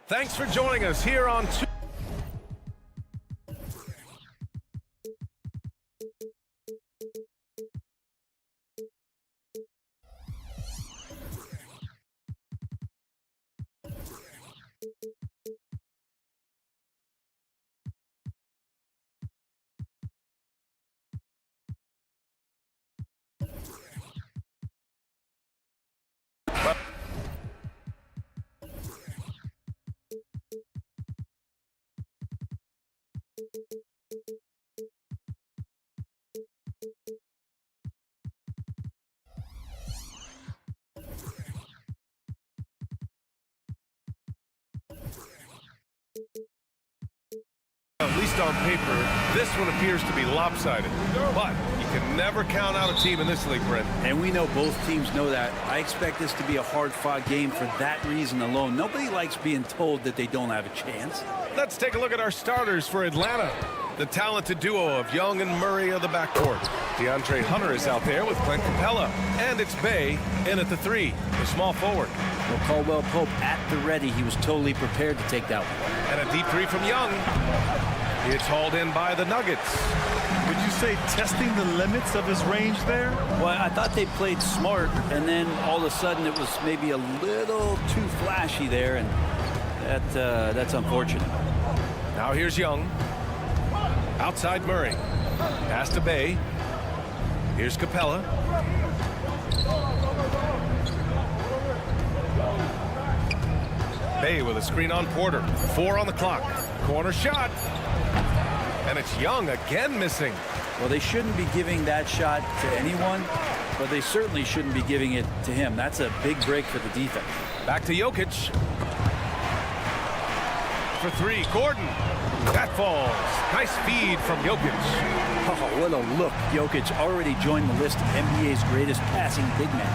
Thanks for joining us here on At least on paper, this one appears to be lopsided. But you can never count out a team in this league, Brent. And we know both teams know that. I expect this to be a hard-fought game for that reason alone. Nobody likes being told that they don't have a chance. Let's take a look at our starters for Atlanta. The talented duo of Young and Murray of the backcourt. DeAndre Hunter is out there with Clint Capella. And it's Bay in at the 3, the small forward. Well, Caldwell Pope at the ready. He was totally prepared to take that one. And a deep 3 from Young. It's hauled in by the Nuggets. Would you say testing the limits of his range there? Well, I thought they played smart, and then all of a sudden it was maybe a little too flashy there, and that's unfortunate. Now here's Young. Outside Murray. Pass to Bay. Here's Capella. Bay with a screen on Porter. 4 on the clock. Corner shot. And it's Young again missing. Well, they shouldn't be giving that shot to anyone, but they certainly shouldn't be giving it to him. That's a big break for the defense. Back to Jokic. For 3, Gordon. That falls. Nice feed from Jokic. Oh, what a look. Jokic already joined the list of NBA's greatest passing big men.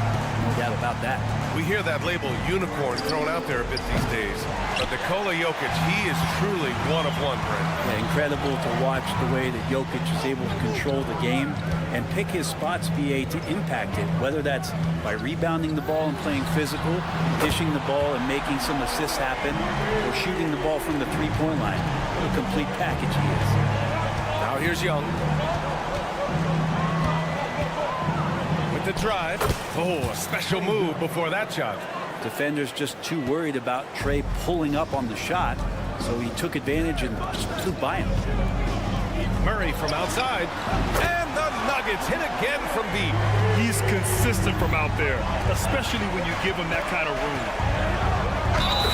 No doubt about that. We hear that label unicorn thrown out there a bit these days. But Nikola Jokic, he is truly one of one, Brent. Yeah, incredible to watch the way that Jokic is able to control the game and pick his spots, BA, to impact it, whether that's by rebounding the ball and playing physical, dishing the ball and making some assists happen, or shooting the ball from the three-point line. What a complete package he is. Now here's Young. With the drive. Oh, a special move before that shot. Defenders just too worried about Trey pulling up on the shot, so he took advantage and just flew by him. Murray from outside. And the Nuggets hit again from deep. He's consistent from out there, especially when you give him that kind of room.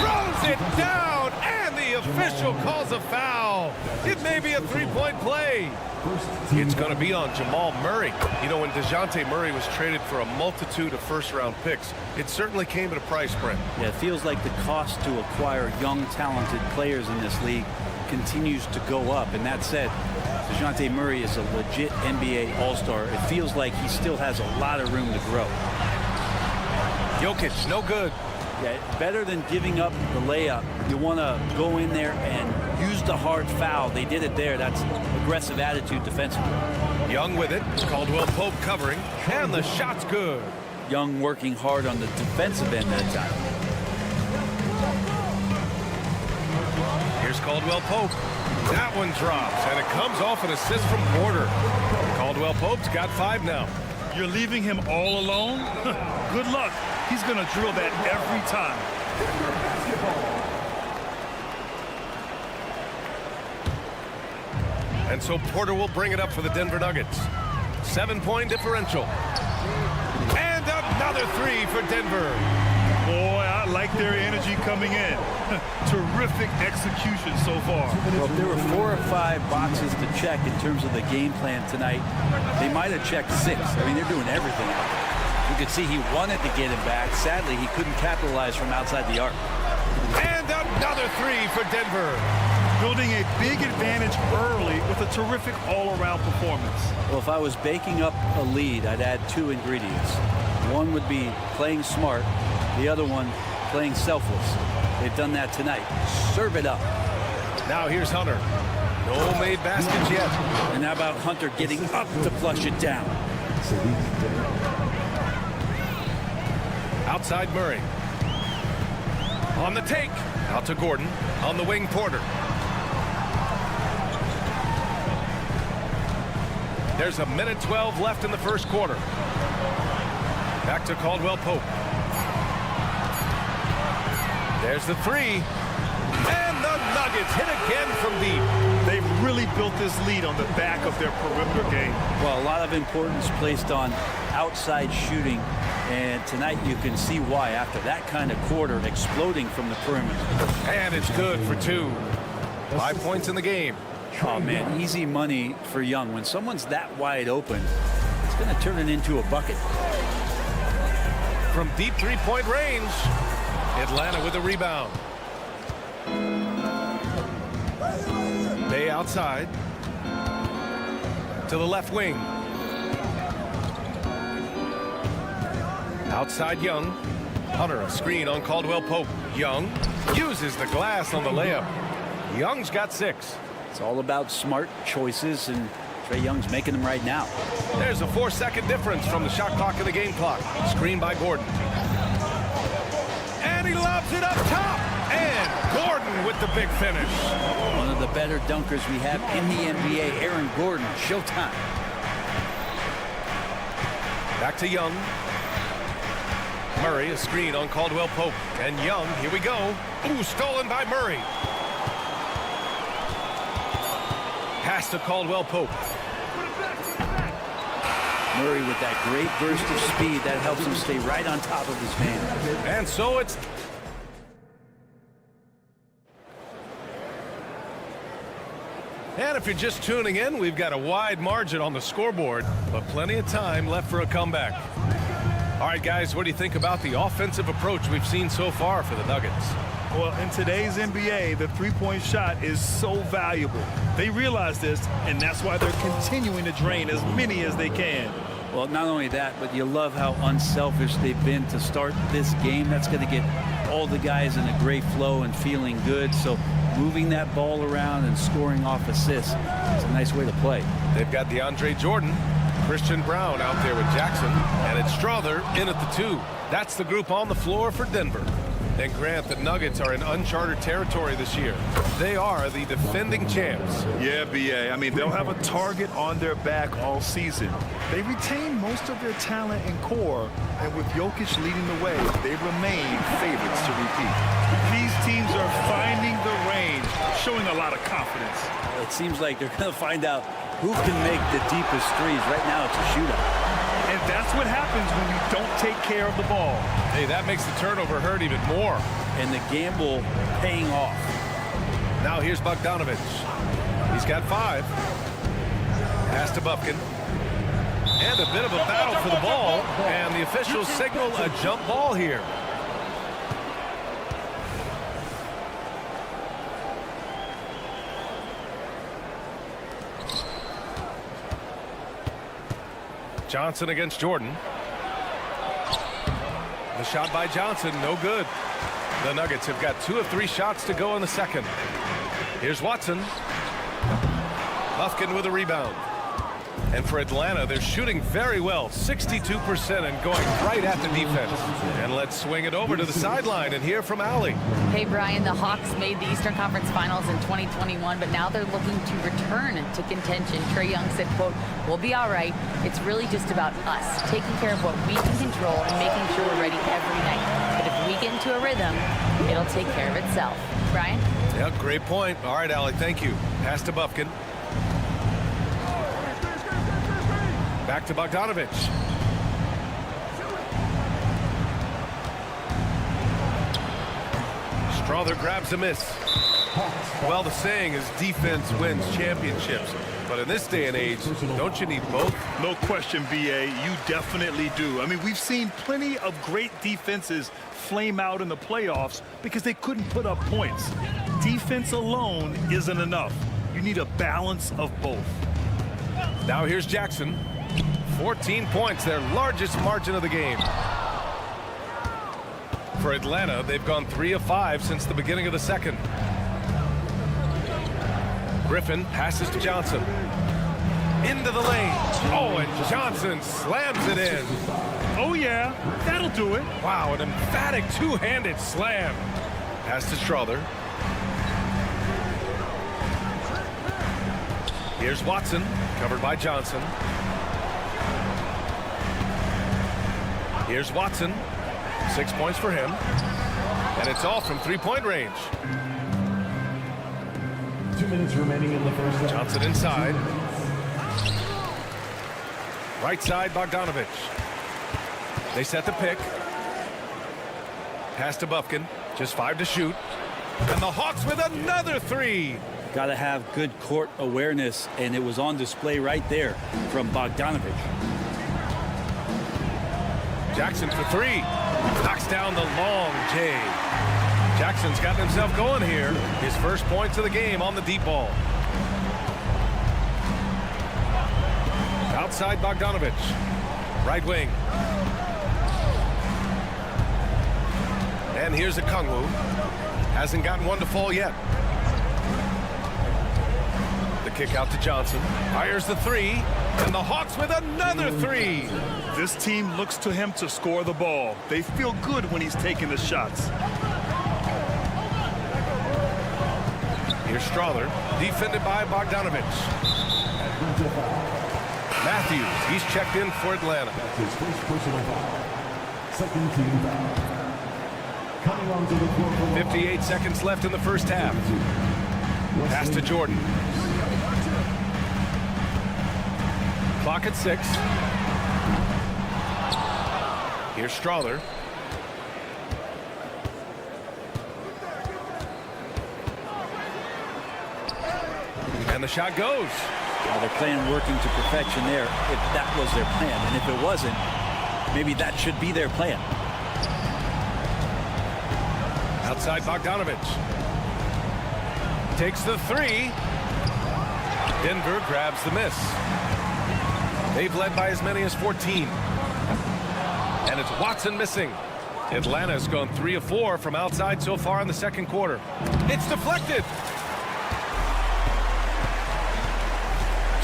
Throws it down, and the official calls a foul. It may be a three-point play. It's going to be on Jamal Murray. You know, when DeJounte Murray was traded for a multitude of first-round picks, it certainly came at a price, Brent. Yeah, it feels like the cost to acquire young, talented players in this league continues to go up. And that said, DeJounte Murray is a legit NBA All-Star. It feels like he still has a lot of room to grow. Jokic, no good. Yeah, better than giving up the layup. You want to go in there and use the hard foul. They did it there. That's aggressive attitude defensively. Young with it. Caldwell Pope covering. And the shot's good. Young working hard on the defensive end that time. Here's Caldwell Pope. That one drops, and it comes off an assist from Porter. Caldwell Pope's got 5 now. You're leaving him all alone? Good luck. He's going to drill that every time. And so Porter will bring it up for the Denver Nuggets. 7-point differential. And another 3 for Denver. Boy, I like their energy coming in. Terrific execution so far. Well, if there were 4 or 5 boxes to check in terms of the game plan tonight, they might have checked 6. I mean, they're doing everything out there. You could see he wanted to get it back. Sadly, he couldn't capitalize from outside the arc. And another 3 for Denver. Building a big advantage early with a terrific all-around performance. Well, if I was baking up a lead, I'd add 2 ingredients. One would be playing smart. The other one, playing selfless. They've done that tonight. Serve it up. Now here's Hunter. No made baskets yet. And how about Hunter getting up to flush it down? Outside Murray. On the take. Out to Gordon. On the wing, Porter. There's a minute 12 left in the first quarter. Back to Caldwell Pope. There's the three. And the Nuggets hit again from deep. They've really built this lead on the back of their perimeter game. Well, a lot of importance placed on outside shooting. And tonight you can see why after that kind of quarter exploding from the perimeter. And it's good for two. 5 points in the game. Oh, man, easy money for Young. When someone's that wide open, it's going to turn it into a bucket. From deep three-point range, Atlanta with a rebound. Bay outside. To the left wing. Outside Young. Hunter, a screen on Caldwell Pope. Young uses the glass on the layup. Young's got 6. It's all about smart choices, and Trae Young's making them right now. There's a 4-second difference from the shot clock and the game clock. Screen by Gordon. And he lobs it up top. And Gordon with the big finish. One of the better dunkers we have in the NBA, Aaron Gordon. Showtime. Back to Young. Murray, a screen on Caldwell Pope. And Young, here we go. Ooh, stolen by Murray. Pass to Caldwell Pope. Murray with that great burst of speed that helps him stay right on top of his man. And so it's... And if you're just tuning in, we've got a wide margin on the scoreboard, but plenty of time left for a comeback. All right, guys, what do you think about the offensive approach we've seen so far for the Nuggets? Well, in today's NBA, the three-point shot is so valuable. They realize this, and that's why they're continuing to drain as many as they can. Well, not only that, but you love how unselfish they've been to start this game. That's going to get all the guys in a great flow and feeling good. So moving that ball around and scoring off assists is a nice way to play. They've got DeAndre Jordan, Christian Brown out there with Jackson, and it's Strother in at the 2. That's the group on the floor for Denver. And Grant, the Nuggets are in uncharted territory this year. They are the defending champs. Yeah, B.A. I mean, they'll have a target on their back all season. They retain most of their talent and core, and with Jokic leading the way, they remain favorites to repeat. These teams are finding the range, showing a lot of confidence. It seems like they're going to find out who can make the deepest threes. Right now, it's a shootout. And that's what happens when you don't take care of the ball. Hey, that makes the turnover hurt even more. And the gamble paying off. Now here's Bogdanovich. He's got 5. Pass to Bufkin. And a bit of a battle for the ball. And the officials signal a jump ball here. Johnson against Jordan. The shot by Johnson, no good. The Nuggets have got 2 of 3 shots to go in the second. Here's Watson. Bufkin with a rebound. And for Atlanta, they're shooting very well, 62%, and going right at the defense. And let's swing it over to the sideline and hear from Allie. Hey, Brian, the Hawks made the Eastern Conference Finals in 2021, but now they're looking to return to contention. Trae Young said, quote, "We'll be all right. It's really just about us, taking care of what we can control and making sure we're ready every night. But if we get into a rhythm, it'll take care of itself." Brian? Yeah, great point. All right, Allie, thank you. Pass to Bufkin. Back to Bogdanovich. Strother grabs a miss. Well, the saying is defense wins championships. But in this day and age, don't you need both? No question, B.A. You definitely do. I mean, we've seen plenty of great defenses flame out in the playoffs because they couldn't put up points. Defense alone isn't enough. You need a balance of both. Now here's Jackson. 14 points, their largest margin of the game. For Atlanta, they've gone 3 of 5 since the beginning of the second. Griffin passes to Johnson. Into the lane. Oh, and Johnson slams it in. Oh, yeah, that'll do it. Wow, an emphatic two-handed slam. Pass to Strother. Here's Watson, covered by Johnson. Here's Watson. 6 points for him. And it's all from three-point range. 2 minutes remaining in the first half. Johnson inside. Right side, Bogdanovich. They set the pick. Pass to Bufkin. Just 5 to shoot. And the Hawks with another three. Got to have good court awareness, and it was on display right there from Bogdanovich. Jackson for three. Knocks down the long J. Jackson's gotten himself going here. His first points of the game on the deep ball. Outside Bogdanovich. Right wing. And here's Okongwu. Hasn't gotten one to fall yet. The kick out to Johnson. Fires the three. And the Hawks with another three. This team looks to him to score the ball. They feel good when he's taking the shots. Here's Strother, defended by Bogdanovich. Matthews, he's checked in for Atlanta. That's his first personal foul. Second team foul. Coming onto the floor for 58 seconds left in the first half. Pass to Jordan. Clock at 6. Here's Strother. And the shot goes. Well, they're playing working to perfection there, if that was their plan. And if it wasn't, maybe that should be their plan. Outside Bogdanovich. Takes the three. Denver grabs the miss. They've led by as many as 14. And it's Watson missing. Atlanta's gone 3 of 4 from outside so far in the second quarter. It's deflected.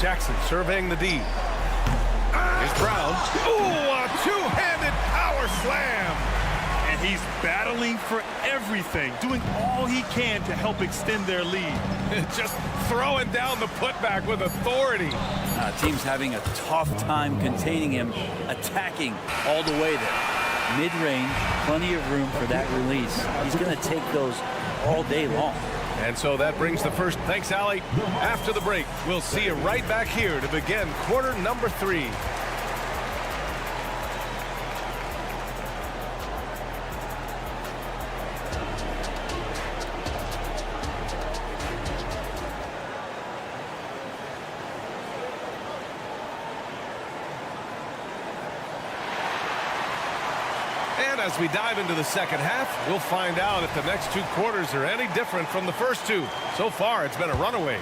Jackson surveying the D. Here's Brown. Ooh, a two-handed power slam. And he's battling for everything, doing all he can to help extend their lead. Just throwing down the putback with authority. Team's having a tough time containing him, attacking all the way there. Mid-range, plenty of room for that release. He's going to take those all day long. And so that brings the first. Thanks, Allie. After the break, we'll see you right back here to begin quarter number 3. And as we dive into the second half, we'll find out if the next 2 quarters are any different from the first 2. So far, it's been a runaway.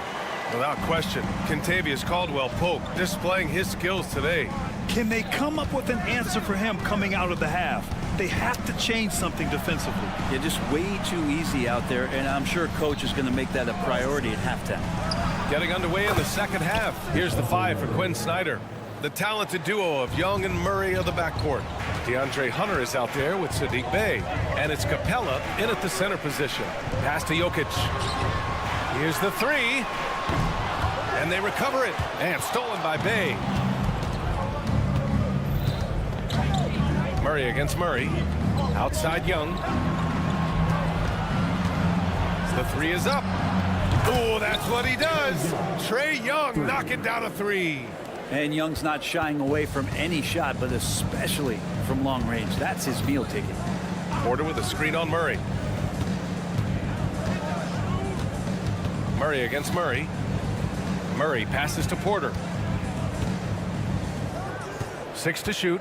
Without question, Kentavious Caldwell-Pope displaying his skills today. Can they come up with an answer for him coming out of the half? They have to change something defensively. Yeah, just way too easy out there, and I'm sure coach is going to make that a priority at halftime. Getting underway in the second half. Here's the 5 for Quinn Snyder. The talented duo of Young and Murray of the backcourt. DeAndre Hunter is out there with Sadiq Bey. And it's Capella in at the center position. Pass to Jokic. Here's the 3. And they recover it. And stolen by Bey. Murray against Murray. Outside Young. The 3 is up. Oh, that's what he does. Trae Young knocking down a 3. And Young's not shying away from any shot, but especially from long range. That's his meal ticket. Porter with a screen on Murray. Murray against Murray. Murray passes to Porter. 6 to shoot.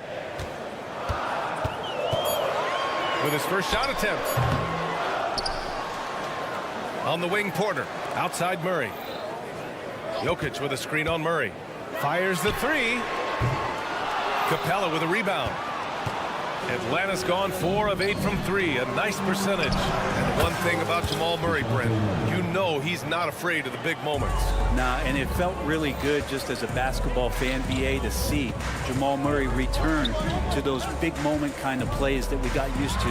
With his first shot attempt. On the wing, Porter. Outside Murray. Jokic with a screen on Murray. Fires the 3. Capella with a rebound. Atlanta's gone 4 of 8 from 3, a nice percentage. And one thing about Jamal Murray, Brent, you know he's not afraid of the big moments. Nah, and it felt really good just as a basketball fan, BA, to see Jamal Murray return to those big moment kind of plays that we got used to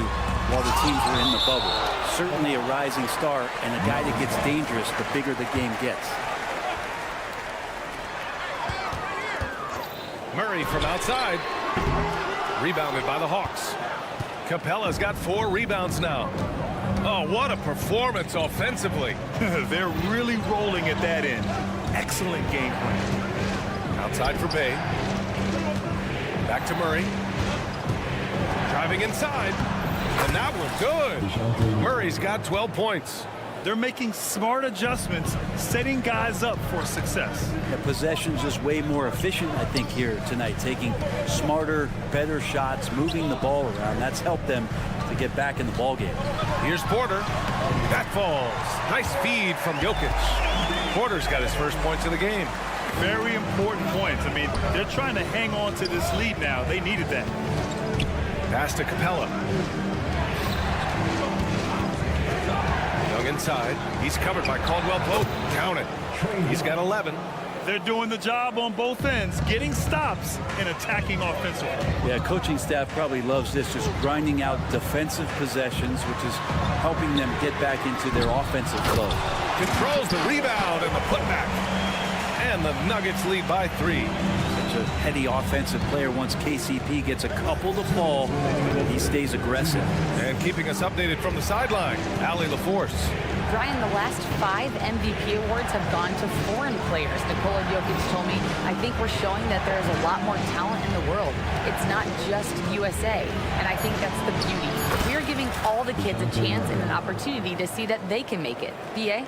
while the teams were in the bubble. Certainly a rising star and a guy that gets dangerous the bigger the game gets. Murray from outside. Rebounded by the Hawks. Capella's got 4 rebounds now. Oh, what a performance offensively. They're really rolling at that end. Excellent game plan. Outside for Bay. Back to Murray. Driving inside. And that was good. Murray's got 12 points. They're making smart adjustments, setting guys up for success. The possession's just way more efficient, I think, here tonight, taking smarter, better shots, moving the ball around. That's helped them to get back in the ball game. Here's Porter. That falls. Nice feed from Jokic. Porter's got his first points of the game. Very important points. I mean, they're trying to hang on to this lead now. They needed that. Pass to Capella. Young inside. He's covered by Caldwell Pope. Count it. He's got 11. They're doing the job on both ends, getting stops and attacking offensively. Yeah, coaching staff probably loves this, just grinding out defensive possessions, which is helping them get back into their offensive flow. Controls the rebound and the putback. And the Nuggets lead by 3. Such a heady offensive player. Once KCP gets a couple to fall, he stays aggressive. And keeping us updated from the sideline, Allie LaForce. Brian, the last 5 MVP awards have gone to foreign players. Nikola Jokic told me, I think we're showing that there is a lot more talent in the world. It's not just USA. And I think that's the beauty. We are giving all the kids a chance and an opportunity to see that they can make it. BA?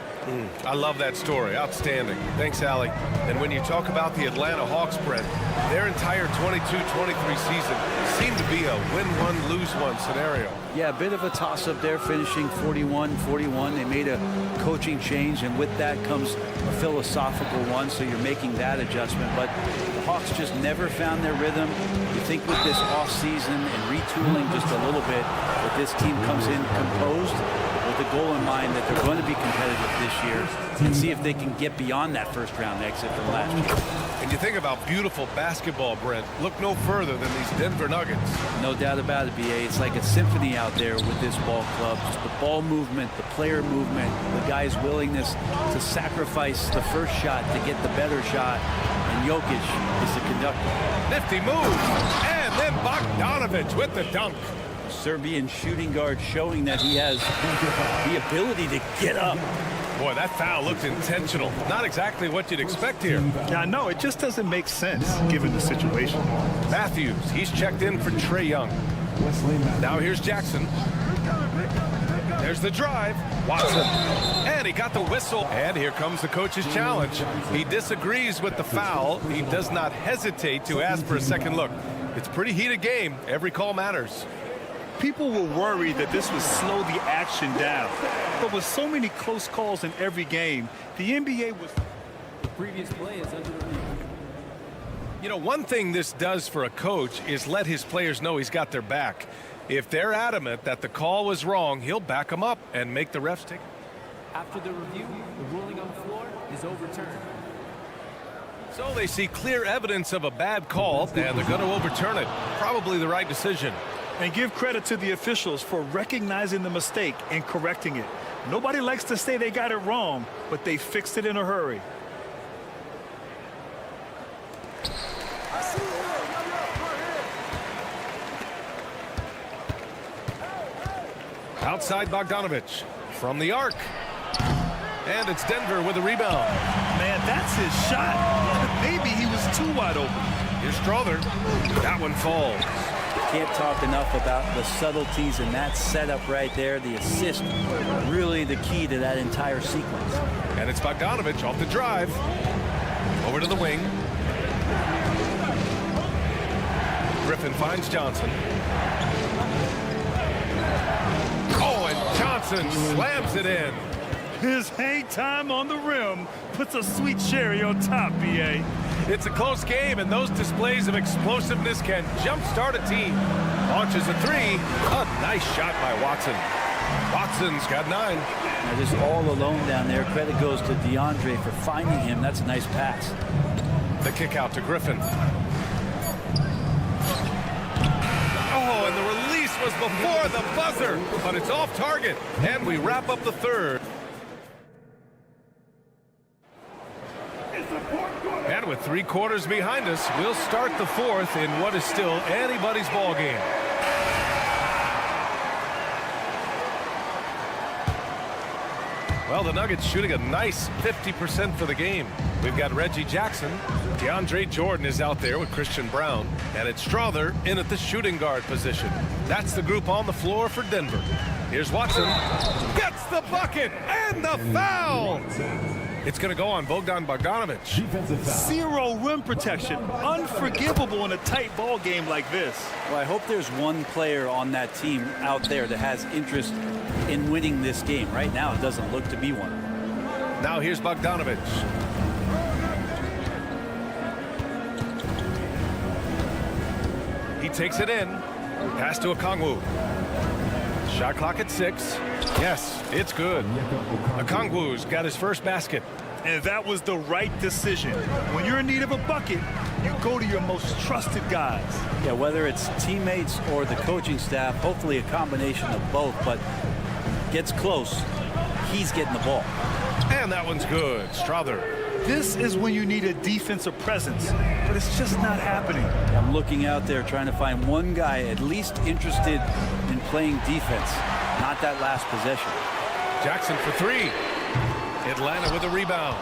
I love that story. Outstanding. Thanks, Allie. And when you talk about the Atlanta Hawks, Brent, their entire 22-23 season seemed to be a win-one, lose-one scenario. Yeah, a bit of a toss-up there, finishing 41-41. They made a coaching change, and with that comes a philosophical one, so you're making that adjustment. But the Hawks just never found their rhythm. You think with this offseason and retooling just a little bit, that this team comes in composed with the goal in mind that they're going to be competitive this year and see if they can get beyond that first-round exit from last year. And you think about beautiful basketball, Brent, look no further than these Denver Nuggets. No doubt about it, BA. It's like a symphony out there with this ball club. Just the ball movement, the player movement, the guy's willingness to sacrifice the first shot to get the better shot. And Jokic is the conductor. Nifty move. And then Bogdanović with the dunk. Serbian shooting guard showing that he has the ability to get up. Boy, that foul looked intentional. Not exactly what you'd expect here. Yeah, I know. It just doesn't make sense given the situation. Matthews, he's checked in for Trae Young. Now here's Jackson. There's the drive. Watson. And he got the whistle. And here comes the coach's challenge. He disagrees with the foul. He does not hesitate to ask for a second look. It's a pretty heated game. Every call matters. People were worried that this would slow the action down. But with so many close calls in every game, the NBA was... The previous play is under the review. You know, one thing this does for a coach is let his players know he's got their back. If they're adamant that the call was wrong, he'll back them up and make the refs take it. After the review, the ruling on the floor is overturned. So they see clear evidence of a bad call, and they're going to overturn it. Probably the right decision. And give credit to the officials for recognizing the mistake and correcting it. Nobody likes to say they got it wrong, but they fixed it in a hurry. Outside Bogdanović from the arc. And it's Denver with a rebound. Man, that's his shot. Maybe he was too wide open. Here's Strother. That one falls. Can't talk enough about the subtleties in that setup right there. The assist, really the key to that entire sequence. And it's Bogdanović off the drive. Over to the wing. Griffin finds Johnson. Oh, and Johnson slams it in. His hang time on the rim puts a sweet cherry on top, BA. It's a close game, and those displays of explosiveness can jumpstart a team. Launches a three. A nice shot by Watson. Watson's got 9. Now just all alone down there. Credit goes to DeAndre for finding him. That's a nice pass. The kick out to Griffin. Oh, and the release was before the buzzer, but it's off target, and we wrap up the third. And with 3 quarters behind us, we'll start the fourth in what is still anybody's ball game. Well, the Nuggets shooting a nice 50% for the game. We've got Reggie Jackson. DeAndre Jordan is out there with Christian Brown. And it's Strother in at the shooting guard position. That's the group on the floor for Denver. Here's Watson. Gets the bucket and the foul. It's going to go on Bogdan Bogdanovic. Defensive foul. 0 rim protection. Unforgivable in a tight ball game like this. Well, I hope there's one player on that team out there that has interest in winning this game. Right now, it doesn't look to be one. Now here's Bogdanovic. He takes it in. Pass to Okongwu. Shot clock at 6. Yes, it's good. Okongwu's got his first basket. And that was the right decision. When you're in need of a bucket, you go to your most trusted guys. Yeah, whether it's teammates or the coaching staff, hopefully a combination of both, but gets close, he's getting the ball. And that one's good. Strother. This is when you need a defensive presence, but it's just not happening. I'm looking out there trying to find one guy at least interested in playing defense, not that last possession. Jackson for 3. Atlanta with a rebound.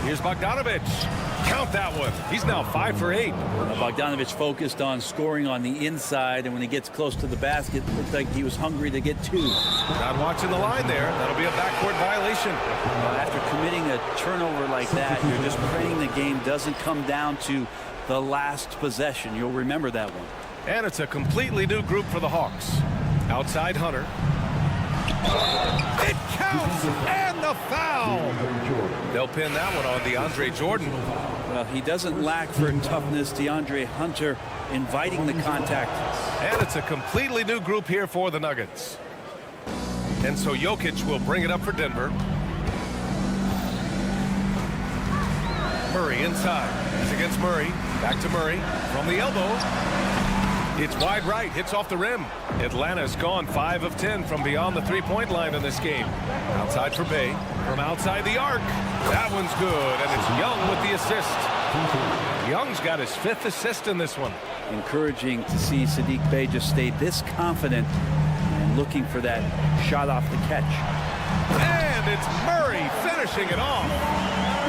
Here's Bogdanovic. Count that one. He's now 5 for 8. Bogdanovic focused on scoring on the inside, and when he gets close to the basket, it looked like he was hungry to get 2. Not watching the line there. That'll be a backcourt violation. After committing a turnover like that, you're just praying the game doesn't come down to the last possession. You'll remember that one. And it's a completely new group for the Hawks. Outside Hunter. It counts, and the foul. They'll pin that one on DeAndre Jordan. Well, he doesn't lack for toughness. DeAndre Hunter inviting the contact. And it's a completely new group here for the Nuggets. And so Jokic will bring it up for Denver. Murray inside. He's against Murray. Back to Murray from the elbow. It's wide right, hits off the rim. Atlanta's gone 5 of 10 from beyond the 3-point line in this game. Outside for Bay, from outside the arc. That one's good, and it's Young with the assist. Young's got his 5th assist in this one. Encouraging to see Saddiq Bey just stay this confident and looking for that shot off the catch. And it's Murray finishing it off.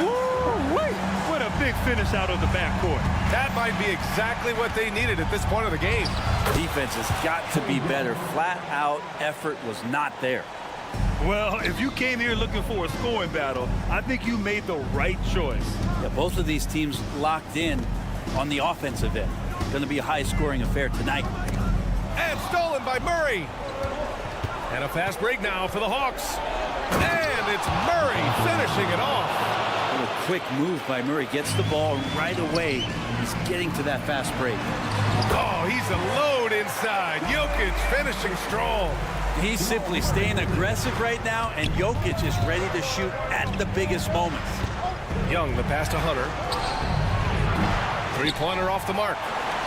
Woo-wee! What a big finish out of the backcourt. That might be exactly what they needed at this point of the game. Defense has got to be better. Flat out effort was not there. Well, if you came here looking for a scoring battle, I think you made the right choice. Yeah, both of these teams locked in on the offensive end. Going to be a high-scoring affair tonight. And stolen by Murray. And a fast break now for the Hawks. And it's Murray finishing it off. A quick move by Murray. Gets the ball right away. He's getting to that fast break. Oh, he's a load inside. Jokic finishing strong. He's simply staying aggressive right now, and Jokic is ready to shoot at the biggest moments. Young, the pass to Hunter. 3-pointer off the mark.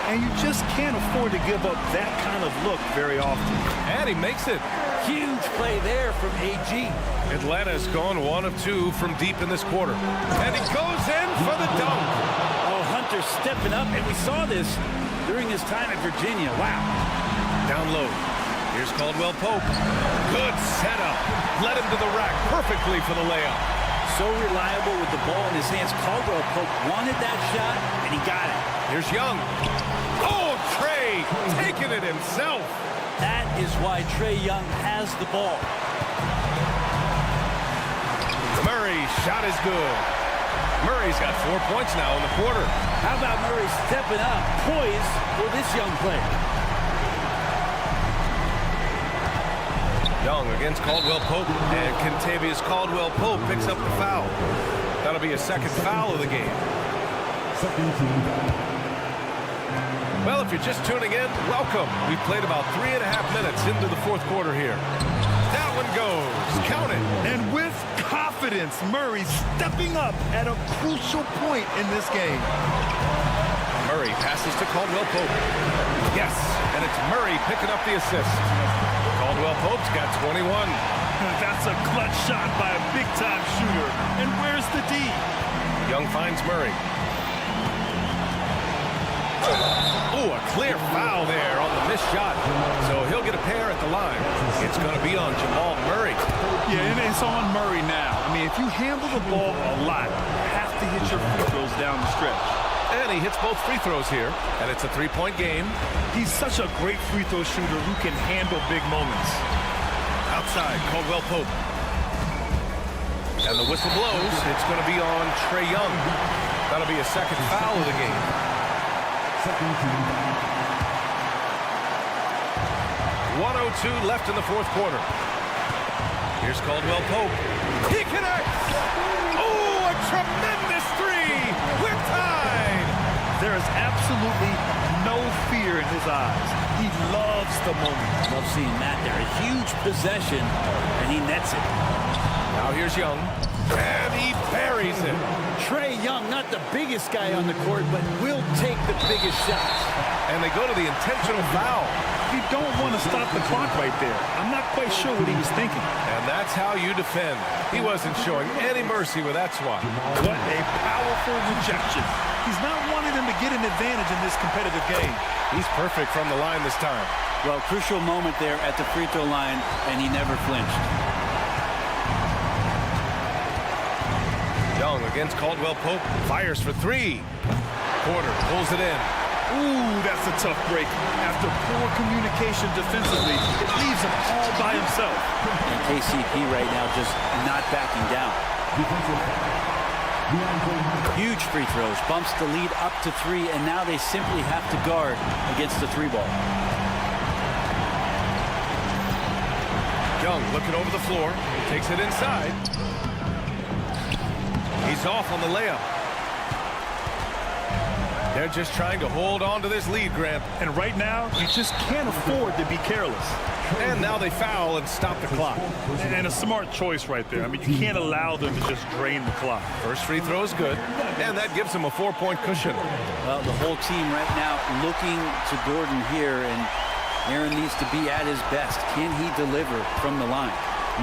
And you just can't afford to give up that kind of look very often. And he makes it. Huge play there from AG. Atlanta's gone 1 of 2 from deep in this quarter. And he goes in for the dunk. Oh, Hunter stepping up, and we saw this during his time at Virginia. Wow. Down low. Here's Caldwell Pope. Good setup. Led him to the rack perfectly for the layup. So reliable with the ball in his hands. Caldwell Pope wanted that shot, and he got it. Here's Young. Oh, Trey taking it himself. That is why Trae Young has the ball. Murray's shot is good. Murray's got 4 points now in the quarter. How about Murray stepping up, poised for this young player? Young against Caldwell Pope, and Kentavious Caldwell Pope picks up the foul. That'll be a second foul of the game. Second team foul. Well, if you're just tuning in, welcome. We've played about 3.5 minutes into the fourth quarter here. That one goes. Count it. And with confidence, Murray stepping up at a crucial point in this game. Murray passes to Caldwell Pope. Yes, and it's Murray picking up the assist. Caldwell Pope's got 21. That's a clutch shot by a big-time shooter. And where's the D? Young finds Murray. Oh, a clear foul there on the missed shot. So he'll get a pair at the line. It's going to be on Jamal Murray. Yeah, and it's on Murray now. I mean, if you handle the ball a lot, you have to hit your free throws down the stretch. And he hits both free throws here, and it's a three-point game. He's such a great free throw shooter who can handle big moments. Outside, Caldwell Pope. And the whistle blows. It's going to be on Trae Young. That'll be a second foul of the game. Second team foul. 1:02 left in the fourth quarter. Here's Caldwell Pope. He connects! Oh, a tremendous three! We're tied! There is absolutely no fear in his eyes. He loves the moment. Love seeing that there. A huge possession, and he nets it. Now here's Young, and he buries it. Trae Young, not the biggest guy on the court, but will take the biggest shots. And they go to the intentional foul. You don't want to stop the clock right there. I'm not quite sure what he was thinking. And that's how you defend. He wasn't showing any mercy with that swat. What a powerful rejection. He's not wanting them to get an advantage in this competitive game. He's perfect from the line this time. Well, crucial moment there at the free throw line, and he never flinched. Young against Caldwell Pope, fires for three. Porter pulls it in. Ooh, that's a tough break. After poor communication defensively, it leaves him all by himself. And KCP right now just not backing down. Defensive foul. Huge free throws, bumps the lead up to 3, and now they simply have to guard against the 3-ball. Young looking over the floor, takes it inside. He's off on the layup. They're just trying to hold on to this lead, Grant. And right now, you just can't afford to be careless. And now they foul and stop the clock. And a smart choice right there. I mean, you can't allow them to just drain the clock. First free throw is good, and that gives them a 4-point cushion. Well, the whole team right now looking to Gordon here, and Aaron needs to be at his best. Can he deliver from the line?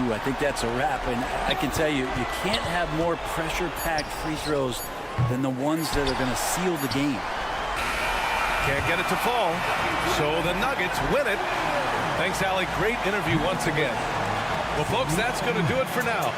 Ooh, I think that's a wrap, and I can tell you, you can't have more pressure-packed free throws than the ones that are going to seal the game. Can't get it to fall, so the Nuggets win it. Thanks, Allie. Great interview once again. Well, folks, that's going to do it for now.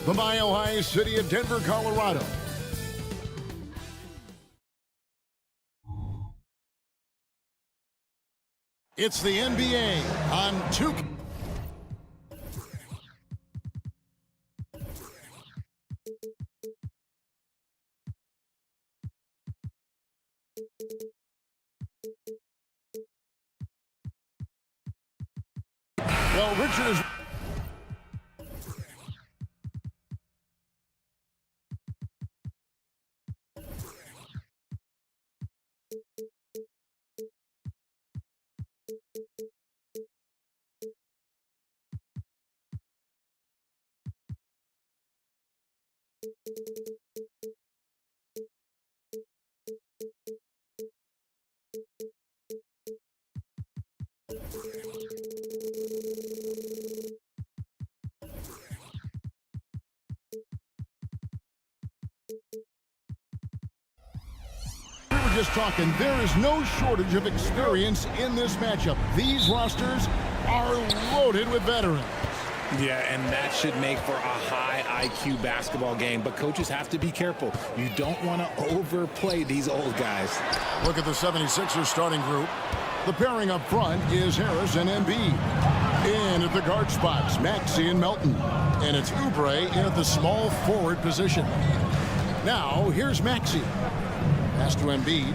the Mile High city of Denver, Colorado. It's the NBA on 2K. Well, Richard is... Just talking, there is no shortage of experience in this matchup. These rosters are loaded with veterans. Yeah, and that should make for a high IQ basketball game, but coaches have to be careful. You don't want to overplay these old guys. Look at the 76ers starting group. The pairing up front is Harris and Embiid. In at the guard spots, Maxey and Melton. And it's Oubre in at the small forward position. Now, here's Maxey. Pass to Embiid.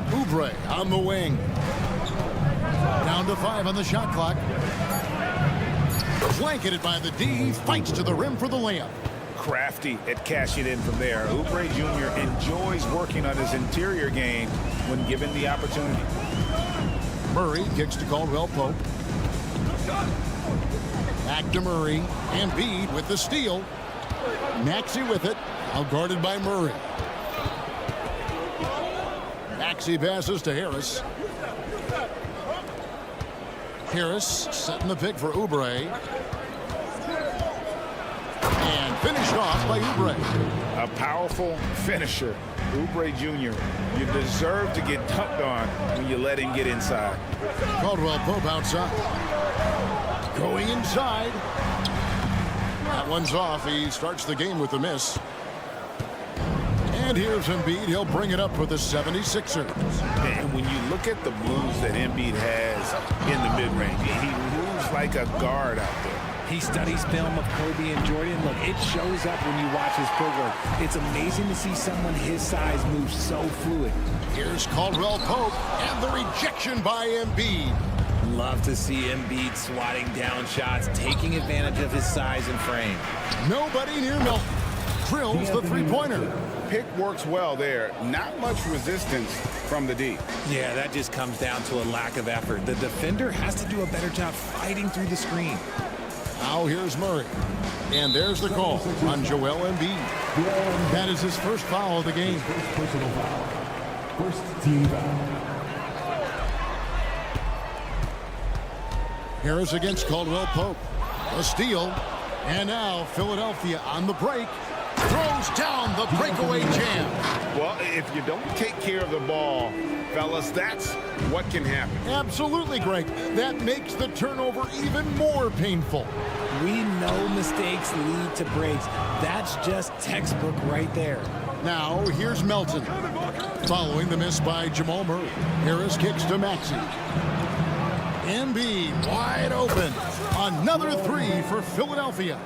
Oubre on the wing. Down to 5 on the shot clock. Blanketed by the D. Fights to the rim for the layup. Crafty at cashing in from there. Oubre Jr. enjoys working on his interior game when given the opportunity. Murray kicks to Caldwell Pope. Back to Murray. Embiid with the steal. Maxey with it. Out guarded by Murray. Maxey passes to Harris. Harris setting the pick for Oubre. And finished off by Oubre. A powerful finisher. Oubre Jr. You deserve to get dunked on when you let him get inside. Caldwell Pope outside. Going inside. That one's off. He starts the game with a miss. And here's Embiid. He'll bring it up for the 76ers. And when you look at the moves that Embiid has in the mid-range, he moves like a guard out there. He studies film of Kobe and Jordan. Look, it shows up when you watch his footwork. It's amazing to see someone his size move so fluid. Here's Caldwell Pope and the rejection by Embiid. Love to see Embiid swatting down shots, taking advantage of his size and frame. Nobody near Melton. Drills the three-pointer. Pick works well there. Not much resistance from the D. Yeah, that just comes down to a lack of effort. The defender has to do a better job fighting through the screen. Now here's Murray. And there's the call on Joel Embiid. That is his first foul of the game. First personal foul. First team foul. Harris against Caldwell Pope. A steal. And now Philadelphia on the break. Throws down the breakaway jam. Well, if you don't take care of the ball, fellas, that's what can happen. Absolutely, Greg. That makes the turnover even more painful. We know mistakes lead to breaks. That's just textbook right there. Now, here's Melton. Following the miss by Jamal Murray. Harris kicks to Maxey. Embiid wide open. Another three for Philadelphia.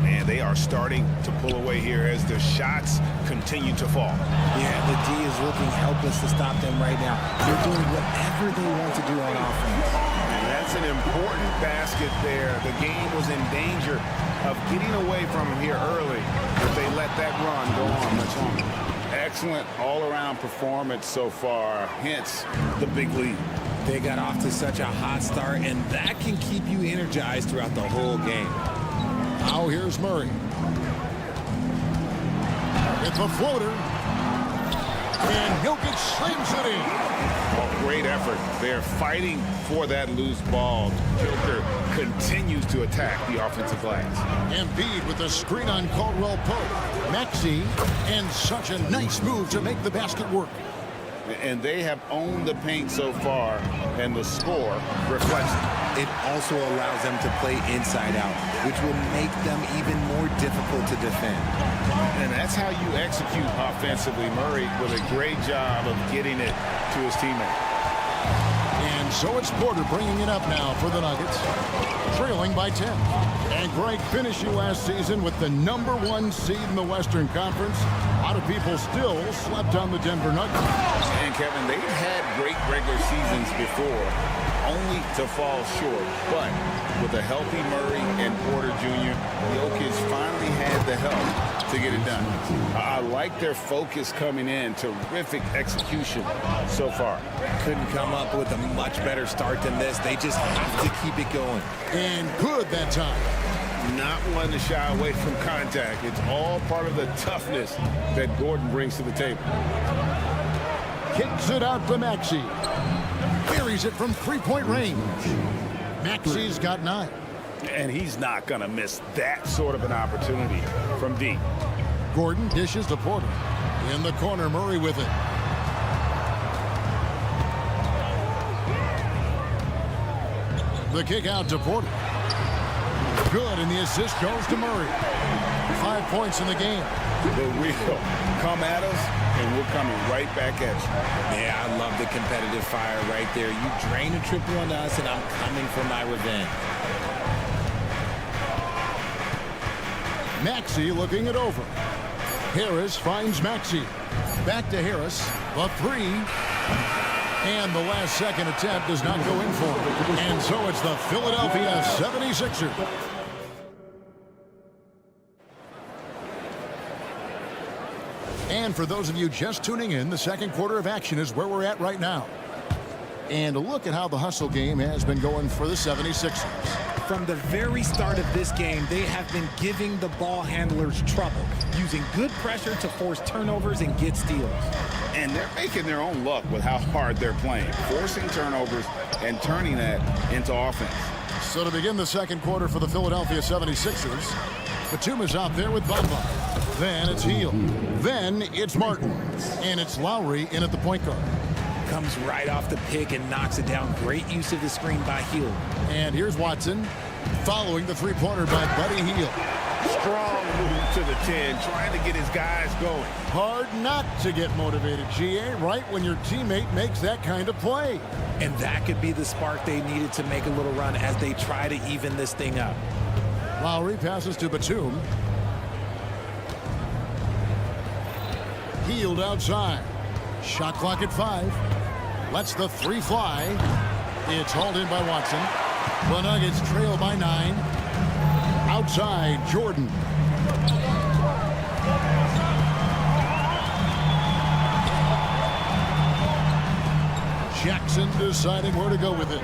And they are starting to pull away here as the shots continue to fall. Yeah, the D is looking helpless to stop them right now. They're doing whatever they want to do on offense. And that's an important basket there. The game was in danger of getting away from them here early if they let that run go on much longer. Excellent all-around performance so far, hence the big lead. They got off to such a hot start, and that can keep you energized throughout the whole game. Now here's Murray. It's a floater. And Jokic slams it in. Oh, great effort. They're fighting for that loose ball. Joker continues to attack the offensive glass. Embiid with the screen on Caldwell Pope. Maxey, and such a nice move to make the basket work. And they have owned the paint so far, and the score reflects it. It also allows them to play inside out, which will make them even more difficult to defend. And that's how you execute offensively. Murray with a great job of getting it to his teammate. And so it's Porter bringing it up now for the Nuggets, trailing by 10. And Greg finished you last season with the #1 seed in the Western Conference. A lot of people still slept on the Denver Nuggets. And Kevin, they've had great regular seasons before, only to fall short. But with a healthy Murray and Porter Jr., Jokic finally had the help to get it done. I like their focus coming in. Terrific execution so far. Couldn't come up with a much better start than this. They just have to keep it going. And good that time. Not one to shy away from contact. It's all part of the toughness that Gordon brings to the table. Kicks it out to Maxey. Carries it from three-point range. Maxey's got 9. And he's not going to miss that sort of an opportunity from deep. Gordon dishes to Porter. In the corner, Murray with it. The kick out to Porter. Good, and the assist goes to Murray. 5 points in the game. The real come at us, and we're coming right back at you. Yeah, I love the competitive fire right there. You drain a triple on us, and I'm coming for my revenge. Maxey looking it over. Harris finds Maxey. Back to Harris. The 3. And the last second attempt does not go in for him. And so it's the Philadelphia 76ers. And for those of you just tuning in, the second quarter of action is where we're at right now. And look at how the hustle game has been going for the 76ers. From the very start of this game, they have been giving the ball handlers trouble, using good pressure to force turnovers and get steals. And they're making their own luck with how hard they're playing, forcing turnovers and turning that into offense. So to begin the second quarter for the Philadelphia 76ers, Batum is out there with Bamba. Then it's Hield. Then it's Martin. And it's Lowry in at the point guard. Comes right off the pick and knocks it down. Great use of the screen by Hield. And here's Watson following the three-pointer by Buddy Hield. Strong move to the 10, trying to get his guys going. Hard not to get motivated, GA, right when your teammate makes that kind of play. And that could be the spark they needed to make a little run as they try to even this thing up. Lowry passes to Batum. Hield outside. Shot clock at 5. Lets the 3 fly. It's hauled in by Watson. The Nuggets trail by 9. Outside, Jordan. Jackson deciding where to go with it.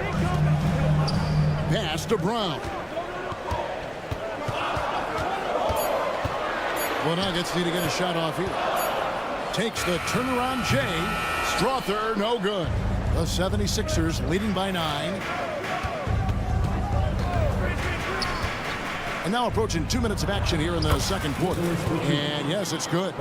Pass to Brown. The Nuggets need to get a shot off here. Takes the turnaround Jay. Strother, no good. The 76ers leading by 9. And now approaching 2 minutes of action here in the second quarter. And yes, it's good.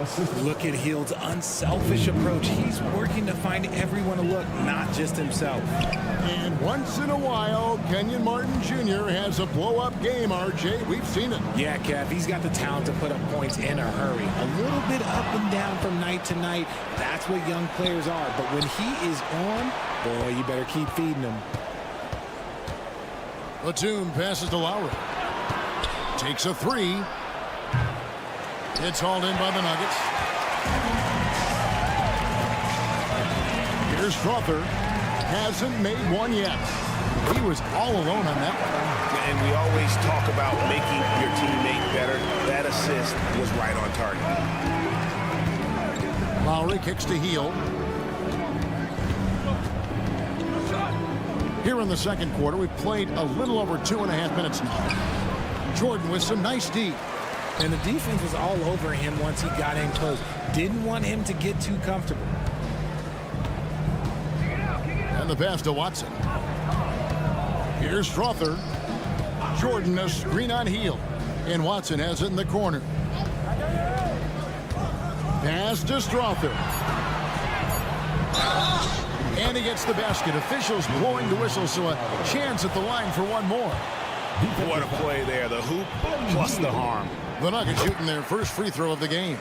Look at Hield's unselfish approach. He's working to find everyone to look, not just himself. And once in a while, Kenyon Martin Jr. has a blow-up game, RJ. We've seen it. Yeah, Kev, he's got the talent to put up points in a hurry. A little bit up and down from night to night. That's what young players are. But when he is on, boy, you better keep feeding him. Batum passes to Lowry. Takes a 3. It's hauled in by the Nuggets. Here's Strother. Hasn't made one yet. He was all alone on that one. And we always talk about making your teammate better. That assist was right on target. Lowry kicks to Hield. Here in the second quarter, we've played a little over 2.5 minutes now. Jordan with some nice D. And the defense was all over him once he got in close. Didn't want him to get too comfortable. And the pass to Watson. Here's Strother. Jordan a screen on Hield. And Watson has it in the corner. Pass to Strother. And he gets the basket. Officials blowing the whistle, so a chance at the line for one more. What a play there. The hoop plus the harm. The Nuggets shooting their first free throw of the game.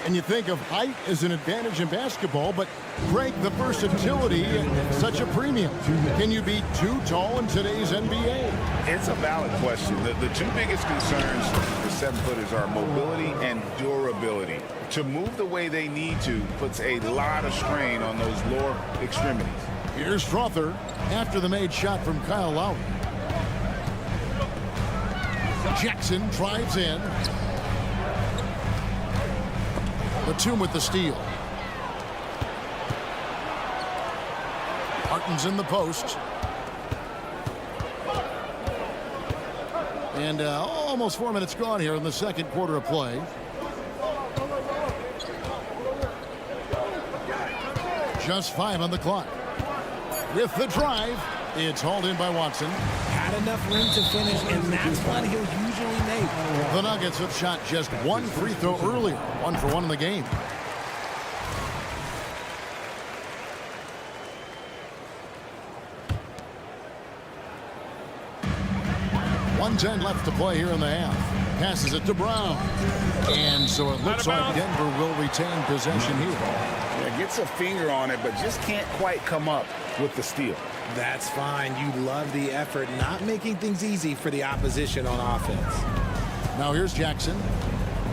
And you think of height as an advantage in basketball, but Greg, the versatility at such a premium. Can you be too tall in today's NBA? It's a valid question. The two biggest concerns for 7-footers are mobility and durability. To move the way they need to puts a lot of strain on those lower extremities. Here's Strother after the made shot from Kyle Lowry. Jackson drives in. Batum with the steal. Martin's in the post. And almost 4 minutes gone here in the second quarter of play. Just 5 on the clock. With the drive, it's hauled in by Watson. Had enough room to finish, and that's one he'll usually make. The Nuggets have shot just one free throw earlier. 1 for 1 in the game. .110 left to play here in the half. Passes it to Brown. And so it looks like Denver will retain possession here. Yeah, gets a finger on it, but just can't quite come up with the steal. That's fine. You love the effort, not making things easy for the opposition on offense. Now here's Jackson.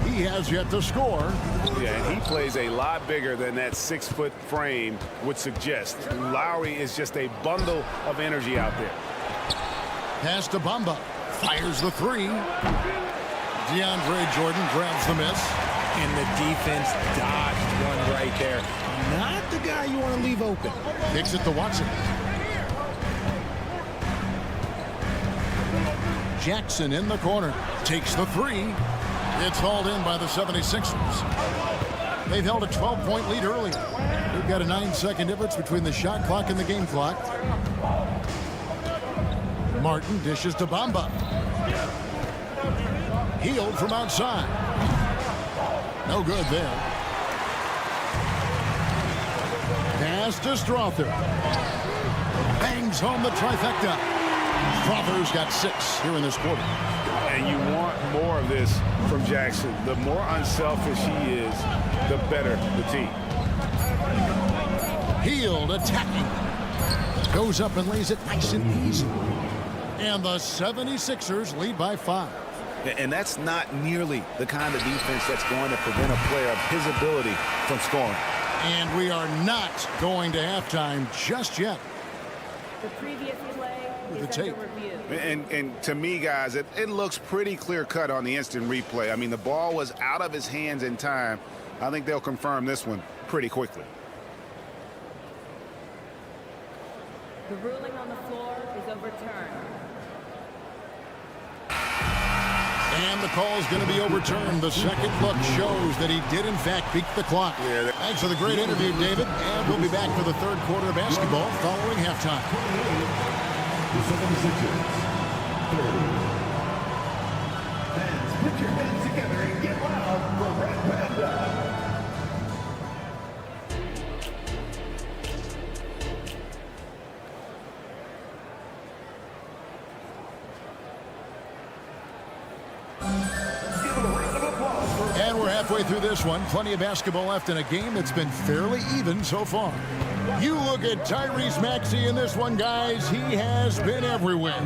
He has yet to score. Yeah, and he plays a lot bigger than that 6-foot frame would suggest. Lowry is just a bundle of energy out there. Pass to Bamba. Fires the three. DeAndre Jordan grabs the miss. And the defense dodged one right there. Not the guy you want to leave open. Kicks it to Watson. Jackson in the corner. Takes the three. It's hauled in by the 76ers. They've held a 12-point lead earlier. We've got a 9-second difference between the shot clock and the game clock. Martin dishes to Bamba. Healed from outside. No good there. Pass to Strother. Bangs home the trifecta. Strother's got 6 here in this quarter. And you want more of this from Jackson. The more unselfish he is, the better the team. Healed attacking. Goes up and lays it nice and easy. And the 76ers lead by 5. And that's not nearly the kind of defense that's going to prevent a player of his ability from scoring. And we are not going to halftime just yet. The previous play With is the under tape. review. And to me, guys, it looks pretty clear-cut on the instant replay. I mean, the ball was out of his hands in time. I think they'll confirm this one pretty quickly. The ruling on the floor is overturned. And the call is going to be overturned. The second look shows that he did, in fact, beat the clock. Yeah. Thanks for the great interview, David. And we'll be back for the third quarter of basketball following halftime. The 76ers. 30. Fans, put your hands together and get loud for Red Panda. And we're halfway through this one. Plenty of basketball left in a game that's been fairly even so far. You look at Tyrese Maxey in this one, guys. He has been everywhere.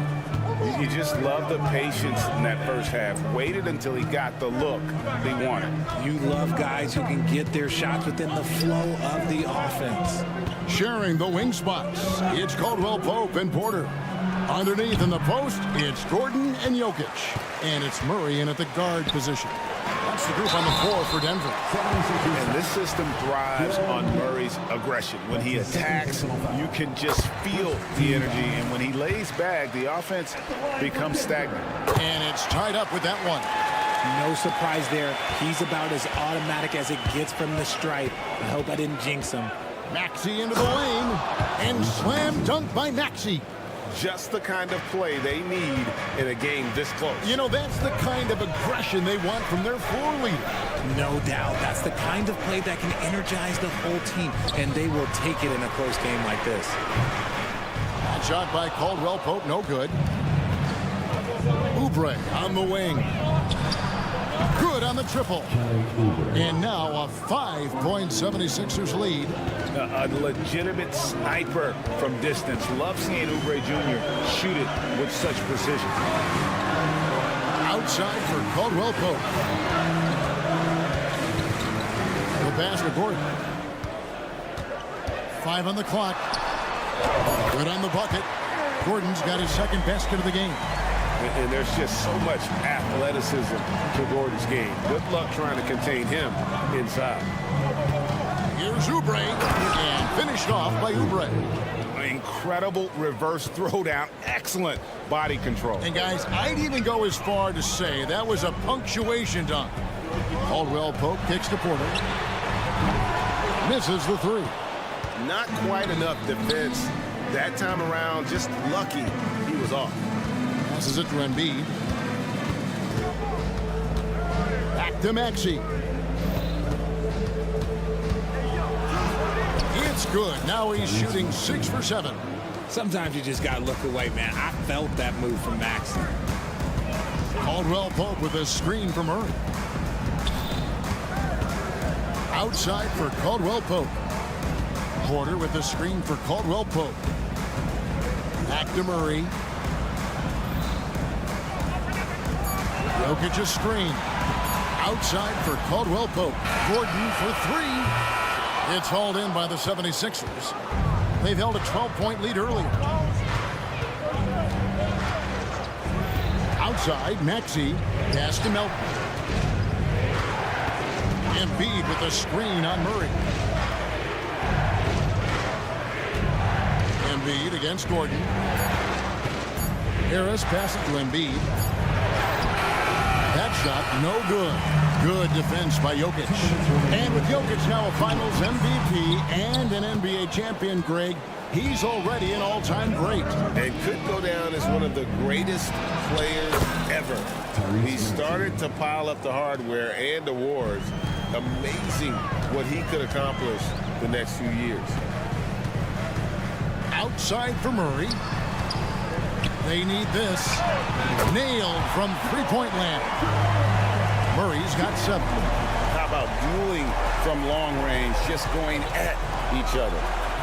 You just love the patience in that first half. Waited until he got the look he wanted. You love guys who can get their shots within the flow of the offense. Sharing the wing spots, it's Caldwell Pope and Porter. Underneath in the post, it's Gordon and Jokic. And it's Murray in at the guard position. That's the group on the floor for Denver. And this system thrives on Murray's aggression. When he attacks, you can just feel the energy. And when he lays back, the offense becomes stagnant. And it's tied up with that one. No surprise there. He's about as automatic as it gets from the stripe. I hope I didn't jinx him. Maxey into the lane. And slam dunk by Maxey. just the kind of play they need in a game this close. You know, that's the kind of aggression they want from their floor leader. No doubt. That's the kind of play that can energize the whole team, and they will take it in a close game like this. That shot by Caldwell Pope, no good. Oubre on the wing. Good on the triple. And now a 5-point 76ers lead. A legitimate sniper from distance. Love seeing Oubre Jr. shoot it with such precision. Outside for Caldwell Pope. The pass to Gordon. 5 on the clock. Good on the bucket. Gordon's got his second basket of the game. And there's just so much athleticism to Gordon's game. Good luck trying to contain him inside. Here's Oubre, and finished off by Oubre. Incredible reverse throwdown. Excellent body control. And guys, I'd even go as far to say that was a punctuation dunk. Caldwell Pope kicks to Porter. Misses the three. Not quite enough defense that time around. Just lucky he was off. Passes it to Embiid. Back to Maxey. It's good. Now he's shooting 6 for 7. Sometimes you just got to look away, man. I felt that move from Max. Caldwell Pope with a screen from Murray. Outside for Caldwell Pope. Porter with the screen for Caldwell Pope. Back to Murray. Jokic a screen. Outside for Caldwell Pope. Gordon for 3. It's hauled in by the 76ers. They've held a 12-point lead earlier. Outside, Maxey. Pass to Melton. Embiid with a screen on Murray. Embiid against Gordon. Harris passes to Embiid. That shot, no good. Good defense by Jokic. And with Jokic now a Finals MVP and an NBA champion, Greg, he's already an all-time great. And could go down as one of the greatest players ever. He started to pile up the hardware and awards. Amazing what he could accomplish the next few years. Outside for Murray. They need this. Nailed from three-point land. Murray's got 7. How about dueling from long range, just going at each other?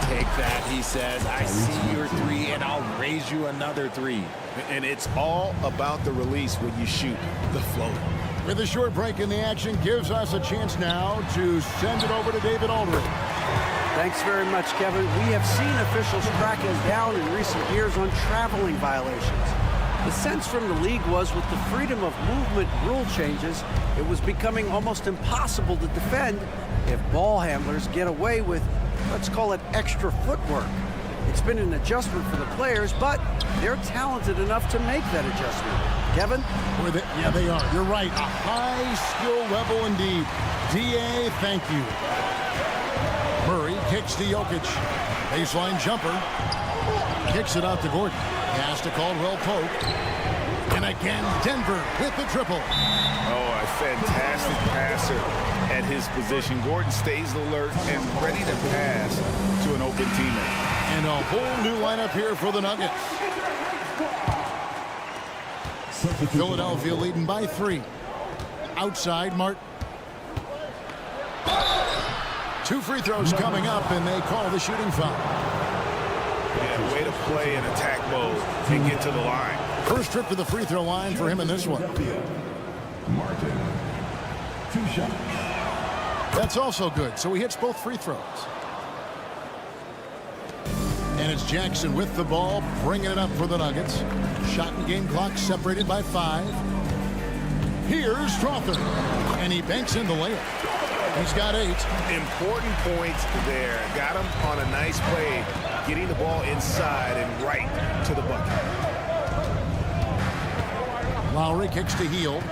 Take that, he says. I see your 3, and I'll raise you another 3. And it's all about the release when you shoot the floater. With a short break in the action, gives us a chance now to send it over to David Aldridge. Thanks very much, Kevin. We have seen officials cracking down in recent years on traveling violations. The sense from the league was with the freedom of movement rule changes, it was becoming almost impossible to defend if ball handlers get away with, let's call it, extra footwork. It's been an adjustment for the players, but they're talented enough to make that adjustment. Kevin? Yeah, they are. You're right. A high skill level indeed. DA, thank you. Murray kicks to Jokic. Baseline jumper. Kicks it out to Gordon. Pass to Caldwell Pope. And again, Denver with the triple. Oh, a fantastic passer at his position. Gordon stays alert and ready to pass to an open teammate. And a whole new lineup here for the Nuggets. Philadelphia leading by 3. Outside, Martin. 2 free throws coming up, and they call the shooting foul. Yeah, way to play in attack mode and get to the line. First trip to the free throw line for him in this one. Martin. 2 shots. That's also good, so he hits both free throws. And it's Jackson with the ball, bringing it up for the Nuggets. Shot and game clock separated by 5. Here's Strawther, and he banks in the layup. He's got 8. Important points there. Got him on a nice play, getting the ball inside and right to the bucket. Lowry kicks to Hield.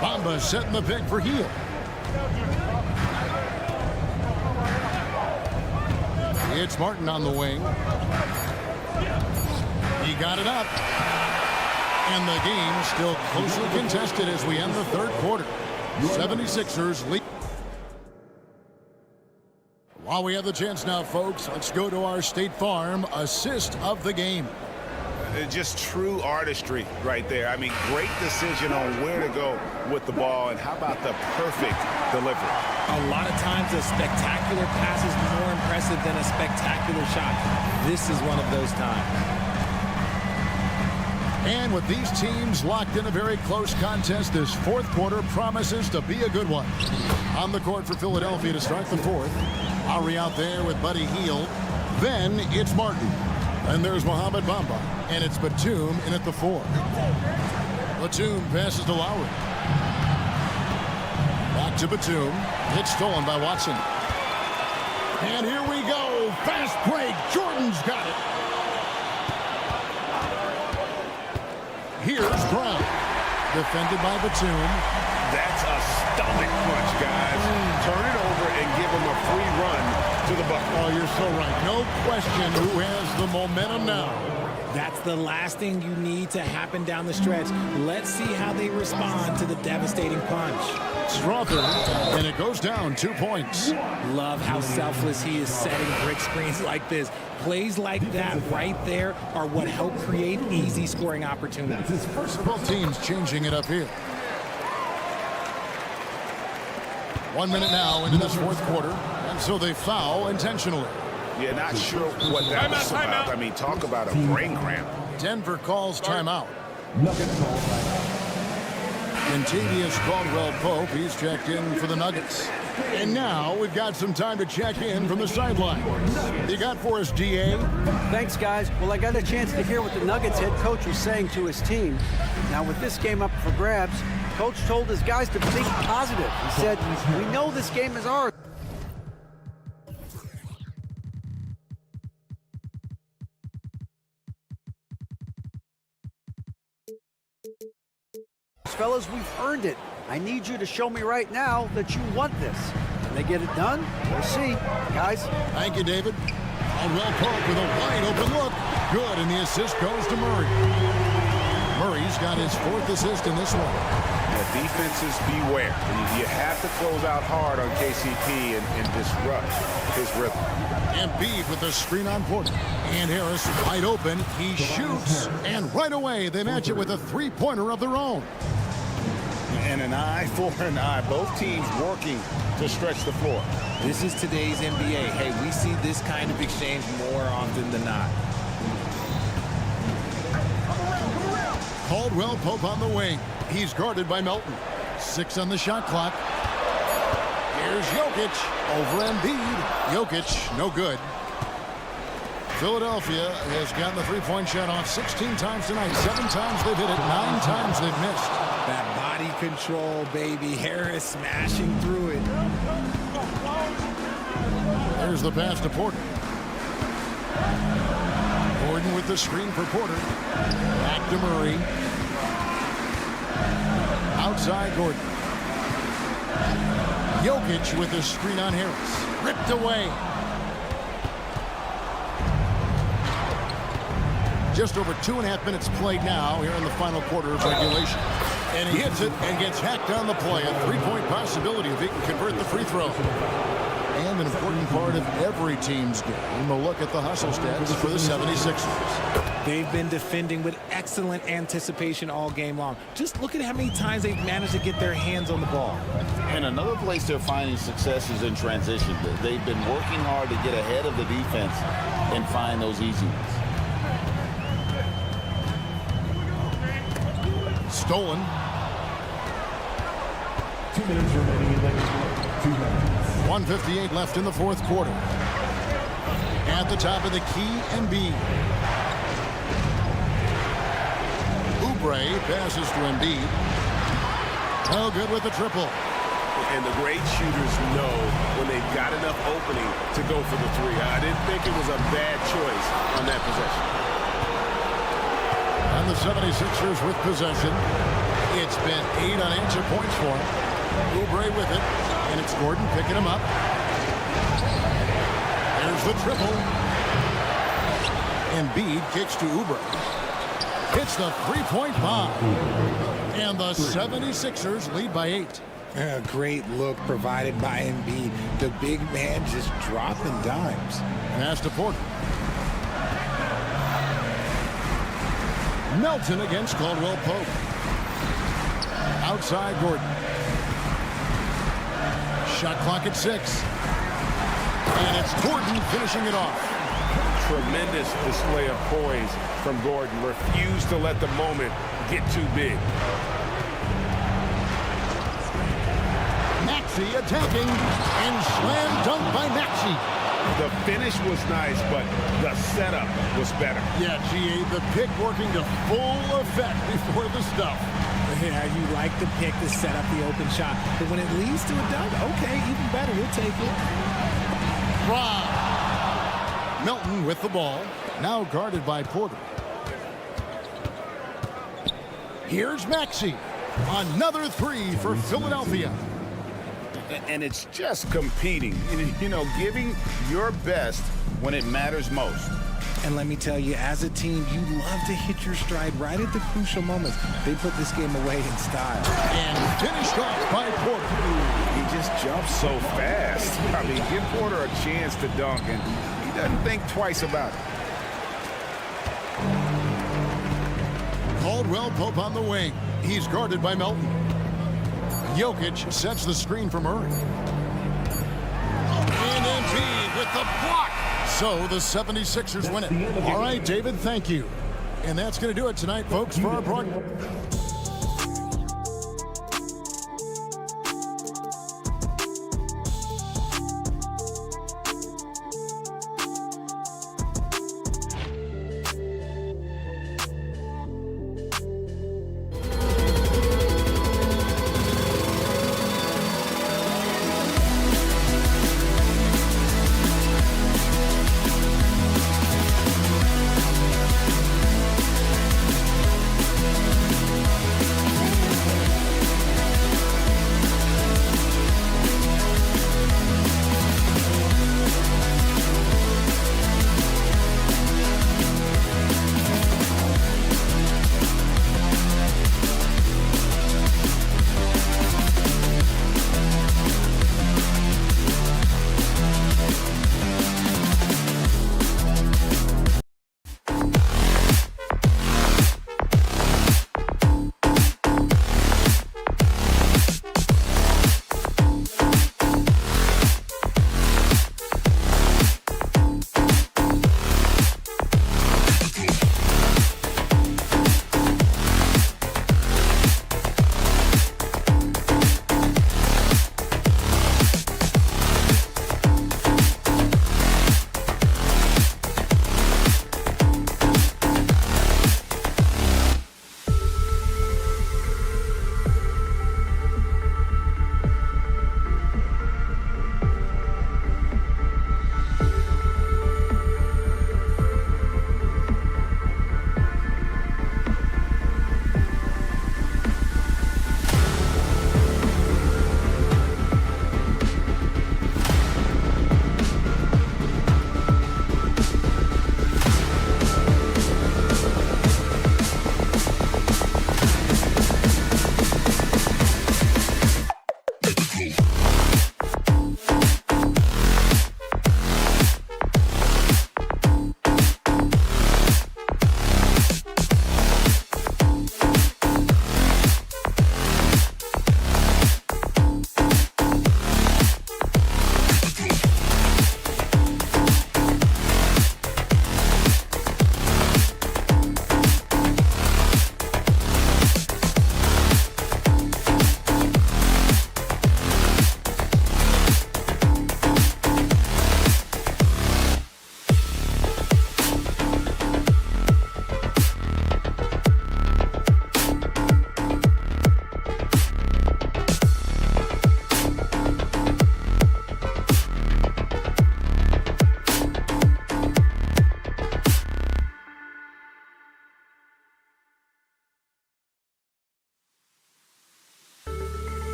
Bamba setting the pick for Hield. It's Martin on the wing. He got it up. And the game still closely contested as we end the third quarter. 76ers lead. While we have the chance now, folks, let's go to our State Farm assist of the game. Just true artistry right there. I mean, great decision on where to go with the ball, and how about the perfect delivery? A lot of times a spectacular pass is more impressive than a spectacular shot. This is one of those times. And with these teams locked in a very close contest, this fourth quarter promises to be a good one. On the court for Philadelphia to start the fourth. Ari out there with Buddy Hield. Then it's Martin. And there's Mohamed Bamba. And it's Batum in at the 4. Batum passes to Lowry. Back to Batum. It's stolen by Watson. And here we go. Fast break. Jordan's got it. Here's Brown. Defended by Batum. That's a stomach punch, guys. Turn it over and give him a free run to the bucket. Oh, you're so right. No question who has the momentum now. That's the last thing you need to happen down the stretch. Let's see how they respond to the devastating punch. Strawther, and it goes down 2 points. Love how selfless he is setting brick screens like this. Plays like that right there are what help create easy scoring opportunities. Both teams changing it up here. 1 minute now into this fourth quarter, and so they foul intentionally. Yeah, not sure what that was about. I mean, talk about a brain cramp. Denver calls timeout. Contavious Caldwell-Pope, he's checked in for the Nuggets. And now we've got some time to check in from the sideline. You got for us, DA? Thanks, guys. Well, I got a chance to hear what the Nuggets head coach was saying to his team. Now, with this game up for grabs, Coach told his guys to think positive. He said, "We know this game is ours." Fellas, we've earned it. I need you to show me right now that you want this. Can they get it done? We'll see. Guys. Thank you, David. Caldwell-Pope with a wide open look. Good, and the assist goes to Murray. Murray's got his 4th assist in this one. Yeah, defenses beware. You have to close out hard on KCP and disrupt his rhythm. Embiid with the screen on Porter. And Harris wide open. He shoots, and right away they match it with a three-pointer of their own. And an eye for an eye. Both teams working to stretch the floor. This is today's NBA. Hey, we see this kind of exchange more often than not. Caldwell-Pope on the wing. He's guarded by Melton. 6 on the shot clock. Here's Jokic over Embiid. Jokic, no good. Philadelphia has gotten the three-point shot off 16 times tonight. 7 times they've hit it, 9 times they've missed. That body control, baby. Harris smashing through it. There's the pass to Porter. Gordon with the screen for Porter. Back to Murray. Outside Gordon. Jokic with the screen on Harris. Ripped away. Just over 2.5 minutes played now here in the final quarter of regulation. And he hits it and gets hacked on the play. A three-point possibility if he can convert the free throw. And an important part of every team's game, a look at the hustle stats for the 76ers. They've been defending with excellent anticipation all game long. Just look at how many times they've managed to get their hands on the ball. And another place they're finding success is in transition. They've been working hard to get ahead of the defense and find those easy ones. Stolen. 2 minutes remaining in the 2 minutes. 1:58 left in the fourth quarter. At the top of the key, Embiid. Oubre passes to Embiid. No good with the triple. And the great shooters know when they've got enough opening to go for the three. I didn't think it was a bad choice on that possession. And the 76ers with possession. It's been 8 unanswered points for him. Oubre with it. And it's Gordon picking him up. There's the triple. Embiid kicks to Oubre. Hits the three-point bomb. And the 76ers lead by 8. A great look provided by Embiid. The big man just dropping dimes. Pass to Porter. Melton against Caldwell Pope. Outside Gordon. Shot clock at 6. And it's Gordon finishing it off. Tremendous display of poise from Gordon. Refused to let the moment get too big. Maxey attacking, and slam dunk by Maxey. The finish was nice, but the setup was better. Yeah, GA, the pick working to full effect before the stuff. Yeah, you like the pick to set up the open shot, but when it leads to a dunk, okay, even better, we'll take it. Rob. Melton with the ball, now guarded by Porter. Here's Maxey. Another 3 for Philadelphia. And it's just competing, you know, giving your best when it matters most. And let me tell you, as a team, you love to hit your stride right at the crucial moments. They put this game away in style. And finished off by Porter. He just jumps so fast. I mean, give Porter a chance to dunk, and he doesn't think twice about it. Caldwell Pope on the wing. He's guarded by Melton. Jokic sets the screen for Murray. And Embiid with the block. So the 76ers win it. All right, David, thank you. And that's going to do it tonight, folks, for our broadcast.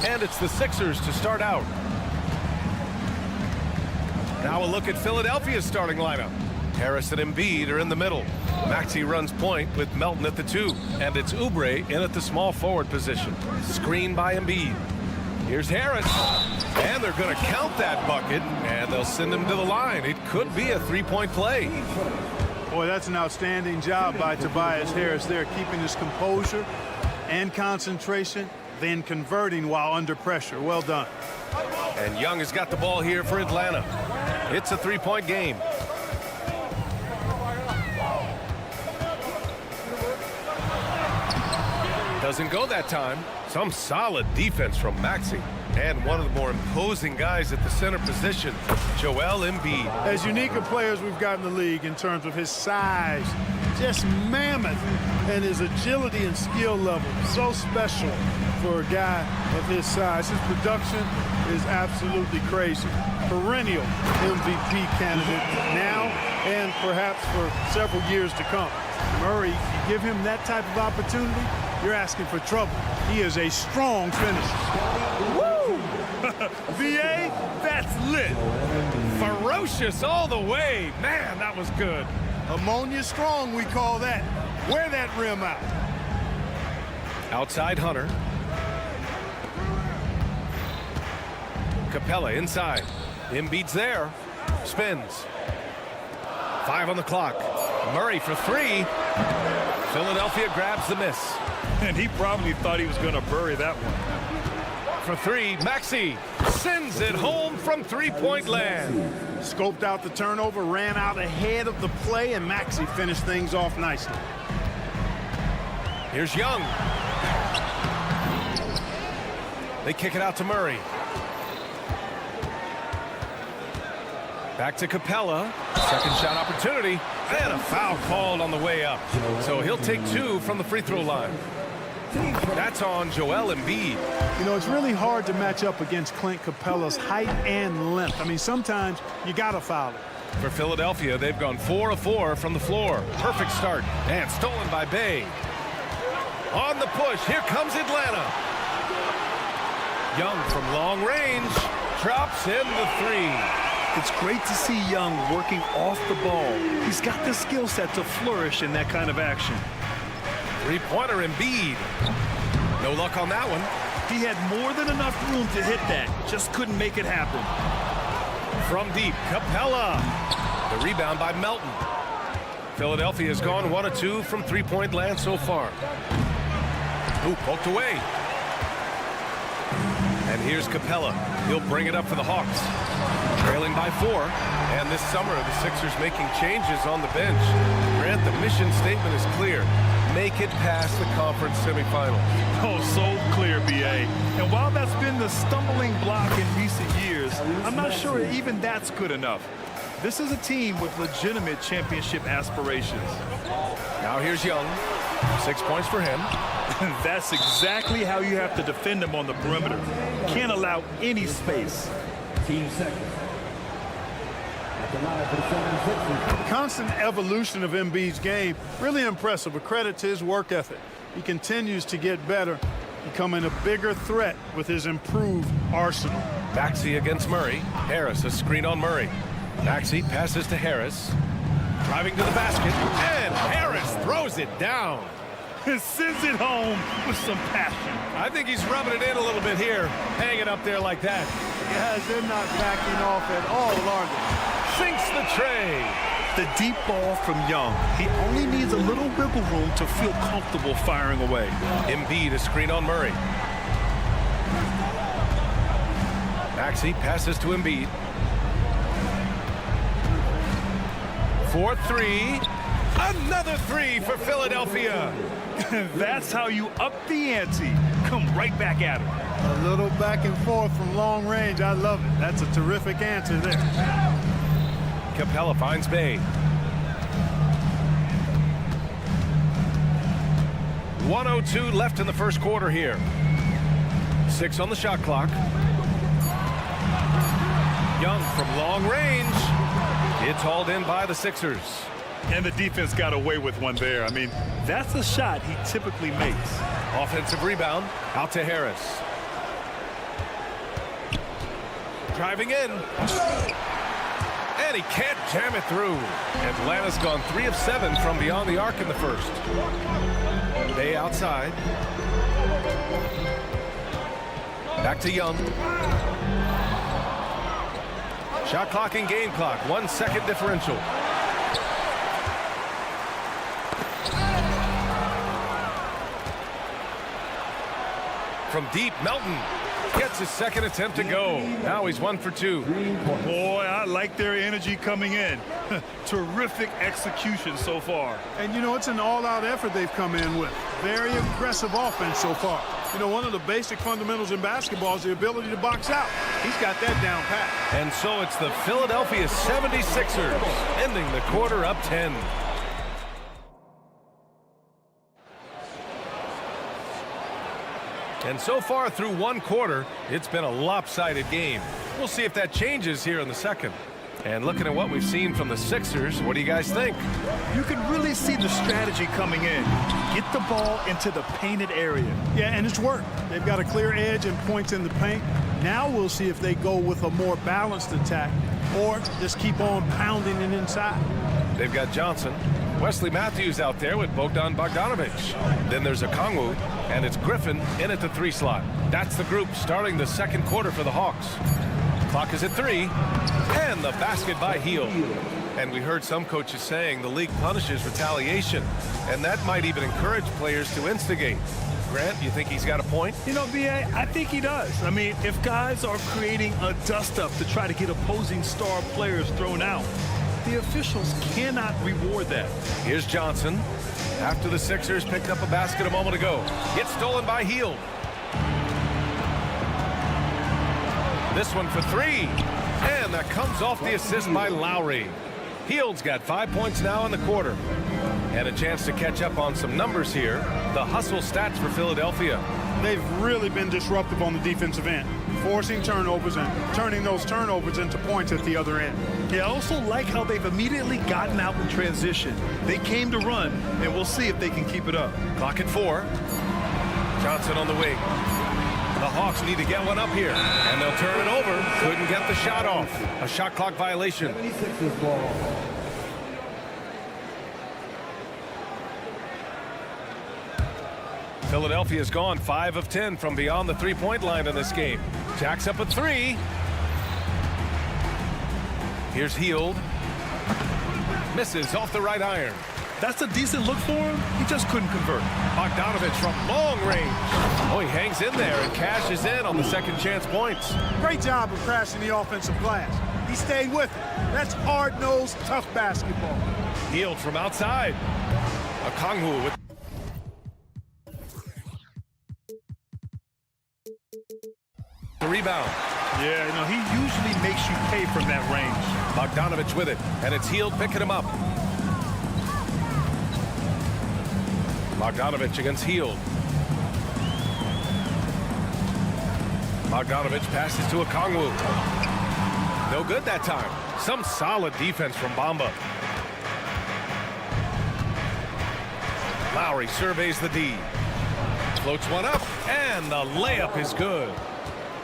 And it's the Sixers to start out. Now a look at Philadelphia's starting lineup. Harris and Embiid are in the middle. Maxey runs point with Melton at the 2. And it's Oubre in at the small forward position. Screen by Embiid. Here's Harris. And they're going to count that bucket. And they'll send him to the line. It could be a three-point play. Boy, that's an outstanding job by Tobias Harris there, keeping his composure and concentration, then converting while under pressure. Well done. And Young has got the ball here for Atlanta. It's a three-point game. Doesn't go that time. Some solid defense from Maxey. And one of the more imposing guys at the center position, Joel Embiid. As unique a player as we've got in the league in terms of his size, just mammoth, and his agility and skill level. So special for a guy of his size. His production is absolutely crazy. Perennial MVP candidate now and perhaps for several years to come. Murray, you give him that type of opportunity, you're asking for trouble. He is a strong finisher. Woo! VA, that's lit. Ferocious all the way. Man, that was good. Ammonia strong, we call that. Wear that rim out. Outside Hunter. Capella inside. Embiid's there. Spins. 5 on the clock. Murray for 3. Philadelphia grabs the miss. And he probably thought he was going to bury that one. For 3, Maxey sends it home from three-point land. Scoped out the turnover, ran out ahead of the play, and Maxey finished things off nicely. Here's Young. They kick it out to Murray. Back to Capella. Second shot opportunity. And a foul called on the way up. So he'll take 2 from the free throw line. That's on Joel Embiid. You know, it's really hard to match up against Clint Capella's height and length. I mean, sometimes you got to foul it. For Philadelphia, they've gone 4 of 4 from the floor. Perfect start. And stolen by Bay. On the push, here comes Atlanta. Young from long range. Drops in the 3. It's great to see Young working off the ball. He's got the skill set to flourish in that kind of action. Three-pointer Embiid. No luck on that one. He had more than enough room to hit that. Just couldn't make it happen. From deep, Capella. The rebound by Melton. Philadelphia has gone 1 of 2 from three-point land so far. Ooh, poked away. And here's Capella. He'll bring it up for the Hawks. Trailing by 4. And this summer, the Sixers making changes on the bench. Grant, the mission statement is clear. Make it past the conference semifinals. Oh, so clear, BA. And while that's been the stumbling block in recent years, I'm not sure even that's good enough. This is a team with legitimate championship aspirations. Now here's Young. 6 points for him. That's exactly how you have to defend him on the perimeter. Can't allow any space. Team second. Constant evolution of Embiid's game, really impressive. A credit to his work ethic. He continues to get better, becoming a bigger threat with his improved arsenal. Maxey against Murray. Harris, a screen on Murray. Maxey passes to Harris. Driving to the basket, and Harris throws it down. and sends it home with some passion. I think he's rubbing it in a little bit here, hanging up there like that. Guys, they're not backing off at all, are they? Sinks the tray. The deep ball from Young. He only needs a little wiggle room to feel comfortable firing away. Embiid a screen on Murray. Maxey passes to Embiid. 4-3. Another three for Philadelphia. That's how you up the ante. Come right back at him. A little back and forth from long range. I love it. That's a terrific answer there. Capella finds Bay. 1:02 left in the first quarter here. 6 on the shot clock. Young from long range. It's hauled in by the Sixers. And the defense got away with one there. I mean, that's a shot he typically makes. Offensive rebound out to Harris. Driving in. And he can't jam it through. Atlanta's gone 3 of 7 from beyond the arc in the first. Bay outside. Back to Young. Shot clock and game clock. 1 second differential. From deep, Melton gets his second attempt to go. Now he's 1 for 2. Boy, I like their energy coming in. Terrific execution so far. And, you know, it's an all-out effort they've come in with. Very aggressive offense so far. You know, one of the basic fundamentals in basketball is the ability to box out. He's got that down pat. And so it's the Philadelphia 76ers ending the quarter up 10. And so far through 1 quarter, it's been a lopsided game. We'll see if that changes here in the second. And looking at what we've seen from the Sixers, what do you guys think? You can really see the strategy coming in. Get the ball into the painted area. Yeah, and it's worked. They've got a clear edge and points in the paint. Now we'll see if they go with a more balanced attack or just keep on pounding it inside. They've got Johnson. Wesley Matthews out there with Bogdan Bogdanovic. Then there's Okongwu, and it's Griffin in at the 3 slot. That's the group starting the second quarter for the Hawks. Clock is at 3, and the basket by Hield. And we heard some coaches saying the league punishes retaliation, and that might even encourage players to instigate. Grant, you think he's got a point? You know, B.A., I think he does. I mean, if guys are creating a dust-up to try to get opposing star players thrown out, the officials cannot reward that. Here's Johnson. After the Sixers picked up a basket a moment ago. It's stolen by Hield. This one for 3. And that comes off the assist by Lowry. Hield's got 5 points now in the quarter. And a chance to catch up on some numbers here. The hustle stats for Philadelphia. They've really been disruptive on the defensive end, forcing turnovers and turning those turnovers into points at the other end. Yeah, I also like how they've immediately gotten out in transition. They came to run, and we'll see if they can keep it up. Clock at 4. Johnson on the wing. The Hawks need to get one up here, and they'll turn it over. Couldn't get the shot off. A shot clock violation. Philadelphia's gone 5 of 10 from beyond the 3-point line in this game. Jacks up a 3. Here's Hield. Misses off the right iron. That's a decent look for him. He just couldn't convert. Bogdanovic from long range. Oh, he hangs in there and cashes in on the second chance points. Great job of crashing the offensive glass. He stayed with it. That's hard-nosed, tough basketball. Hield from outside. Okongwu with the rebound. Yeah, you know, he usually makes you pay from that range. Bogdanovic with it, and it's Hield picking him up. Bogdanovic against Hield. Bogdanovic passes to Okongwu. No good that time. Some solid defense from Bamba. Lowry surveys the D. Floats one up, and the layup is good.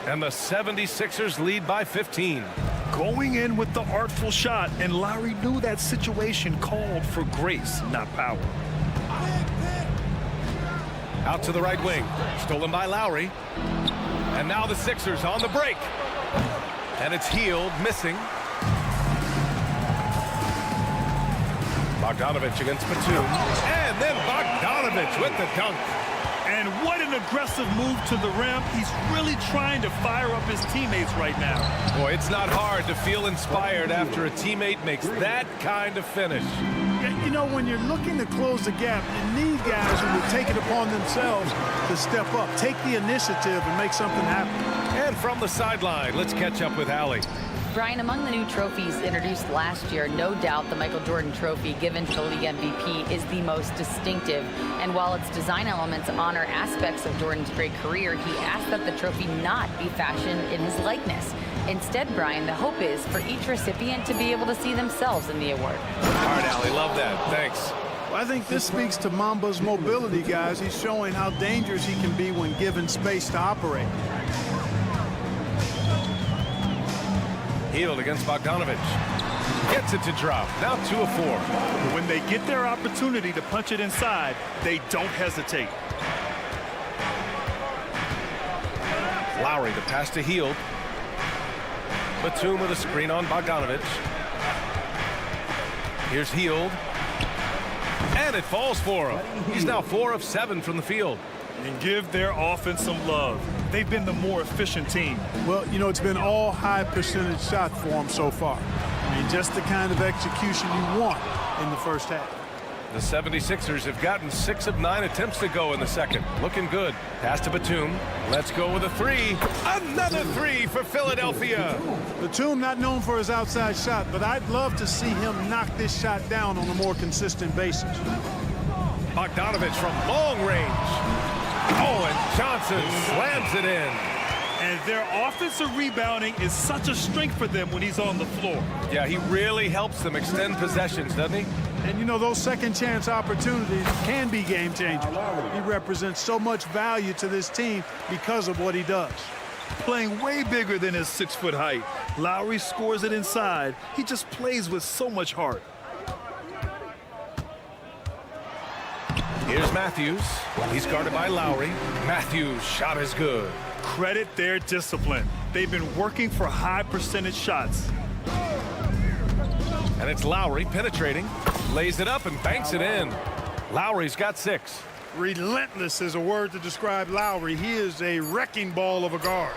And the 76ers lead by 15. Going in with the artful shot, and Lowry knew that situation called for grace, not power. Out to the right wing. Stolen by Lowry. And now the Sixers on the break. And it's Hield missing. Bogdanovich against Batum. And then Bogdanovich with the dunk. And what an aggressive move to the rim. He's really trying to fire up his teammates right now. Boy, it's not hard to feel inspired after a teammate makes that kind of finish. You know, when you're looking to close the gap, you need guys who will take it upon themselves to step up, take the initiative, and make something happen. And from the sideline, let's catch up with Allie. Brian, among the new trophies introduced last year, no doubt the Michael Jordan Trophy given to the league MVP is the most distinctive. And while its design elements honor aspects of Jordan's great career, he asked that the trophy not be fashioned in his likeness. Instead, Brian, the hope is for each recipient to be able to see themselves in the award. All right, Allie, love that. Thanks. Well, I think this speaks to Mamba's mobility, guys. He's showing how dangerous he can be when given space to operate. Hield against Bogdanovich. Gets it to drop. Now 2 of 4. When they get their opportunity to punch it inside, they don't hesitate. Lowry, the pass to Hield. Batum with a screen on Bogdanovich. Here's Hield. And it falls for him. He's now 4 of 7 from the field. And give their offense some love. They've been the more efficient team. Well, you know, it's been all high percentage shots for them so far. I mean, just the kind of execution you want in the first half. The 76ers have gotten 6 of 9 attempts to go in the second. Looking good. Pass to Batum. Let's go with a 3. Another 3 for Philadelphia. Batum not known for his outside shot, but I'd love to see him knock this shot down on a more consistent basis. Bogdanovich from long range. Oh, and Johnson slams it in. And their offensive rebounding is such a strength for them when he's on the floor. Yeah, he really helps them extend possessions, doesn't he? And, you know, those second chance opportunities can be game changers. He represents so much value to this team because of what he does. Playing way bigger than his 6-foot height. Lowry scores it inside. He just plays with so much heart. Here's Matthews. He's guarded by Lowry. Matthews' shot is good. Credit their discipline. They've been working for high percentage shots. And it's Lowry penetrating. Lays it up and banks it in. Lowry's got 6. Relentless is a word to describe Lowry. He is a wrecking ball of a guard.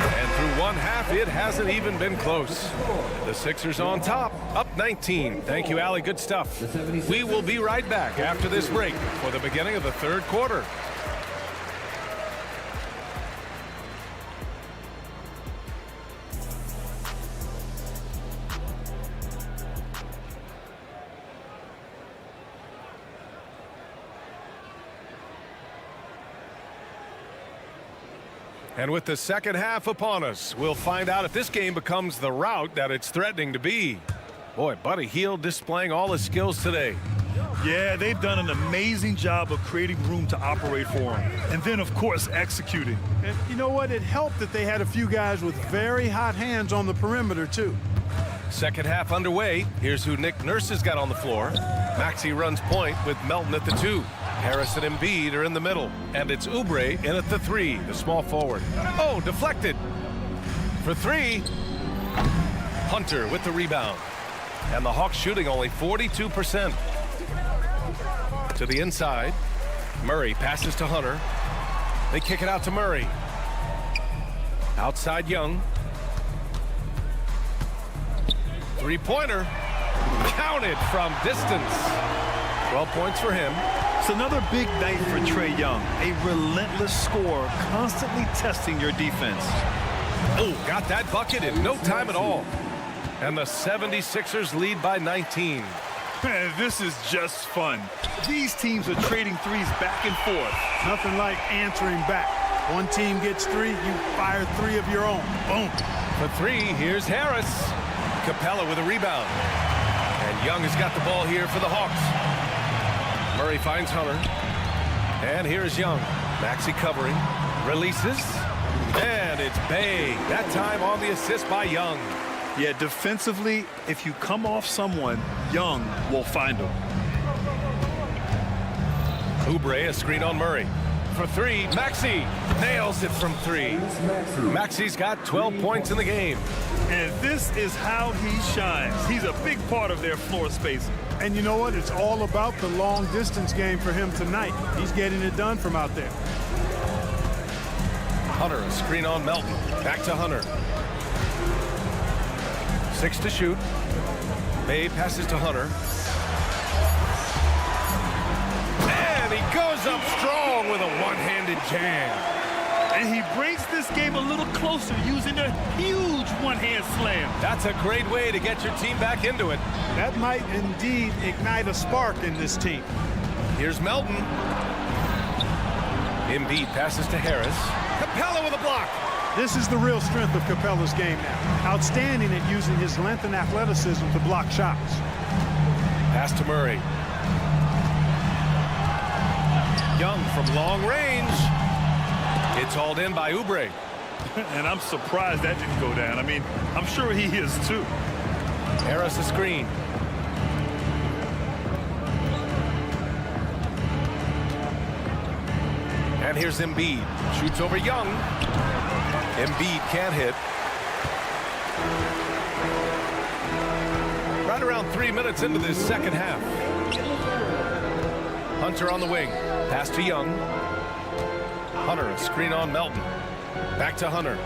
And through one half, it hasn't even been close. The Sixers on top, up 19. Thank you, Allie. Good stuff. We will be right back after this break for the beginning of the third quarter. And with the second half upon us, we'll find out if this game becomes the rout that it's threatening to be. Boy, Buddy Hield displaying all his skills today. Yeah, they've done an amazing job of creating room to operate for him. And then, of course, executing. And you know what? It helped that they had a few guys with very hot hands on the perimeter, too. Second half underway. Here's who Nick Nurse has got on the floor. Maxey runs point with Melton at the 2. Harris and Embiid are in the middle. And it's Oubre in at the 3, the small forward. Oh, deflected. For 3. Hunter with the rebound. And the Hawks shooting only 42%. To the inside. Murray passes to Hunter. They kick it out to Murray. Outside Young. Three-pointer. Counted from distance. 12 points for him. It's another big night for Trae Young. A relentless scorer, constantly testing your defense. Oh, got that bucket in no time at all. And the 76ers lead by 19. Man, this is just fun. These teams are trading threes back and forth. Nothing like answering back. One team gets 3, you fire 3 of your own. Boom. For 3, here's Harris. Capella with a rebound. And Young has got the ball here for the Hawks. Murray finds Hunter. And here's Young. Maxey covering. Releases. And it's Bay. That time on the assist by Young. Yeah, defensively, if you come off someone, Young will find him. Oubre, a screen on Murray. For three, Maxey nails it from three. Maxey's got 12 points in the game. And this is how he shines. He's a big part of their floor spacing. And you know what? It's all about the long distance game for him tonight. He's getting it done from out there. Hunter, a screen on Melton. Back to Hunter. 6 to shoot. Bay passes to Hunter. And he goes up strong with a one-handed jam. And he brings this game a little closer using a huge one-hand slam. That's a great way to get your team back into it. That might indeed ignite a spark in this team. Here's Melton. Embiid passes to Harris. Capella with a block. This is the real strength of Capella's game now. Outstanding at using his length and athleticism to block shots. Pass to Murray. Young from long range. It's hauled in by Oubre. And I'm surprised that didn't go down. I mean, I'm sure he is too. Harris a screen. And here's Embiid. Shoots over Young. Embiid can't hit. Right around 3 minutes into this second half. Hunter on the wing. Pass to Young. Hunter, a screen on Melton. Back to Hunter.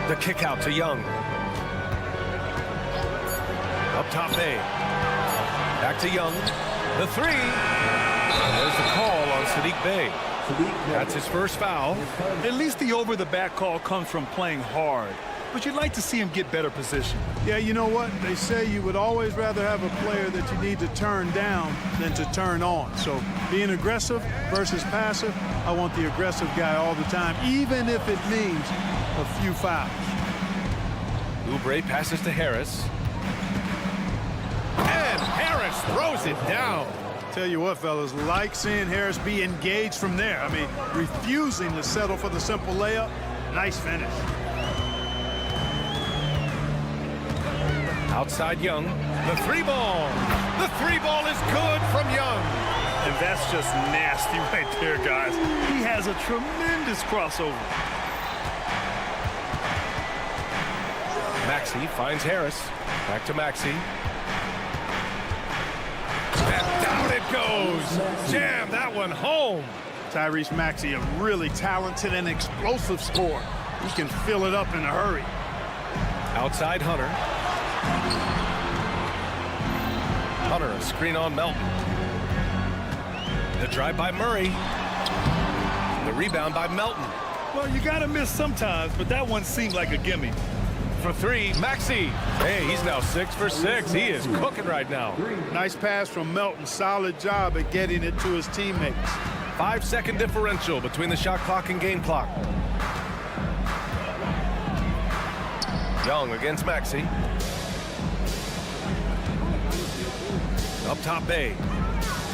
The kick out to Young. Up top Bay. Back to Young. The three. And there's the call on Saddiq Bey. That's his first foul. At least the over-the-back call comes from playing hard. But you'd like to see him get better position. Yeah, you know what? They say you would always rather have a player that you need to turn down than to turn on. So being aggressive versus passive, I want the aggressive guy all the time, even if it means a few fouls. Oubre passes to Harris. And Harris throws it down. Tell you what, fellas, like seeing Harris be engaged from there. I mean, refusing to settle for the simple layup. Nice finish. Outside Young. The three ball. The three ball is good from Young. And that's just nasty right there, guys. He has a tremendous crossover. Maxey finds Harris. Back to Maxey. And down it goes. Jam that one home. Tyrese Maxey, a really talented and explosive scorer. He can fill it up in a hurry. Outside Hunter. Hunter, a screen on Melton. The drive by Murray. The rebound by Melton. Well, you got to miss sometimes, but that one seemed like a gimme. For three, Maxey. Hey, he's now 6 for 6. He is cooking right now. Nice pass from Melton. Solid job at getting it to his teammates. 5-second differential between the shot clock and game clock. Young against Maxey. Up top Bay.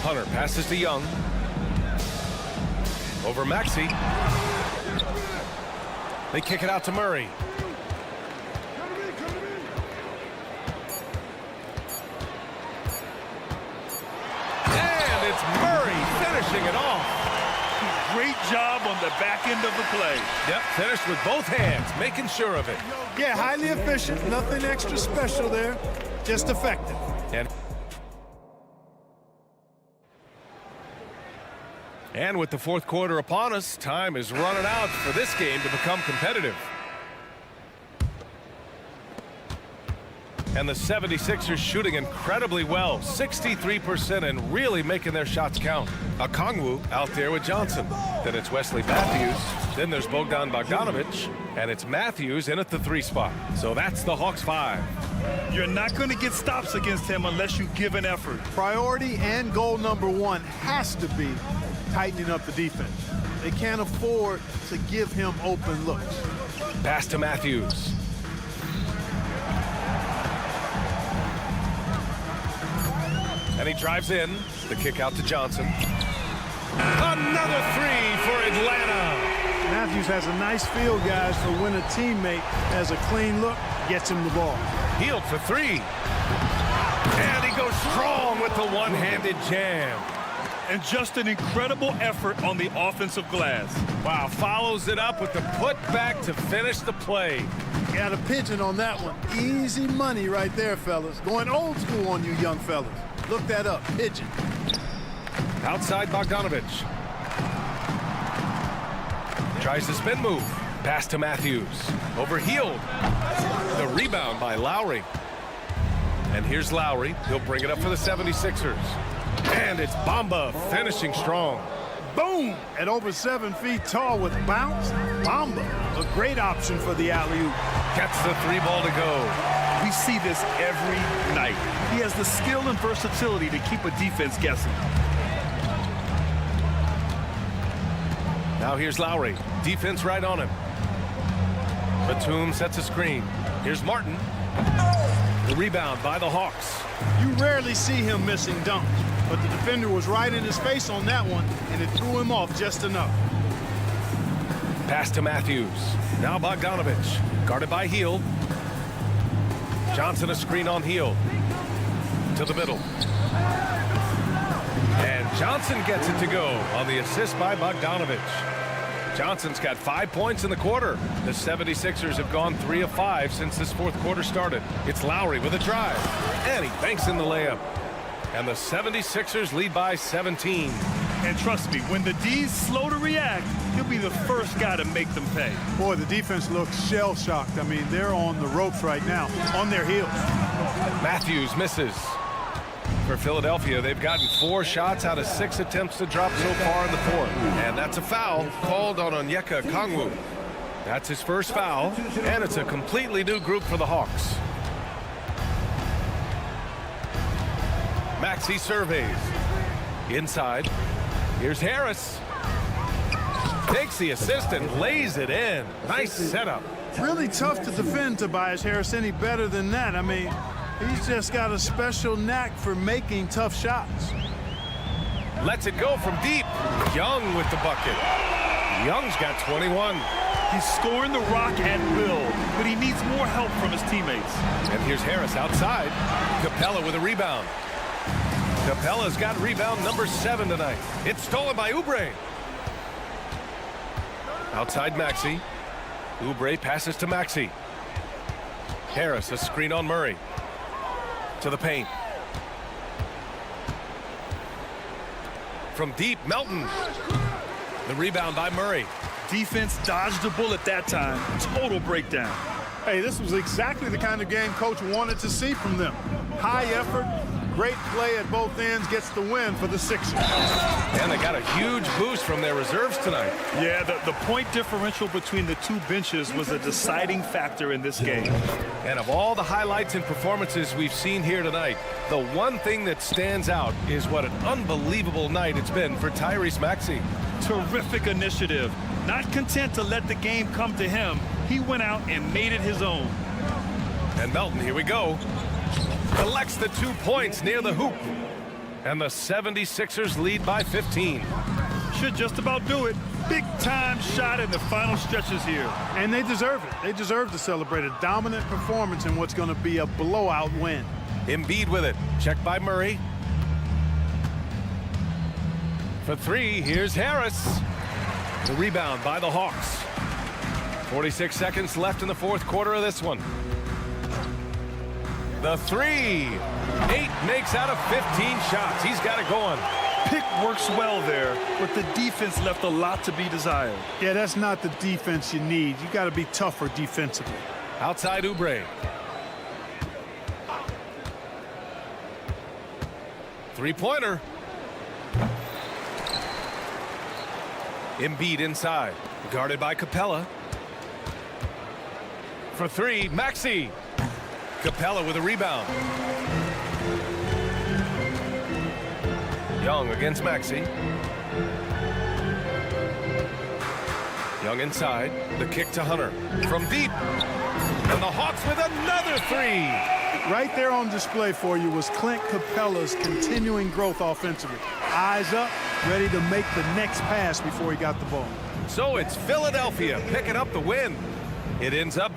Hunter passes to Young. Over Maxey. They kick it out to Murray. And it's Murray finishing it off. Great job on the back end of the play. Yep, finished with both hands, making sure of it. Yeah, highly efficient. Nothing extra special there. Just effective. And with the fourth quarter upon us, time is running out for this game to become competitive. And the 76ers shooting incredibly well, 63%, and really making their shots count. Okongwu out there with Johnson. Then it's Wesley Matthews. Then there's Bogdan Bogdanovic. And it's Matthews in at the 3 spot. So that's the Hawks 5. You're not going to get stops against him unless you give an effort. Priority and goal number 1 has to be tightening up the defense. They can't afford to give him open looks. Pass to Matthews. And he drives in. The kick out to Johnson. Another 3 for Atlanta. Matthews has a nice feel, guys, for when a teammate has a clean look, gets him the ball. Healed for 3. And he goes strong with the one-handed jam. and just an incredible effort on the offensive glass. Wow, follows it up with the putback to finish the play. Got a pigeon on that one. Easy money right there, fellas. Going old school on you young fellas. Look that up, pigeon. Outside Bogdanovich. Tries the spin move. Pass to Matthews. Overhealed. The rebound by Lowry. And here's Lowry. He'll bring it up for the 76ers. And it's Bamba finishing strong. Boom! At over 7 feet tall with bounce, Bamba, a great option for the alley-oop. Gets the 3 ball to go. We see this every night. He has the skill and versatility to keep a defense guessing. Now here's Lowry. Defense right on him. Batum sets a screen. Here's Martin. The rebound by the Hawks. You rarely see him missing dunks, but the defender was right in his face on that one, and it threw him off just enough. Pass to Matthews. Now Bogdanovich. Guarded by Hield. Johnson a screen on Hield. To the middle. And Johnson gets it to go on the assist by Bogdanovich. Johnson's got 5 points in the quarter. The 76ers have gone 3 of 5 since this fourth quarter started. It's Lowry with a drive. And he banks in the layup. And the 76ers lead by 17. And trust me, when the D's slow to react, he'll be the first guy to make them pay. Boy, the defense looks shell-shocked. I mean, they're on the ropes right now, on their heels. Matthews misses. For Philadelphia, they've gotten 4 shots out of 6 attempts to drop so far in the fourth. And that's a foul called on Onyeka Okongwu. That's his first foul, and it's a completely new group for the Hawks. Maxey surveys. Inside. Here's Harris. Takes the assist and lays it in. Nice setup. Really tough to defend Tobias Harris any better than that. I mean, he's just got a special knack for making tough shots. Lets it go from deep. Young with the bucket. Young's got 21. He's scoring the rock at will, but he needs more help from his teammates. And here's Harris outside. Capella with a rebound. Capella's got rebound number 7 tonight. It's stolen by Oubre. Outside Maxey. Oubre passes to Maxey. Harris, a screen on Murray. To the paint. From deep, Melton. The rebound by Murray. Defense dodged the bullet that time. Total breakdown. Hey, this was exactly the kind of game coach wanted to see from them. High effort, great play at both ends, gets the win for the Sixers. And they got a huge boost from their reserves tonight. Yeah, the point differential between the two benches was a deciding factor in this game. And of all the highlights and performances we've seen here tonight, the one thing that stands out is what an unbelievable night it's been for Tyrese Maxey. Terrific initiative. Not content to let the game come to him, he went out and made it his own. And Melton, here we go. Collects the 2 points near the hoop. And the 76ers lead by 15. Should just about do it. Big time shot in the final stretches here. And they deserve it. They deserve to celebrate a dominant performance in what's going to be a blowout win. Embiid with it. Checked by Murray. For 3, here's Harris. The rebound by the Hawks. 46 seconds left in the fourth quarter of this one. The 3. 8 makes out of 15 shots. He's got it going. Pick works well there, but the defense left a lot to be desired. Yeah, that's not the defense you need. You got to be tougher defensively. Outside Oubre. 3-pointer. Embiid inside. Guarded by Capella. For 3, Maxey. Capella with a rebound. Young against Maxey. Young inside. The kick to Hunter. From deep. And the Hawks with another 3. Right there on display for you was Clint Capella's continuing growth offensively. Eyes up, ready to make the next pass before he got the ball. So it's Philadelphia picking up the win. It ends up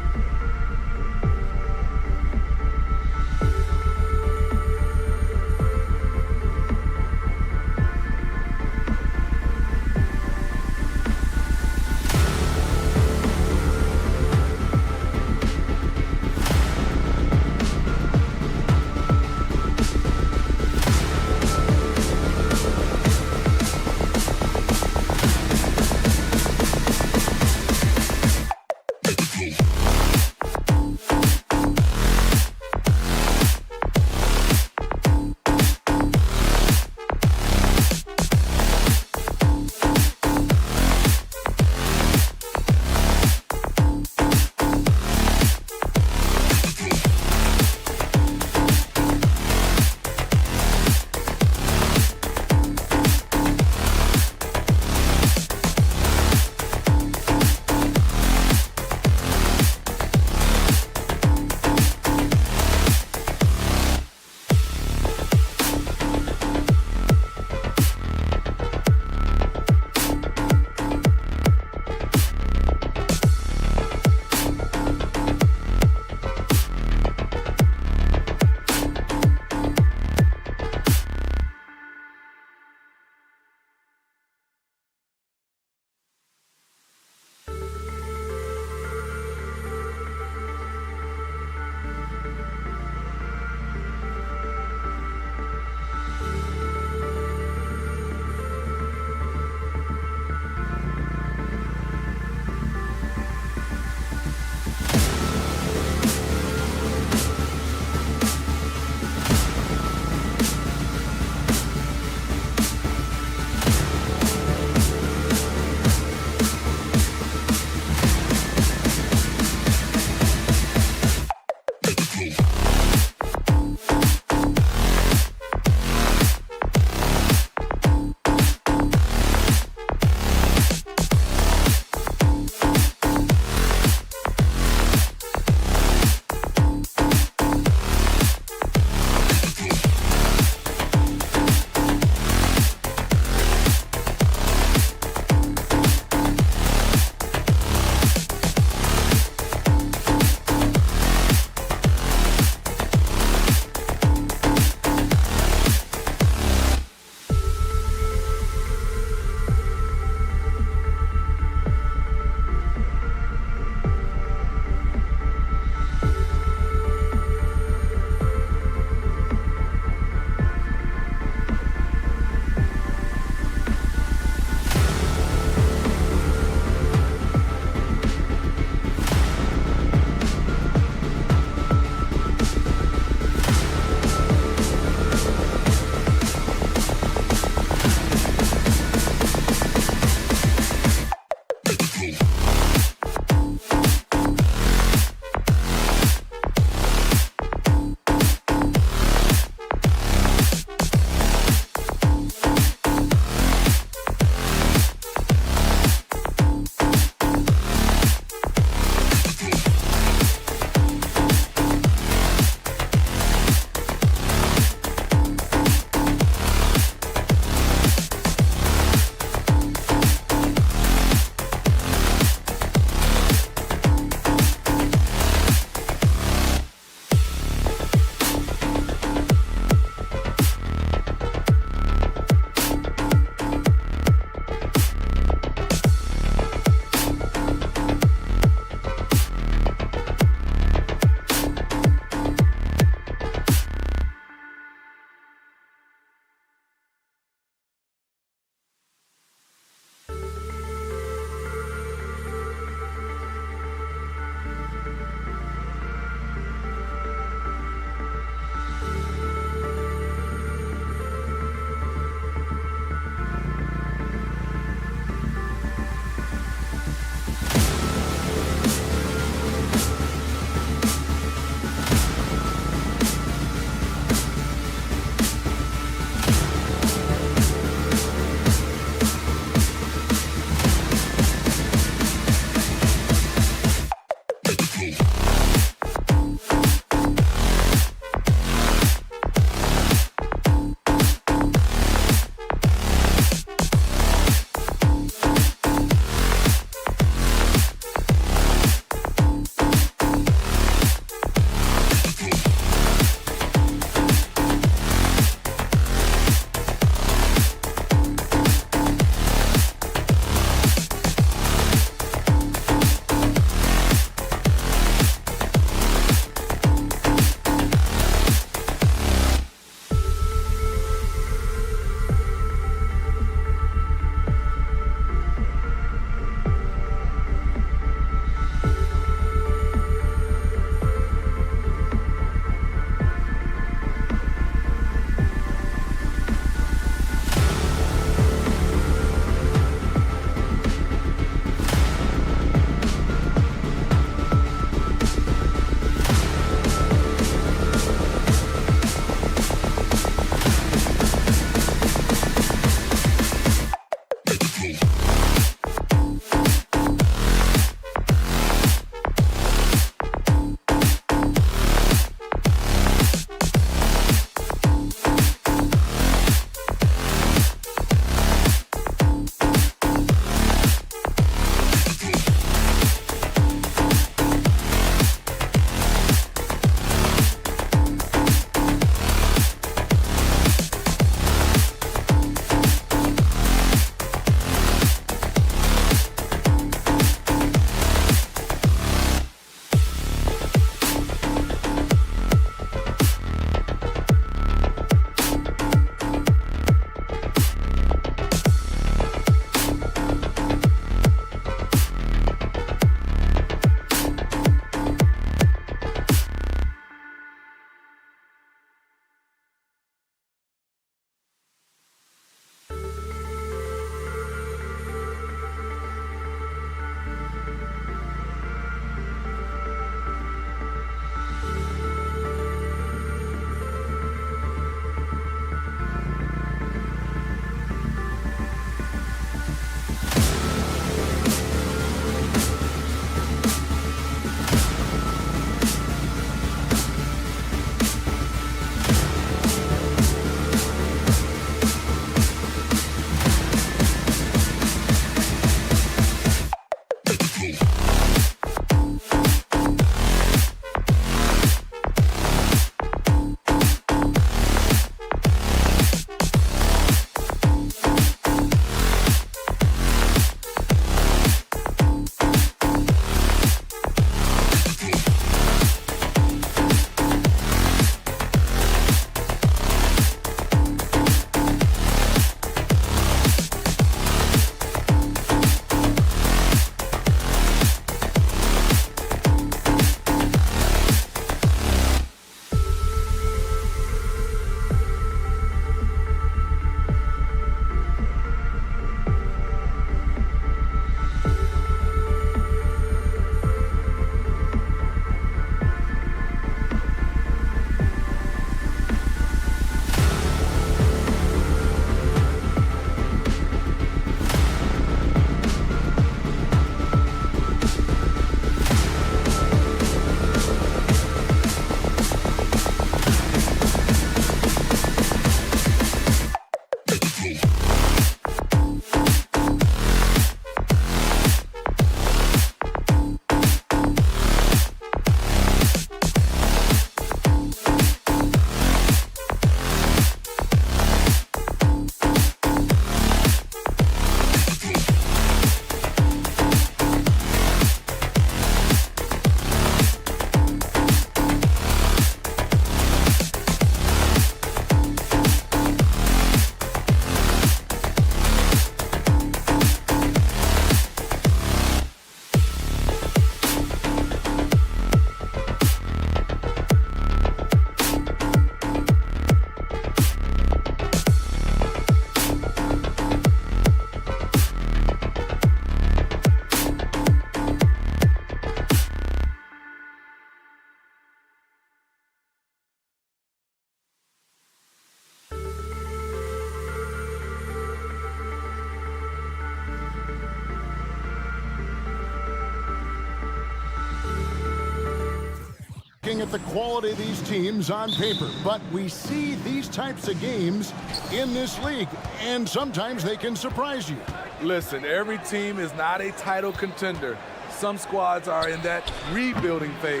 at the quality of these teams on paper, but we see these types of games in this league, and sometimes they can surprise you. Listen, every team is not a title contender. Some squads are in that rebuilding phase.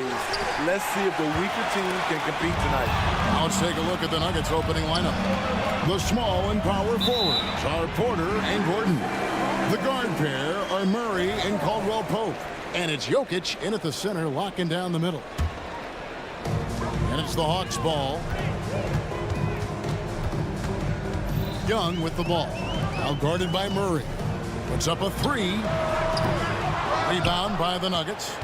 Let's see if the weaker team can compete tonight. Now let's take a look at the Nuggets opening lineup. The small and power forwards are Porter and Gordon. The guard pair are Murray and Caldwell Pope. And it's Jokic in at the center, locking down the middle. And it's the Hawks' ball. Young with the ball. Now guarded by Murray. Puts up a three. Rebound by the Nuggets.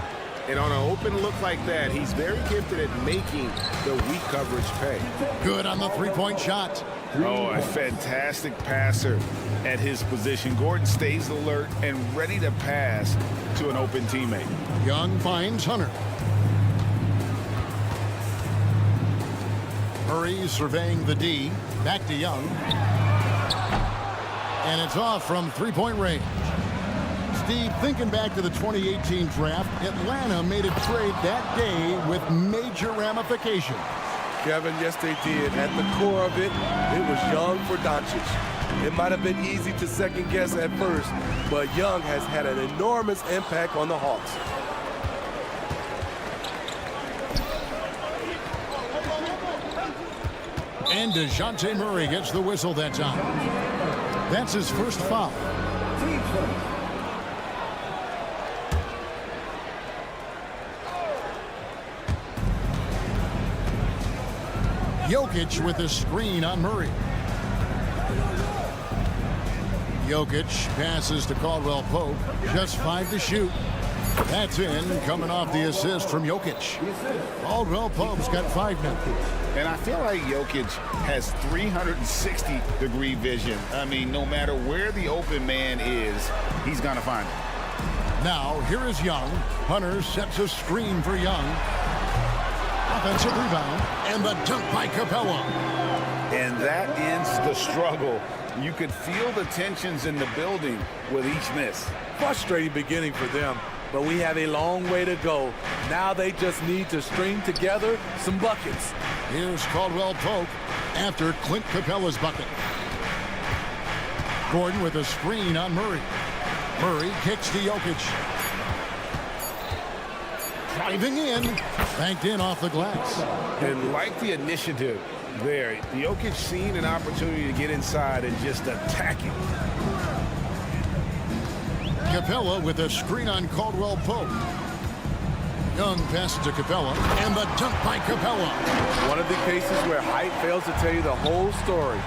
And on an open look like that, he's very gifted at making the weak coverage pay. Good on the three-point shot. Oh, a fantastic passer at his position. Gordon stays alert and ready to pass to an open teammate. Young finds Hunter. Murray surveying the D. Back to Young. And it's off from three-point range. Steve, thinking back to the 2018 draft, Atlanta made a trade that day with major ramifications. Kevin, yes, they did. At the core of it, it was Young for Doncic. It might have been easy to second guess at first, but Young has had an enormous impact on the Hawks. And DeJounte Murray gets the whistle that time. That's his first foul. Jokic with a screen on Murray. Jokic passes to Caldwell Pope. Just 5 to shoot. That's in, coming off the assist from Jokic. Caldwell Pope's got 5 now. And I feel like Jokic has 360-degree vision. I mean, no matter where the open man is, he's going to find it. Now, here is Young. Hunter sets a screen for Young. Offensive rebound, and the dunk by Capella. And that ends the struggle. You could feel the tensions in the building with each miss. Frustrating beginning for them, but we have a long way to go. Now they just need to string together some buckets. Here's Caldwell Pope after Clint Capella's bucket. Gordon with a screen on Murray. Murray kicks to Jokic. Driving in, banked in off the glass. And like the initiative there, Jokic seen an opportunity to get inside and just attack it. Capella with a screen on Caldwell Pope. Young passes to Capella, and the dunk by Capella. One of the cases where height fails to tell you the whole story.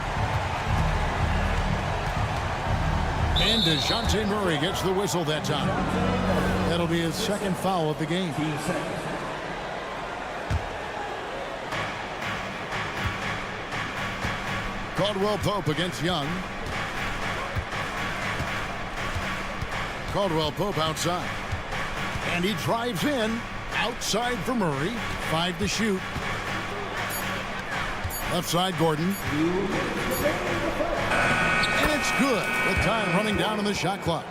And DeJounte Murray gets the whistle that time. That'll be his second foul of the game. Caldwell Pope against Young. Caldwell Pope outside. And he drives in. Outside for Murray. 5 to shoot. Left side, Gordon. And it's good. With time running down on the shot clock.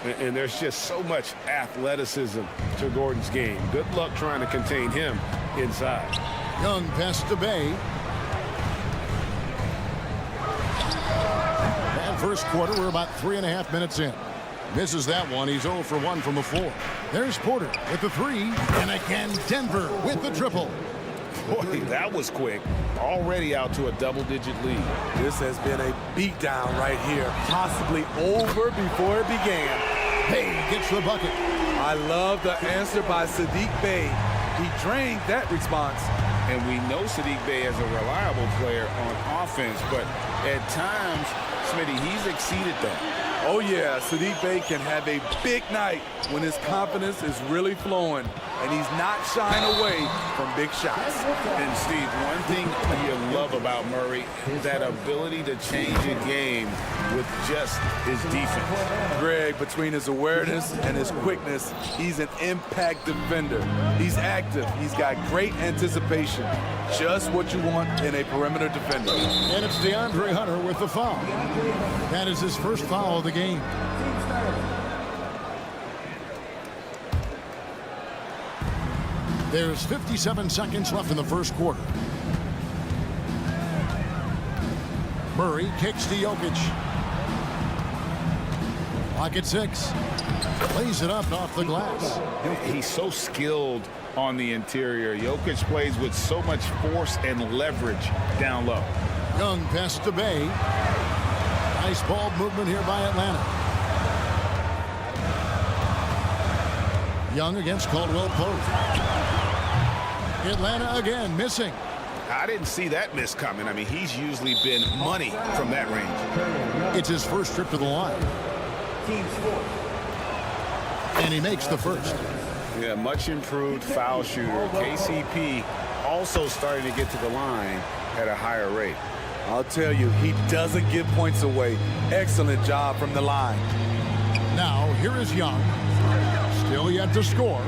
And there's just so much athleticism to Gordon's game. Good luck trying to contain him inside. Young passes to Bay. And first quarter, we're about 3.5 minutes in. Misses that one. He's 0 for 1 from the floor. There's Porter with the 3. And again, Denver with the triple. Boy, that was quick. Already out to a double-digit lead. This has been a beatdown right here. Possibly over before it began. Bay gets the bucket. I love the answer by Saddiq Bey. He drained that response. And we know Saddiq Bey is a reliable player on offense, but at times, Smitty, he's exceeded that. Oh, yeah, Saddiq Bey can have a big night when his confidence is really flowing, and he's not shying away from big shots. And, Steve, one thing you love about Murray is that ability to change a game with just his defense. Greg, between his awareness and his quickness, he's an impact defender. He's active. He's got great anticipation. Just what you want in a perimeter defender. And it's DeAndre Hunter with the foul. That is his first foul of the game. There's 57 seconds left in the first quarter. Murray kicks to Jokic. Clock at 6. Lays it up off the glass. He's so skilled on the interior. Jokic plays with so much force and leverage down low. Young pass to Bay. Nice ball movement here by Atlanta. Young against Caldwell Pope. Atlanta again missing. I didn't see that miss coming. I mean, he's usually been money from that range. It's his first trip to the line. And he makes the first. Yeah, much improved foul shooter. KCP also starting to get to the line at a higher rate. I'll tell you, he doesn't give points away. Excellent job from the line. Now, here is Young. Still yet to score.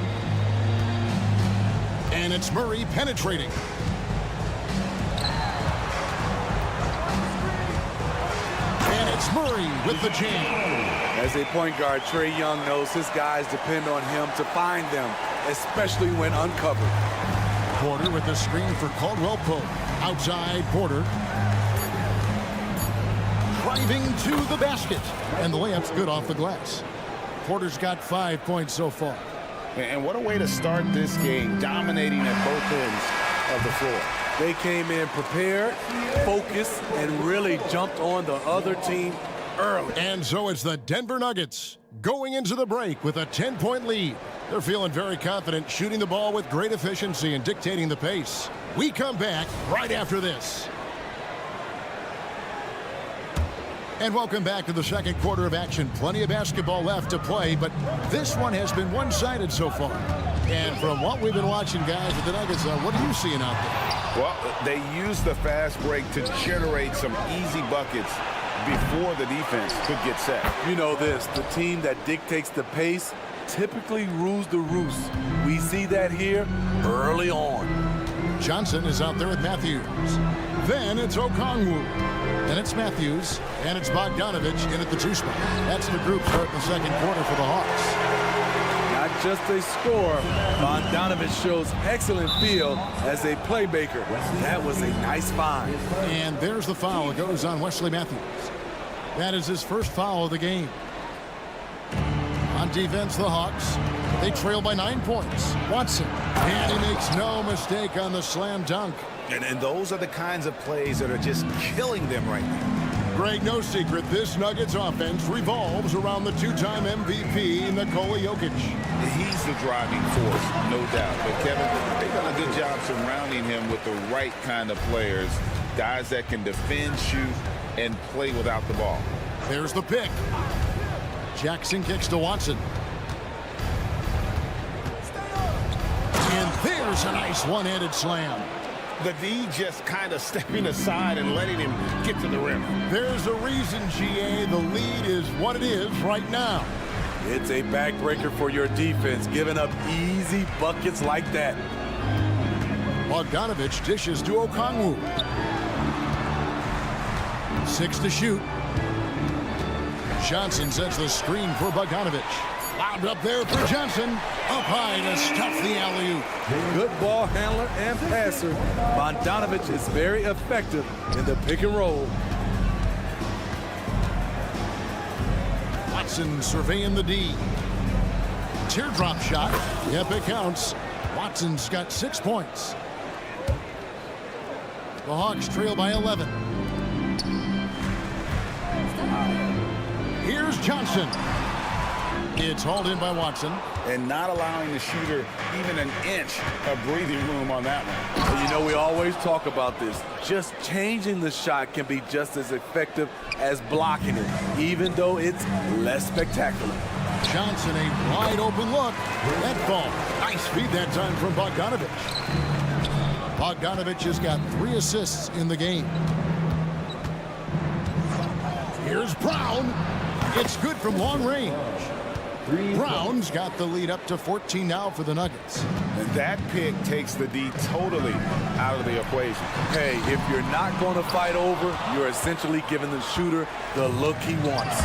And it's Murray penetrating. And it's Murray with the jam. As a point guard, Trae Young knows his guys depend on him to find them, especially when uncovered. Porter with the screen for Caldwell Pope. Outside Porter. Driving to the basket. And the layup's good off the glass. Porter's got 5 points so far. And what a way to start this game, dominating at both ends of the floor. They came in prepared, focused, and really jumped on the other team early. And so it's the Denver Nuggets going into the break with a 10-point lead. They're feeling very confident, shooting the ball with great efficiency and dictating the pace. We come back right after this. And welcome back to the second quarter of action. Plenty of basketball left to play, but this one has been one-sided so far. And from what we've been watching, guys, with the Nuggets, what are you seeing out there? Well, they use the fast break to generate some easy buckets before the defense could get set. You know this, the team that dictates the pace typically rules the roost. We see that here early on. Johnson is out there with Matthews. Then it's Okongwu. Then it's Matthews. And it's Bogdanovich in at the 2 spot. That's the group starting the second quarter for the Hawks. Not just a scorer, Bogdanovich shows excellent feel as a playmaker. That was a nice find. And there's the foul. It goes on Wesley Matthews. That is his first foul of the game. On defense, the Hawks. They trail by 9 points. Watson. And he makes no mistake on the slam dunk. And those are the kinds of plays that are just killing them right now. Greg, no secret, this Nuggets offense revolves around the 2-time MVP, Nikola Jokic. He's the driving force, no doubt. But Kevin, they've done a good job surrounding him with the right kind of players. Guys that can defend, shoot, and play without the ball. There's the pick. Jackson kicks to Watson. And there's a nice one-handed slam. The D just kind of stepping aside and letting him get to the rim. There's a reason, GA, the lead is what it is right now. It's a backbreaker for your defense, giving up easy buckets like that. Bogdanovich dishes to Okongwu. 6 to shoot. Johnson sets the screen for Bogdanovich. Lobbed up there for Johnson. Up high to stuff the alley-oop. Good ball handler and passer. Bogdanovich is very effective in the pick and roll. Watson surveying the D. Teardrop shot. Yep, it counts. Watson's got 6 points. The Hawks trail by 11. Here's Johnson. It's hauled in by Watson. And not allowing the shooter even an inch of breathing room on that one. You know, we always talk about this. Just changing the shot can be just as effective as blocking it, even though it's less spectacular. Johnson, a wide open look. That ball. Nice feed that time from Bogdanovich. Bogdanovich has got 3 assists in the game. Here's Brown. It's good from long range. Brown's got the lead up to 14 now for the Nuggets. And that pick takes the D totally out of the equation. Hey, if you're not going to fight over, you're essentially giving the shooter the look he wants.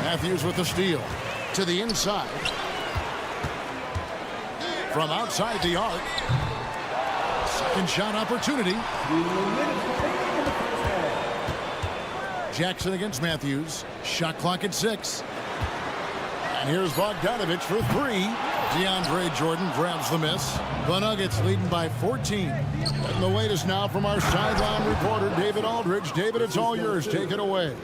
Matthews with the steal. To the inside. from outside the arc. Second shot opportunity. Jackson against Matthews. Shot clock at 6. And here's Bogdanovich for 3. DeAndre Jordan grabs the miss. The Nuggets leading by 14. And the latest now from our sideline reporter, David Aldridge. David, it's all yours. Take it away.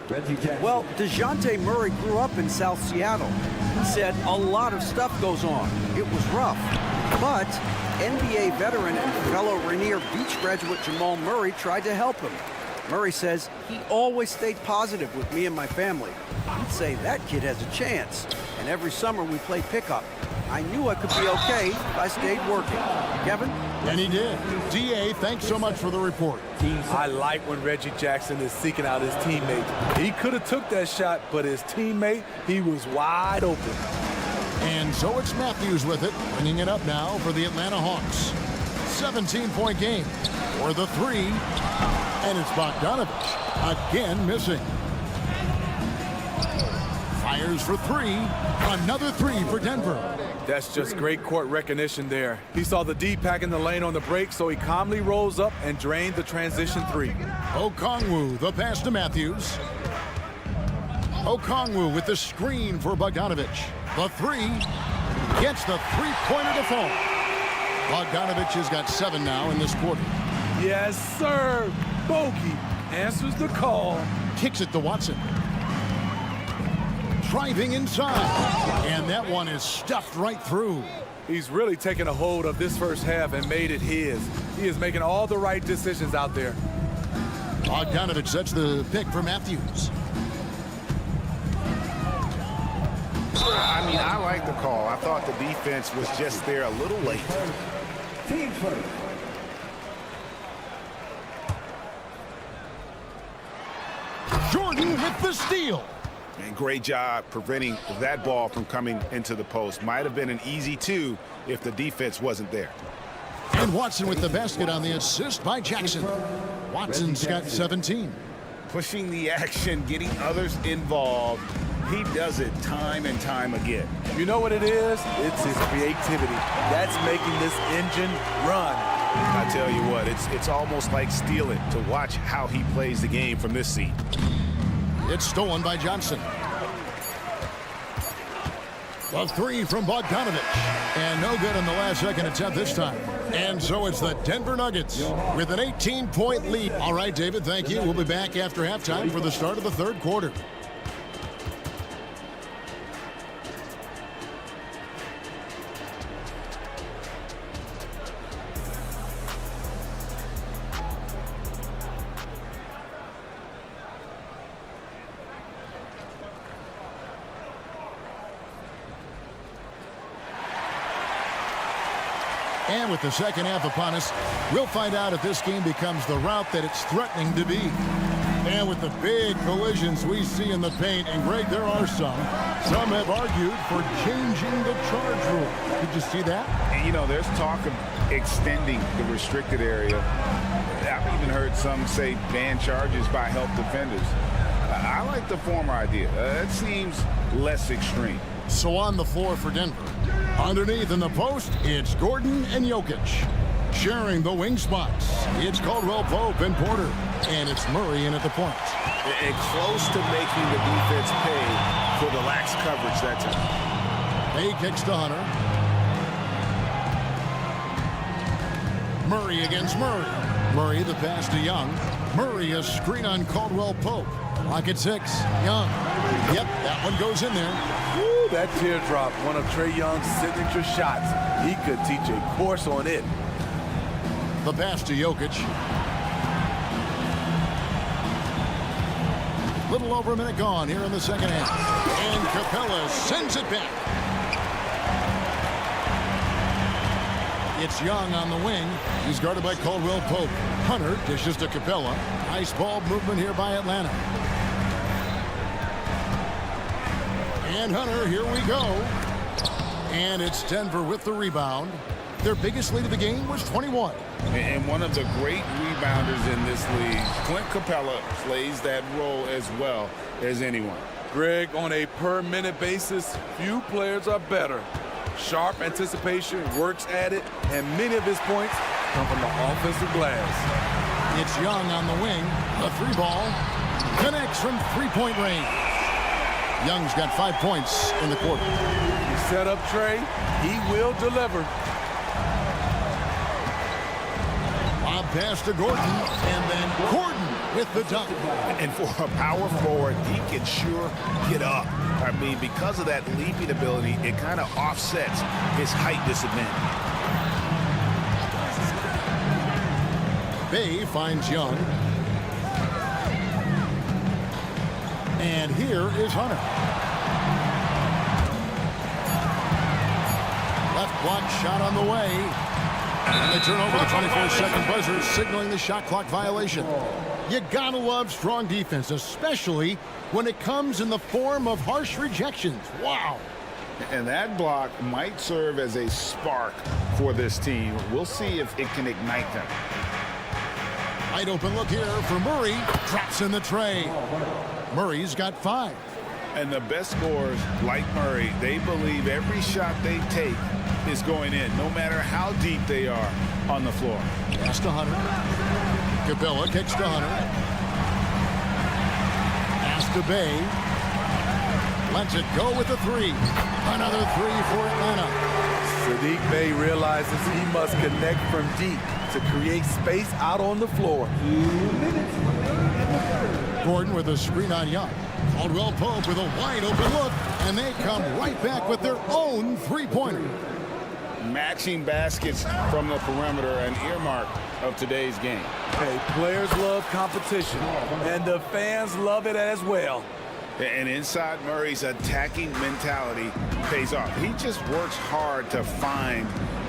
Well, DeJounte Murray grew up in South Seattle. He said a lot of stuff goes on. It was rough. But NBA veteran and fellow Rainier Beach graduate Jamal Murray tried to help him. Murray says he always stayed positive with me and my family. He'd say that kid has a chance. And every summer we play pickup. I knew I could be okay if I stayed working. Kevin? And he did. D.A., thanks so much for the report. I like when Reggie Jackson is seeking out his teammate. He could have took that shot, but his teammate, he was wide open. And so it's Matthews with it, bringing it up now for the Atlanta Hawks. 17-point game for the 3. And it's Bogdanovich again missing. Fires for 3. Another 3 for Denver. That's just great court recognition there. He saw the D pack in the lane on the break, so he calmly rose up and drained the transition 3. Okongwu, the pass to Matthews. Okongwu with the screen for Bogdanovich. The 3 gets the three-pointer to fall. Bogdanovich has got 7 now in this quarter. Yes, sir. Bogey answers the call. Kicks it to Watson. Driving inside. And that one is stuffed right through. He's really taken a hold of this first half and made it his. He is making all the right decisions out there. Bogdanovich sets the pick for Matthews. I mean, I like the call. I thought the defense was just there a little late. Team first. Jordan with the steal. And great job preventing that ball from coming into the post. Might have been an easy 2 if the defense wasn't there. And Watson with the basket on the assist by Jackson. Watson's got 17. Pushing the action, getting others involved. He does it time and time again. You know what it is? It's his creativity. That's making this engine run. I tell you what, it's almost like stealing to watch how he plays the game from this seat. It's stolen by Johnson. The 3 from Bogdanovich. And no good on the last second attempt this time. And so it's the Denver Nuggets with an 18-point lead. All right, David, thank you. We'll be back after halftime for the start of the third quarter. And with the second half upon us, we'll find out if this game becomes the route that it's threatening to be. And with the big collisions we see in the paint, and Greg, there are some have argued for changing the charge rule. Did you see that? You know, there's talk of extending the restricted area. I've even heard some say ban charges by help defenders. I like the former idea. It seems less extreme. So on the floor for Denver. Underneath in the post, it's Gordon and Jokic. Sharing the wing spots, it's Caldwell Pope and Porter. And it's Murray in at the point. And close to making the defense pay for the lax coverage that time. He kicks to Hunter. Murray against Murray. Murray the pass to Young. Murray a screen on Caldwell Pope. Clock at 6. Young. Yep, that one goes in there. Woo, that teardrop, one of Trae Young's signature shots. He could teach a course on it. The pass to Jokic. Little over a minute gone here in the second half. And Capella sends it back. It's Young on the wing. He's guarded by Caldwell Pope. Hunter dishes to Capella. Nice ball movement here by Atlanta. And Hunter, here we go. And it's Denver with the rebound. Their biggest lead of the game was 21. And one of the great rebounders in this league, Clint Capella, plays that role as well as anyone. Greg, on a per-minute basis, few players are better. Sharp anticipation, works at it, and many of his points come from the offensive glass. It's Young on the wing. The three ball connects from three-point range. Young's got 5 points in the quarter. You set up Trey, he will deliver. Lob pass to Gordon, and then Gordon with the dunk. And for a power forward, he can sure get up. I mean, because of that leaping ability, it kind of offsets his height disadvantage. Bay finds Young. And here is Hunter. Left block shot on the way. And they turn over the 24-second buzzer, signaling the shot clock violation. You gotta love strong defense, especially when it comes in the form of harsh rejections. Wow. And that block might serve as a spark for this team. We'll see if it can ignite them. Wide open look here for Murray. Drops in the tray. Murray's got 5. And the best scorers, like Murray, they believe every shot they take is going in, no matter how deep they are on the floor. Pass to Hunter. Capella kicks to Hunter. Pass to Bay. Lets it go with the 3. Another 3 for Atlanta. Saddiq Bey realizes he must connect from deep to create space out on the floor. Gordon with a screen on Young. Caldwell Pope with a wide open look, and they come right back with their own three-pointer. Matching baskets from the perimeter, an earmark of today's game. Hey, players love competition, and the fans love it as well. And inside Murray's attacking mentality pays off. He just works hard to find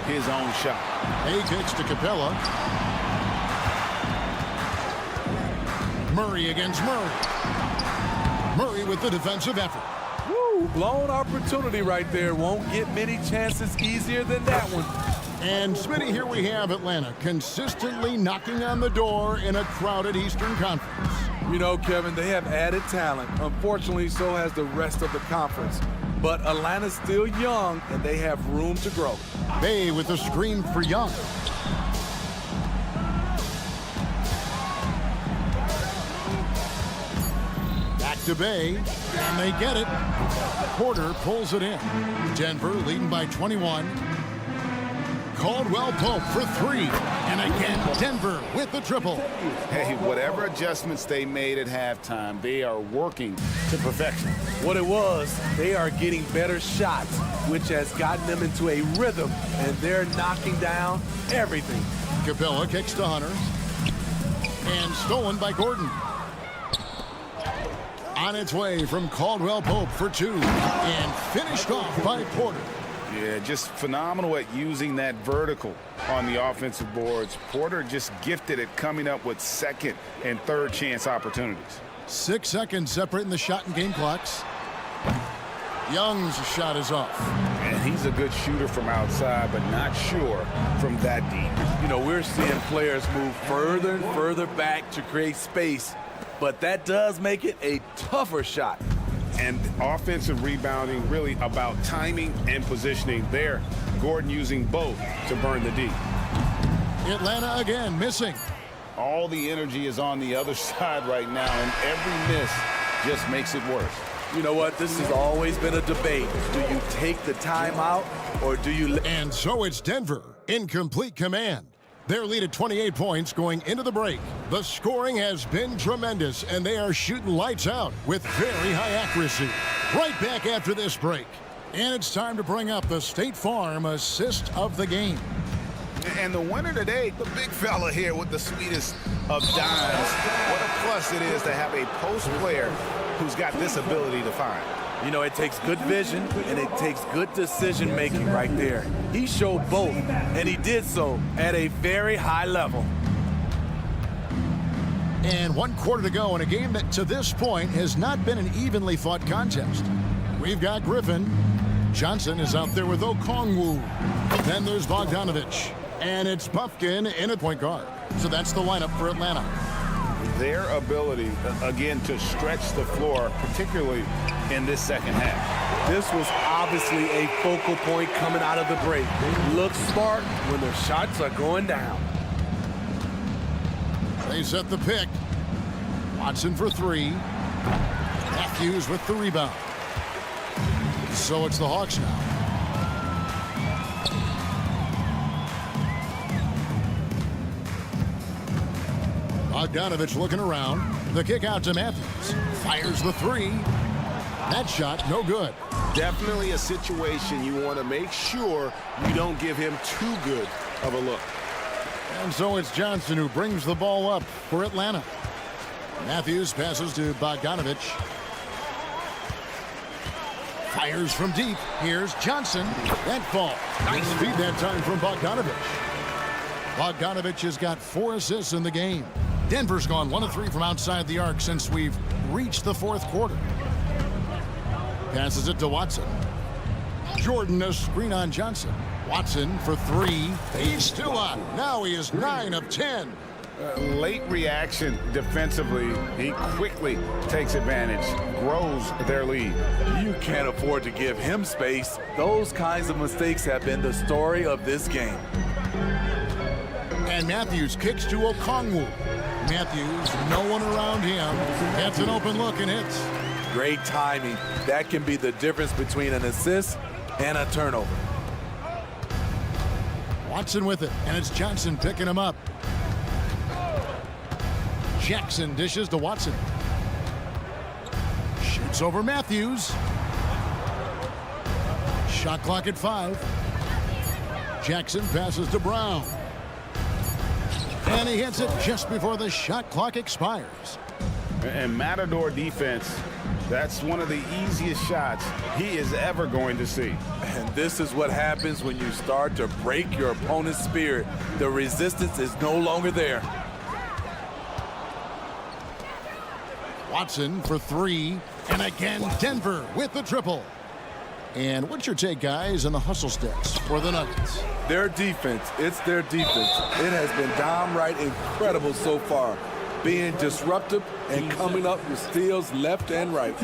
his own shot. He kicks to Capella. Murray against Murray. Murray with the defensive effort. Woo, blown opportunity right there. Won't get many chances easier than that one. And Smitty, here we have Atlanta consistently knocking on the door in a crowded Eastern Conference. You know, Kevin, they have added talent. Unfortunately, so has the rest of the conference. But Atlanta's still young, and they have room to grow. Bay with the screen for Young. Back to Bay, and they get it. Porter pulls it in. Denver leading by 21. Caldwell Pope for 3. And again, Denver with the triple. Hey, whatever adjustments they made at halftime, they are working to perfection. What it was, they are getting better shots, which has gotten them into a rhythm, and they're knocking down everything. Capella kicks to Hunter. And stolen by Gordon. On its way from Caldwell Pope for 2. And finished off by Porter. Yeah, just phenomenal at using that vertical on the offensive boards. Porter just gifted at coming up with second and third chance opportunities. 6 seconds separating the shot and game clocks. Young's shot is off. And he's a good shooter from outside, but not sure from that deep. You know, we're seeing players move further and further back to create space, but that does make it a tougher shot. And offensive rebounding really about timing and positioning there. Gordon using both to burn the D. Atlanta again missing. All the energy is on the other side right now, and every miss just makes it worse. You know what? This has always been a debate. Do you take the timeout or do you... And so it's Denver in complete command. Their lead at 28 points going into the break. The scoring has been tremendous, and they are shooting lights out with very high accuracy. Right back after this break. And it's time to bring up the State Farm assist of the game. And the winner today, the big fella here with the sweetest of dimes. What a plus it is to have a post player who's got this ability to find. You know, it takes good vision and it takes good decision making right there. He showed both, and he did so at a very high level. And 1 quarter to go in a game that to this point has not been an evenly fought contest. We've got Griffin. Johnson is out there with Okongwu. Then there's Bogdanovich. And it's Puffkin in at point guard. So that's the lineup for Atlanta. Their ability, again, to stretch the floor, particularly in this second half. This was obviously a focal point coming out of the break. Look smart when their shots are going down. They set the pick. Watson for three. Matthews with the rebound. So it's the Hawks now. Bogdanovich looking around. The kick out to Matthews. Fires the three. That shot, no good. Definitely a situation you want to make sure you don't give him too good of a look. And so it's Johnson who brings the ball up for Atlanta. Matthews passes to Bogdanovich. Fires from deep. Here's Johnson. That fall. Nice feed that time from Bogdanovich. Bogdanovich has got 4 assists in the game. Denver's gone 1 of 3 from outside the arc since we've reached the 4th quarter. Passes it to Watson. Jordan a screen on Johnson. Watson for 3. He's still on. Now he is 9 of 10. Late reaction defensively. He quickly takes advantage, grows their lead. You can't afford to give him space. Those kinds of mistakes have been the story of this game. And Matthews kicks to Okongwu. Matthews, no one around him. Gets an open look and hits. Great timing. That can be the difference between an assist and a turnover. Watson with it, and it's Johnson picking him up. Jackson dishes to Watson. Shoots over Matthews. Shot clock at 5. Jackson passes to Brown. And he hits it just before the shot clock expires. And Matador defense, that's one of the easiest shots he is ever going to see. And this is what happens when you start to break your opponent's spirit. The resistance is no longer there. Watson for 3. And again, Denver with the triple. And what's your take, guys, on the hustle stats for the Nuggets? Their defense, it's their defense. It has been downright incredible so far. Being disruptive and coming up with steals left and right.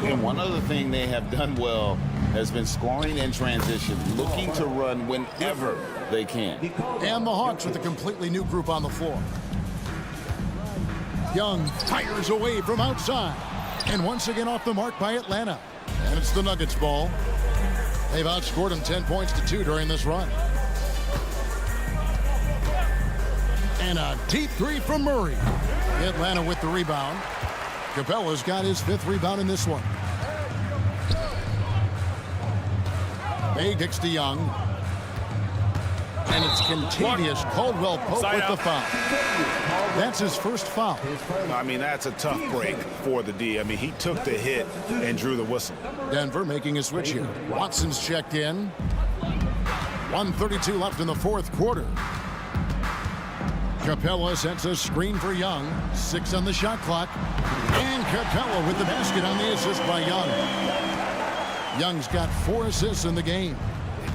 And one other thing they have done well has been scoring in transition, looking to run whenever they can. And the Hawks with a completely new group on the floor. Young fires away from outside. And once again off the mark by Atlanta. And it's the Nuggets ball. They've outscored them 10 points to 2 during this run. And a deep 3 from Murray. Atlanta with the rebound. Capella's got his 5th rebound in this one. Bay kicks to Young. And it's Contavious Caldwell Pope with the foul. That's his first foul. I mean, that's a tough break for the D. I mean, he took the hit and drew the whistle. Denver making a switch here. Watson's checked in. 1:32 left in the 4th quarter. Capella sets a screen for Young. 6 on the shot clock. And Capella with the basket on the assist by Young. Young's got 4 assists in the game.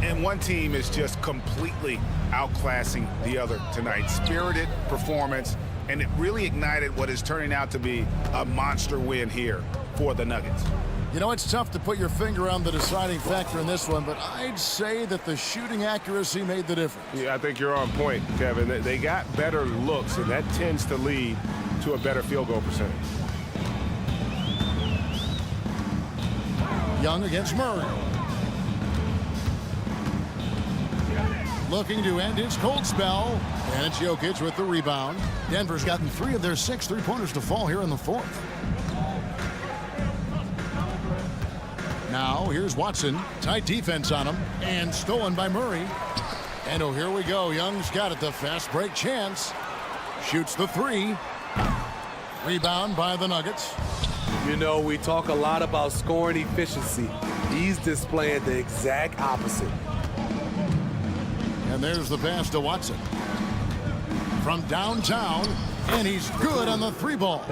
And one team is just completely outclassing the other tonight. Spirited performance, and it really ignited what is turning out to be a monster win here for the Nuggets. You know, it's tough to put your finger on the deciding factor in this one, but I'd say that the shooting accuracy made the difference. Yeah, I think you're on point, Kevin. They got better looks, and that tends to lead to a better field goal percentage. Young against Murray. Looking to end his cold spell. And it's Jokic with the rebound. Denver's gotten 3 of their 6 three-pointers to fall here in the 4th. Now, here's Watson. Tight defense on him. And stolen by Murray. And oh, here we go. Young's got it. The fast break chance. Shoots the 3. Rebound by the Nuggets. You know, we talk a lot about scoring efficiency. He's displaying the exact opposite. And there's the pass to Watson. From downtown, and he's good on the 3 ball.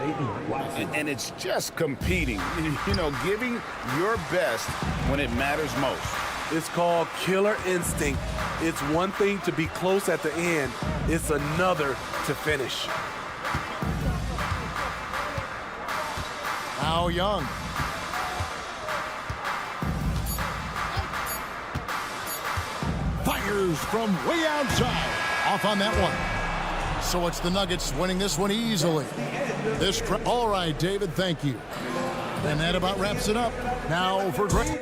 And it's just competing, you know, giving your best when it matters most. It's called killer instinct. It's one thing to be close at the end. It's another to finish. Now Young. fires from way outside. Off on that one. So it's the Nuggets winning this one easily. All right, David, thank you. And that about wraps it up. Now for Greg.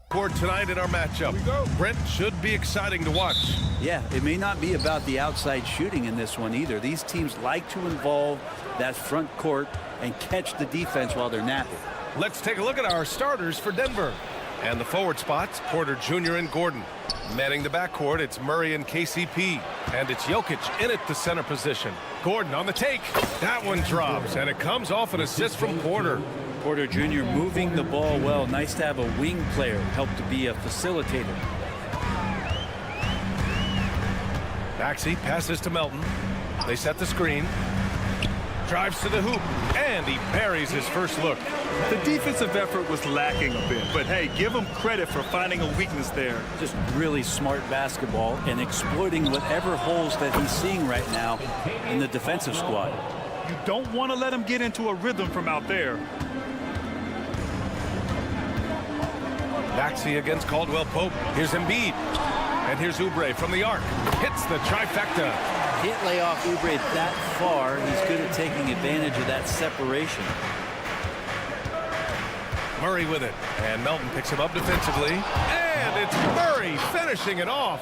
Court tonight in our matchup. Brent, should be exciting to watch. Yeah, it may not be about the outside shooting in this one either. These teams like to involve that front court and catch the defense while they're napping. Let's take a look at our starters for Denver. And the forward spots, Porter Jr. and Gordon. Manning the backcourt, it's Murray and KCP. And it's Jokic in at the center position. Gordon on the take. That one drops, and it comes off an assist from Porter. Porter Jr. moving the ball well. Nice to have a wing player help to be a facilitator. Maxey passes to Melton. They set the screen. Drives to the hoop, and he buries his first look. The defensive effort was lacking a bit, but hey, give him credit for finding a weakness there. Just really smart basketball and exploiting whatever holes that he's seeing right now in the defensive squad. You don't want to let him get into a rhythm from out there. Maxey against Caldwell Pope. Here's Embiid. And here's Oubre from the arc. Hits the trifecta. Can't lay off Oubre that far. He's good at taking advantage of that separation. Murray with it. And Melton picks him up defensively. And it's Murray finishing it off.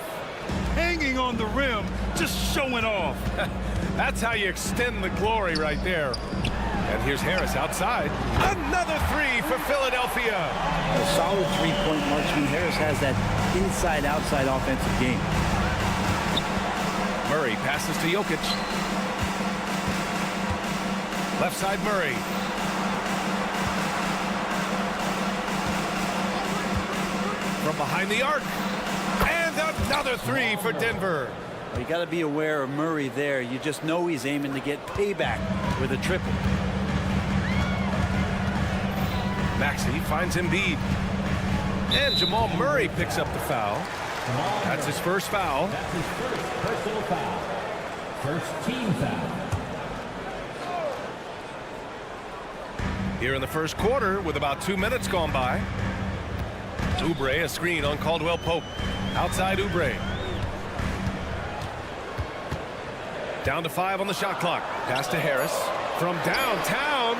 Hanging on the rim, just showing off. That's how you extend the glory right there. And here's Harris outside. Another three for Philadelphia. A solid three-point marksman. Harris has that inside-outside offensive game. Murray passes to Jokic. Left side Murray. From behind the arc. And another three for Denver. You got to be aware of Murray there. You just know he's aiming to get payback with a triple. Maxey finds Embiid. And Jamal Murray picks up the foul. That's his first foul. That's his first personal foul. First team foul. Here in the first quarter with about 2 minutes gone by. Oubre, a screen on Caldwell Pope. Outside Oubre. Down to 5 on the shot clock. Pass to Harris. From downtown.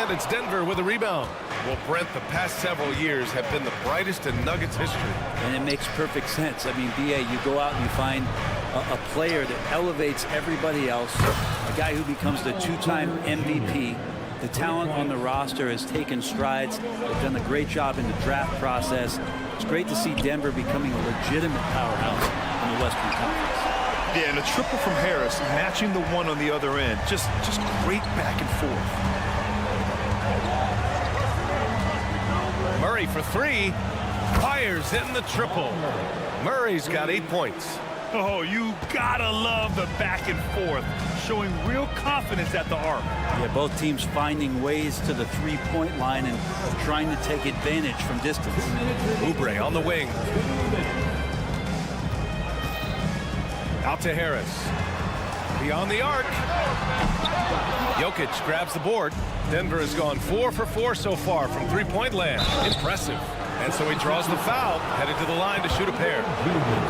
And it's Denver with a rebound. Well, Brent, the past several years have been the brightest in Nuggets history. And it makes perfect sense. I mean, B.A., you go out and you find a player that elevates everybody else, a guy who becomes the two-time MVP. The talent on the roster has taken strides. They've done a great job in the draft process. It's great to see Denver becoming a legitimate powerhouse in the Western Conference. Yeah, and a triple from Harris, matching the one on the other end. Just great back and forth. Murray for three. Fires in the triple. Murray's got 8 points. Oh, you gotta love the back and forth, showing real confidence at the arc. Yeah, both teams finding ways to the three-point line and trying to take advantage from distance. Oubre on the wing. Out to Harris. Beyond the arc. Jokic grabs the board. Denver has gone 4 for 4 so far from three-point land. Impressive. And so he draws the foul, headed to the line to shoot a pair.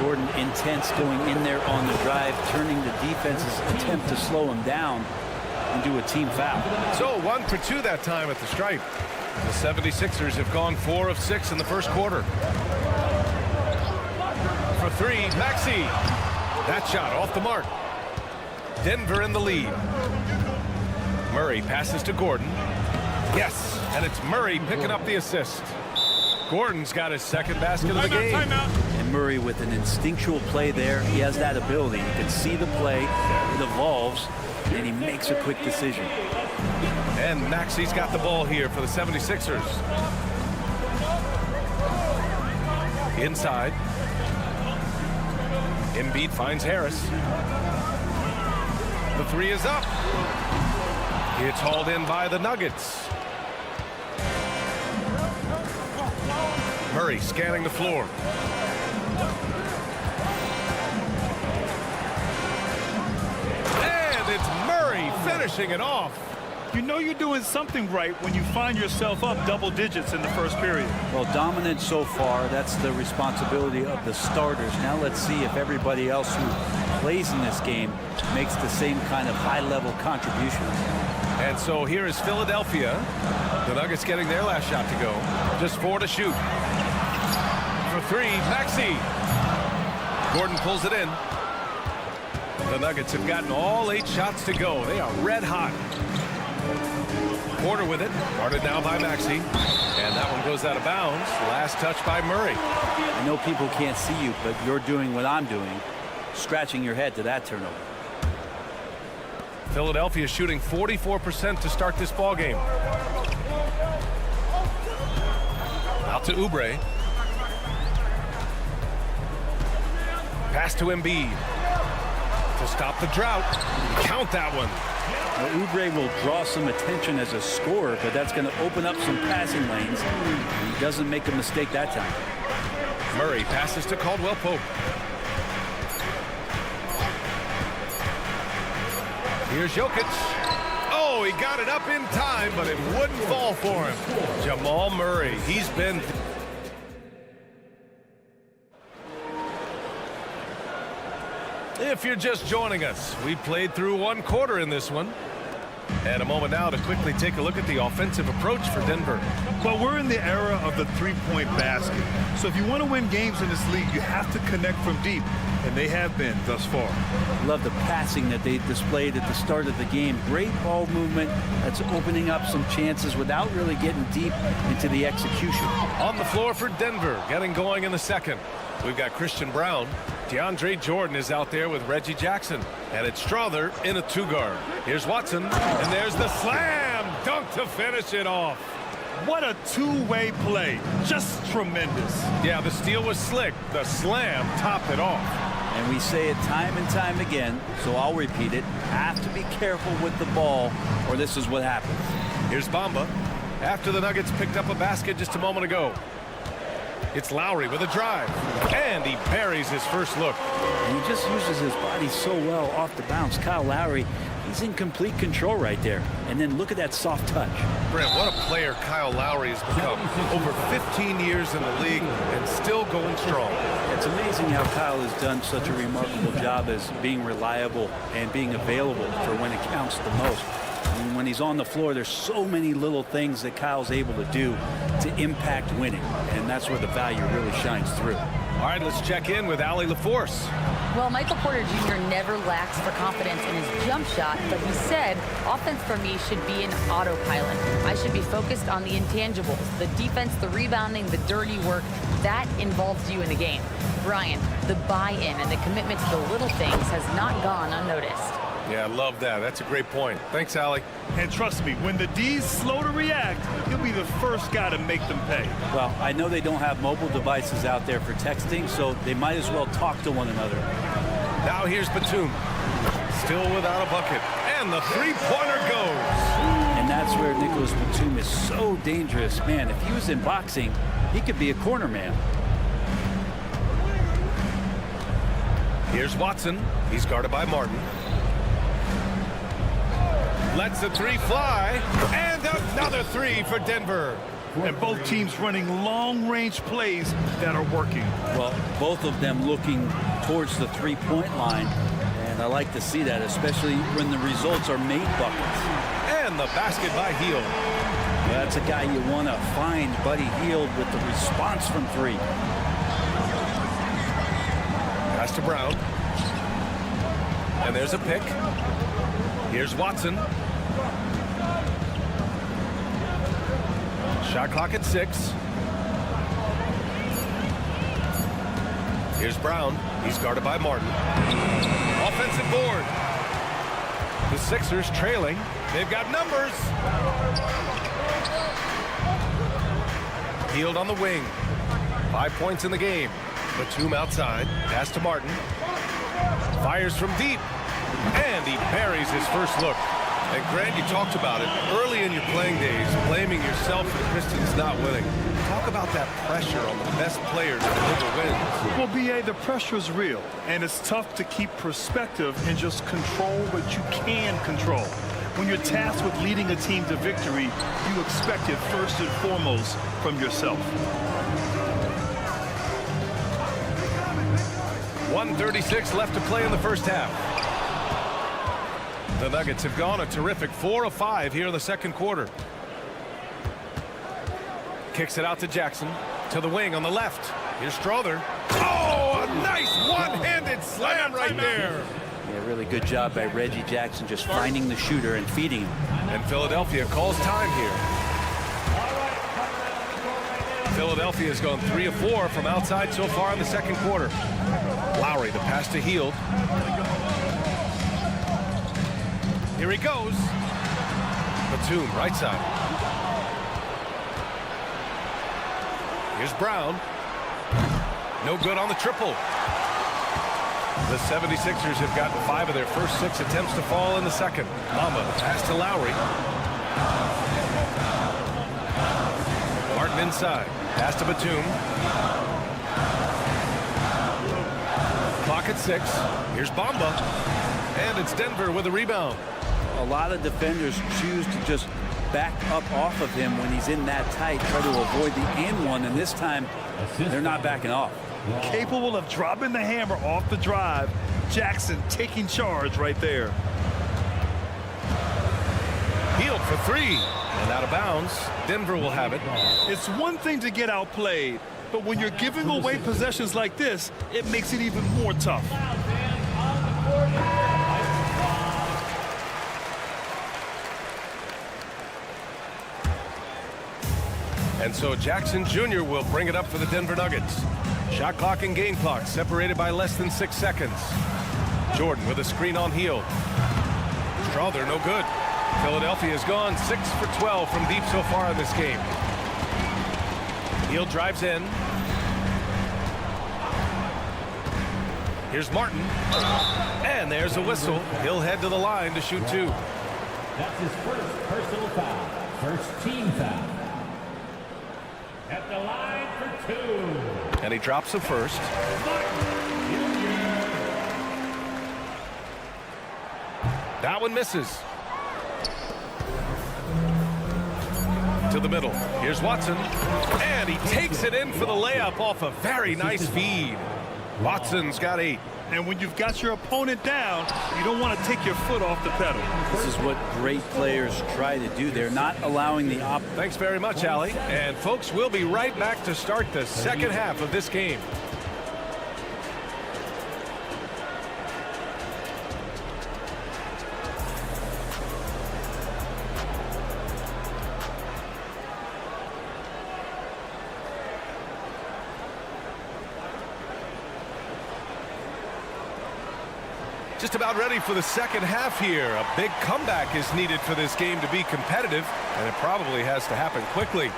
Gordon intense going in there on the drive, turning the defense's attempt to slow him down and do a team foul. So 1 for 2 that time at the stripe. The 76ers have gone 4 of 6 in the first quarter. For three, Maxey. That shot off the mark. Denver in the lead. Murray passes to Gordon. Yes, and it's Murray picking up the assist. Gordon's got his second basket of the game. And Murray with an instinctual play there. He has that ability. You can see the play. It evolves, and he makes a quick decision. And Maxey's got the ball here for the 76ers. Inside. Embiid finds Harris. The three is up. It's hauled in by the Nuggets. Murray scanning the floor. And it's Murray finishing it off. You know you're doing something right when you find yourself up double digits in the first period. Well, dominant so far. That's the responsibility of the starters. Now let's see if everybody else who plays in this game makes the same kind of high-level contributions. And so here is Philadelphia. The Nuggets getting their last shot to go. Just 4 to shoot. For 3, Maxey. Gordon pulls it in. The Nuggets have gotten all 8 shots to go. They are red hot. Porter with it. Guarded now by Maxey. And that one goes out of bounds. Last touch by Murray. I know people can't see you, but you're doing what I'm doing. Scratching your head to that turnover. Philadelphia shooting 44% to start this ball game. Out to Oubre. Pass to Embiid. To stop the drought. Count that one. Now, Oubre will draw some attention as a scorer, but that's going to open up some passing lanes. He doesn't make a mistake that time. Murray passes to Caldwell Pope. Here's Jokic. Oh, he got it up in time, but it wouldn't fall for him. Jamal Murray, he's been... If you're just joining us, we played through 1 quarter in this one. And a moment now to quickly take a look at the offensive approach for Denver. Well, we're in the era of the three-point basket. So if you want to win games in this league, you have to connect from deep. And they have been thus far. Love the passing that they displayed at the start of the game. Great ball movement that's opening up some chances without really getting deep into the execution. On the floor for Denver, getting going in the second. We've got Christian Brown. DeAndre Jordan is out there with Reggie Jackson. And it's Strother in a 2-guard. Here's Watson. And there's the slam dunk to finish it off. What a two-way play. Just tremendous. Yeah, the steal was slick. The slam topped it off. And we say it time and time again, so I'll repeat it. Have to be careful with the ball, or this is what happens. Here's Bamba. After the Nuggets picked up a basket just a moment ago. It's Lowry with a drive. And he buries his first look. And he just uses his body so well off the bounce. Kyle Lowry, he's in complete control right there. And then look at that soft touch. Brent, what a player Kyle Lowry has become. Over 15 years in the league and still going strong. It's amazing how Kyle has done such a remarkable job as being reliable and being available for when it counts the most. And when he's on the floor, there's so many little things that Kyle's able to do to impact winning. And that's where the value really shines through. All right, let's check in with Allie LaForce. Well, Michael Porter Jr. never lacks for confidence in his jump shot, but he said, offense for me should be an autopilot. I should be focused on the intangibles, the defense, the rebounding, the dirty work. That involves you in the game. Brian, the buy-in and the commitment to the little things has not gone unnoticed. Yeah, I love that. That's a great point. Thanks, Allie. And trust me, when the D's slow to react, he'll be the first guy to make them pay. Well, I know they don't have mobile devices out there for texting, so they might as well talk to one another. Now here's Batum. Still without a bucket. And the three-pointer goes. And that's where Nicholas Batum is so dangerous. Man, if he was in boxing, he could be a corner man. Here's Watson. He's guarded by Martin. Lets the 3 fly, and another 3 for Denver. And both teams running long-range plays that are working. Well, both of them looking towards the three-point line, and I like to see that, especially when the results are made buckets. And the basket by Hield. Well, that's a guy you want to find, Buddy Hield, with the response from 3. Pass to Brown. And there's a pick. Here's Watson. Shot clock at 6. Here's Brown. He's guarded by Martin. Offensive board. The Sixers trailing. They've got numbers. Hield on the wing. 5 points in the game. Batum outside. Pass to Martin. Fires from deep. And he buries his first look. And Grant, you talked about it early in your playing days, blaming yourself for the Pistons not winning. Talk about that pressure on the best players to deliver wins. Well, B.A., the pressure is real, and it's tough to keep perspective and just control what you can control. When you're tasked with leading a team to victory, you expect it first and foremost from yourself. 1:36 left to play in the first half. The Nuggets have gone a terrific 4 of 5 here in the second quarter. Kicks it out to Jackson. To the wing on the left. Here's Strother. Oh, a nice one-handed slam right there. Yeah, really good job by Reggie Jackson just finding the shooter and feeding him. And Philadelphia calls time here. Philadelphia has gone 3 of 4 from outside so far in the second quarter. Lowry, the pass to Hield. Here he goes. Batum, right side. Here's Brown. No good on the triple. The 76ers have gotten 5 of their first 6 attempts to fall in the second. Mamba, pass to Lowry. Martin inside. Pass to Batum. Clock at 6. Here's Bamba. And it's Denver with a rebound. A lot of defenders choose to just back up off of him when he's in that tight, try to avoid the and one, and this time they're not backing off. Capable of dropping the hammer off the drive. Jackson taking charge right there. Hield for 3. And out of bounds. Denver will have it. It's one thing to get outplayed, but when you're giving away possessions like this, it makes it even more tough. And so Jackson Jr. will bring it up for the Denver Nuggets. Shot clock and game clock separated by less than 6 seconds. Jordan with a screen on Hield. Strother, no good. Philadelphia has gone 6 for 12 from deep so far in this game. Hield drives in. Here's Martin. And there's a whistle. He'll head to the line to shoot 2. That's his first personal foul. First team foul. At the line for 2. And he drops the first. That one misses. To the middle. Here's Watson. And he takes it in for the layup off a very nice feed. Watson's got 8. And when you've got your opponent down, you don't want to take your foot off the pedal. This is what great players try to do. They're not allowing the Thanks very much, Allie. And folks, we'll be right back to start the second half of this game. Just about ready for the second half here. A big comeback is needed for this game to be competitive, and it probably has to happen quickly.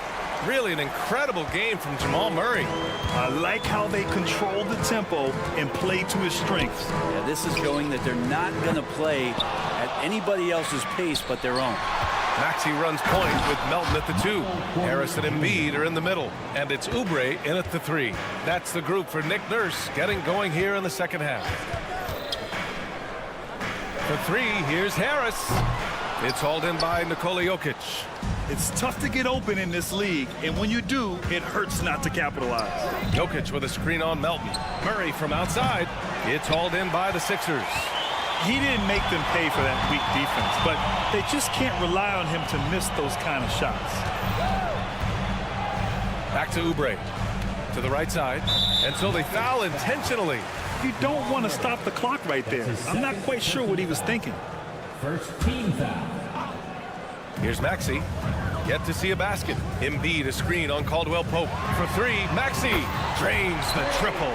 Really an incredible game from Jamal Murray. I like how they control the tempo and play to his strengths. Yeah, this is showing that they're not going to play at anybody else's pace but their own. Maxey runs point with Melton at the 2. Harris and Embiid are in the middle, and it's Oubre in at the 3. That's the group for Nick Nurse getting going here in the second half. For 3, here's Harris. It's hauled in by Nikola Jokic. It's tough to get open in this league, and when you do, it hurts not to capitalize. Jokic with a screen on Melton. Murray from outside. It's hauled in by the Sixers. He didn't make them pay for that weak defense, but they just can't rely on him to miss those kind of shots. Back to Oubre. To the right side. And so they foul intentionally. You don't want to stop the clock right there. I'm not quite sure what he was thinking. First team foul. Here's Maxey. Yet to see a basket. Embiid a screen on Caldwell Pope. For 3, Maxey drains the triple.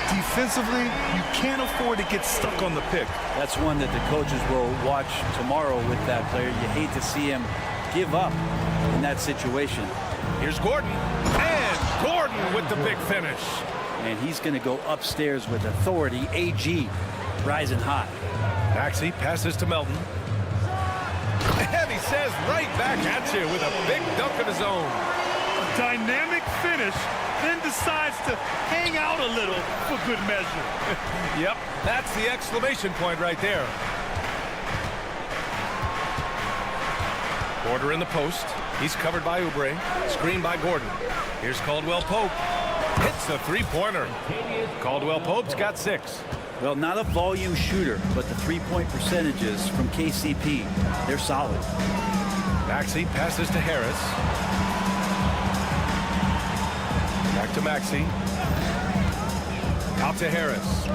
Defensively, you can't afford to get stuck on the pick. That's one that the coaches will watch tomorrow with that player. You hate to see him give up in that situation. Here's Gordon. And Gordon with the big finish. And he's going to go upstairs with authority. AG rising hot. Maxey passes to Melton. And he says right back at you with a big dunk of his own. A dynamic finish, then decides to hang out a little for good measure. Yep, that's the exclamation point right there. Porter in the post. He's covered by Oubre. Screened by Gordon. Here's Caldwell Pope. Hits the 3-pointer. Caldwell Pope's got 6. Well, not a volume shooter, but the 3-point percentages from KCP, they're solid. Maxey passes to Harris. Back to Maxey. Out to Harris.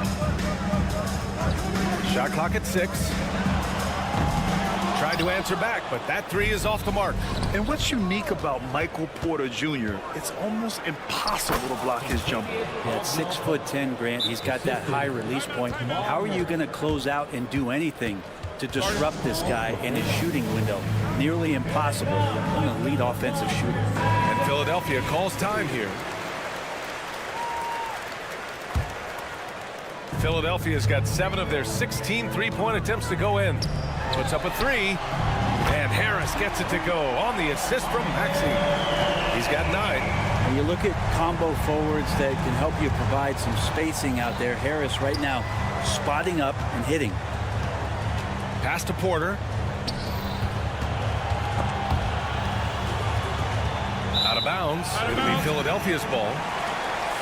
Shot clock at 6. Tried to answer back, but that 3 is off the mark. And what's unique about Michael Porter Jr., it's almost impossible to block his jumper. At 6'10", Grant, he's got that high release point. How are you going to close out and do anything to disrupt this guy in his shooting window? Nearly impossible. I'm an elite offensive shooter. And Philadelphia calls time here. Philadelphia's got 7 of their 16 three-point attempts to go in. Puts up a 3, and Harris gets it to go on the assist from Maxey. He's got 9. When you look at combo forwards that can help you provide some spacing out there, Harris right now spotting up and hitting. Pass to Porter. Out of bounds. It'll be Philadelphia's ball.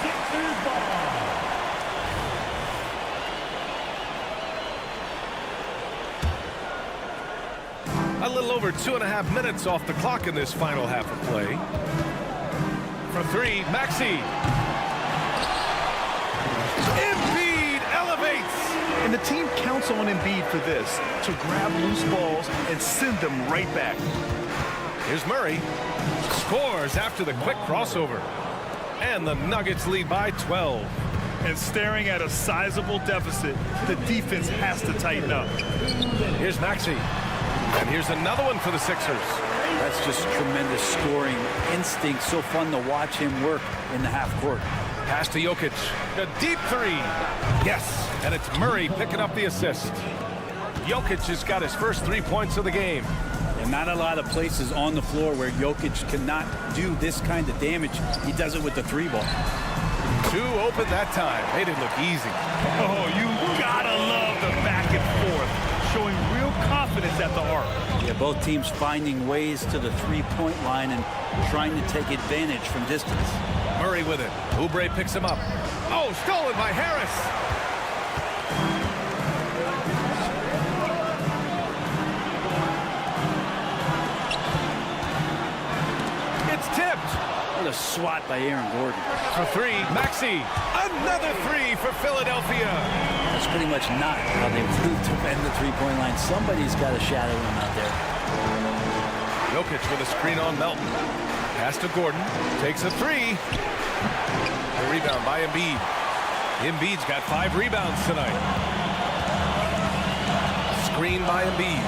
Sixers ball. A little over 2.5 minutes off the clock in this final half of play. For 3, Maxey. Embiid elevates. And the team counts on Embiid for this, to grab loose balls and send them right back. Here's Murray. Scores after the quick crossover. And the Nuggets lead by 12. And staring at a sizable deficit, the defense has to tighten up. Here's Maxey. And here's another one for the Sixers. That's just tremendous scoring instinct. So fun to watch him work in the half court. Pass to Jokic. A deep 3. Yes. And it's Murray picking up the assist. Jokic has got his first 3 points of the game. And not a lot of places on the floor where Jokic cannot do this kind of damage. He does it with the 3-ball. 2 open that time. Made it look easy. Oh, you gotta love the back and forth. Showing real confidence at the arc. Yeah, both teams finding ways to the 3-point line and trying to take advantage from distance. Murray with it. Oubre picks him up. Oh, stolen by Harris. It's tipped. What a swat by Aaron Gordon. For 3, Maxey. Another 3 for Philadelphia. That's pretty much not how they move to defend the 3-point line. Somebody's got to shadow him out there. Jokic with a screen on Melton. Pass to Gordon. Takes a 3. The rebound by Embiid. Embiid's got 5 rebounds tonight. Screen by Embiid.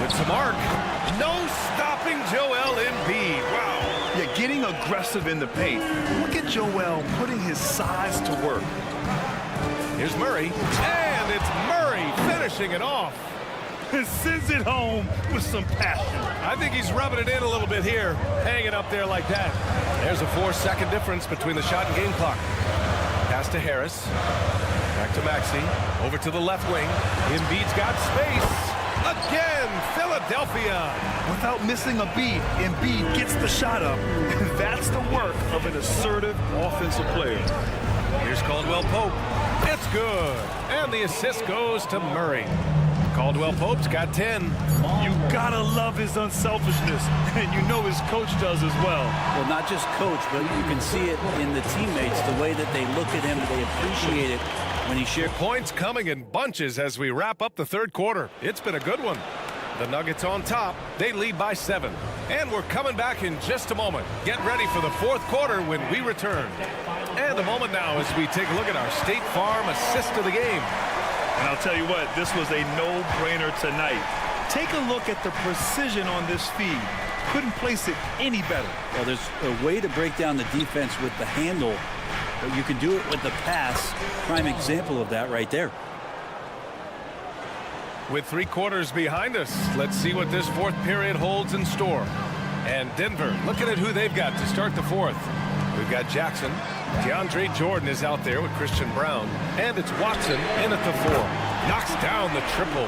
With some arc. No stopping Joel Embiid. Wow. Yeah, getting aggressive in the paint. Look at Joel putting his size to work. Here's Murray. And it's Murray finishing it off. And sends it home with some passion. I think he's rubbing it in a little bit here. Hanging up there like that. There's a 4-second difference between the shot and game clock. Pass to Harris. Back to Maxey. Over to the left wing. Embiid's got space. Again, Philadelphia. Without missing a beat, Embiid gets the shot up. And that's the work of an assertive offensive player. Here's Caldwell Pope. It's good. And the assist goes to Murray. Caldwell Pope's got 10. You gotta love his unselfishness, and you know his coach does as well. Well, not just coach, but you can see it in the teammates, the way that they look at him, they appreciate it when he shares. Points coming in bunches as we wrap up the third quarter. It's been a good one. The Nuggets on top. They lead by 7. And we're coming back in just a moment. Get ready for the fourth quarter when we return. And a moment now as we take a look at our State Farm assist of the game. And I'll tell you what, this was a no-brainer tonight. Take a look at the precision on this feed. Couldn't place it any better. Well, there's a way to break down the defense with the handle, but you can do it with the pass. Prime example of that right there. With 3 quarters behind us, let's see what this fourth period holds in store. And Denver, looking at who they've got to start the fourth. We've got Jackson. DeAndre Jordan is out there with Christian Brown. And it's Watson in at the 4. Knocks down the triple.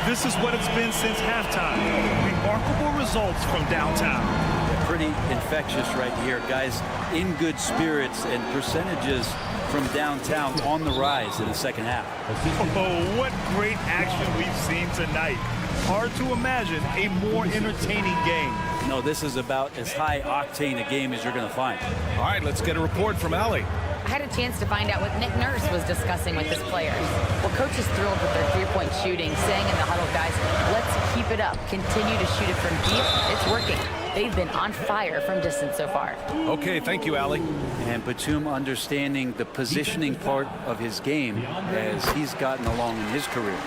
This is what it's been since halftime. Remarkable results from downtown. Pretty infectious right here. Guys in good spirits and percentages from downtown on the rise in the second half. Oh, what great action we've seen tonight. Hard to imagine a more entertaining game. No, this is about as high octane a game as you're going to find. All right, let's get a report from Allie. I had a chance to find out what Nick Nurse was discussing with his players. Well, coach is thrilled with their three-point shooting, saying in the huddle, guys, let's keep it up. Continue to shoot it from deep. It's working. They've been on fire from distance so far. Okay, thank you, Allie. And Batum understanding the positioning part of his game as he's gotten along in his career.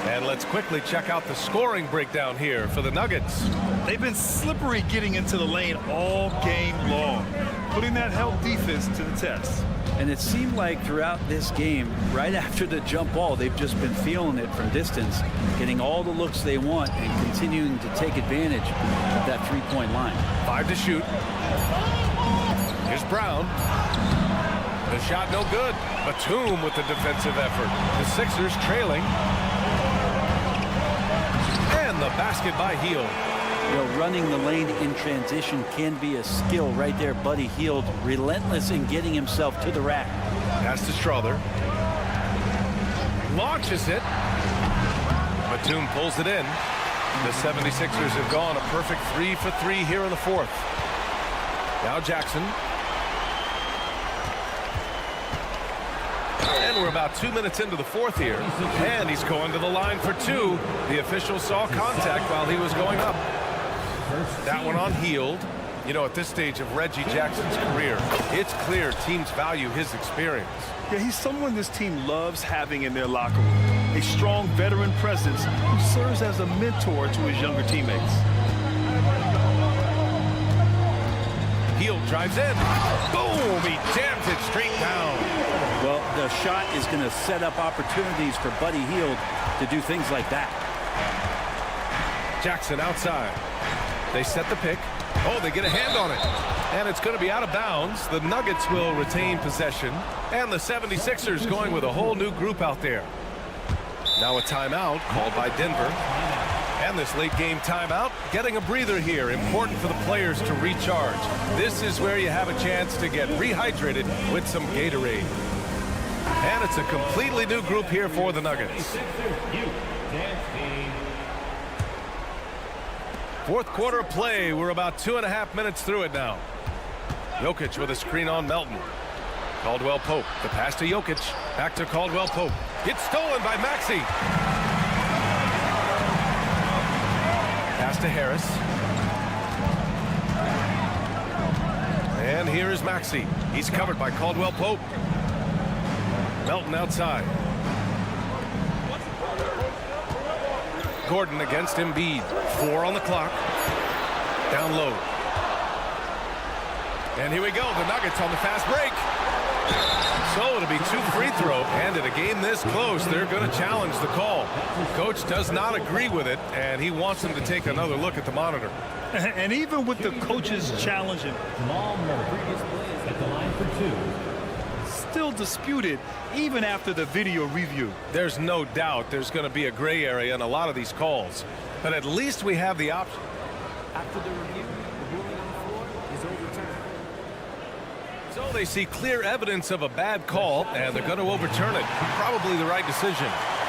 And let's quickly check out the scoring breakdown here for the Nuggets. They've been slippery getting into the lane all game long, putting that help defense to the test. And it seemed like throughout this game, right after the jump ball, they've just been feeling it from distance, getting all the looks they want and continuing to take advantage of that three-point line. 5 to shoot. Here's Brown. The shot no good. Batum with the defensive effort. The Sixers trailing. And the basket by Hield. You know, running the lane in transition can be a skill right there. Buddy Hield, relentless in getting himself to the rack. Pass to Strother. Launches it. Batum pulls it in. The 76ers have gone a perfect 3 for 3 here in the fourth. Now Jackson. And we're about 2 minutes into the fourth here. And he's going to the line for 2. The official saw contact while he was going up. That one on Hield. You know, at this stage of Reggie Jackson's career, it's clear teams value his experience. Yeah, he's someone this team loves having in their locker room. A strong veteran presence who serves as a mentor to his younger teammates. Hield drives in. Boom! He jams it straight down. Well, the shot is going to set up opportunities for Buddy Hield to do things like that. Jackson outside. They set the pick. Oh, they get a hand on it. And it's going to be out of bounds. The Nuggets will retain possession. And the 76ers going with a whole new group out there. Now a timeout called by Denver. And this late game timeout, getting a breather here. Important for the players to recharge. This is where you have a chance to get rehydrated with some Gatorade. And it's a completely new group here for the Nuggets. Fourth quarter of play. We're about 2.5 minutes through it now. Jokic with a screen on Melton. Caldwell Pope. The pass to Jokic. Back to Caldwell Pope. It's stolen by Maxey. Pass to Harris. And here is Maxey. He's covered by Caldwell Pope. Melton outside. Gordon against Embiid. 4 on the clock. Down low. And here we go. The Nuggets on the fast break. So it'll be 2 free throws. And in a game this close, they're going to challenge the call. Coach does not agree with it, and he wants them to take another look at the monitor. And even with the coaches challenging, at the line for 2. still disputed even after the video review. There's no doubt there's going to be a gray area in a lot of these calls, but at least we have the option. After the review, the ruling on the floor is overturned. So they see clear evidence of a bad call, and they're going to overturn it. Probably the right decision.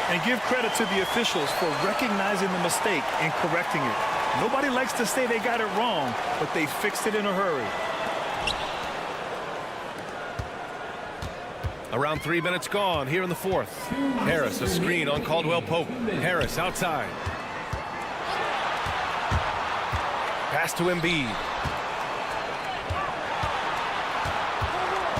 And give credit to the officials for recognizing the mistake and correcting it. Nobody likes to say they got it wrong, but they fixed it in a hurry. Around 3 minutes gone here in the fourth. Harris, a screen on Caldwell Pope. Harris outside. Pass to Embiid.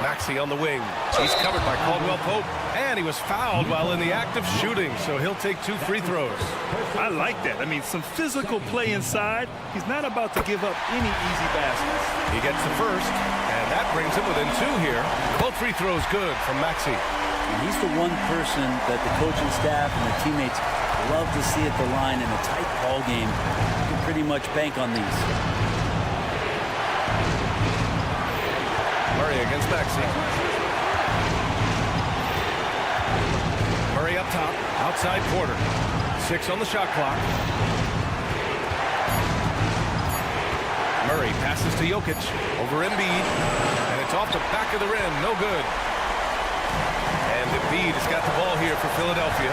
Maxey on the wing. He's covered by Caldwell Pope. And he was fouled while in the act of shooting, so he'll take 2 free throws. I like that. I mean, some physical play inside. He's not about to give up any easy baskets. He gets the first, and that brings him within 2 here. Both free throws good from Maxey. And he's the one person that the coaching staff and the teammates love to see at the line in a tight ball game. You can pretty much bank on these. Murray against Maxey. Murray up top, outside Porter. 6 on the shot clock. Murray passes to Jokic over Embiid, and it's off the back of the rim, no good. And Embiid has got the ball here for Philadelphia.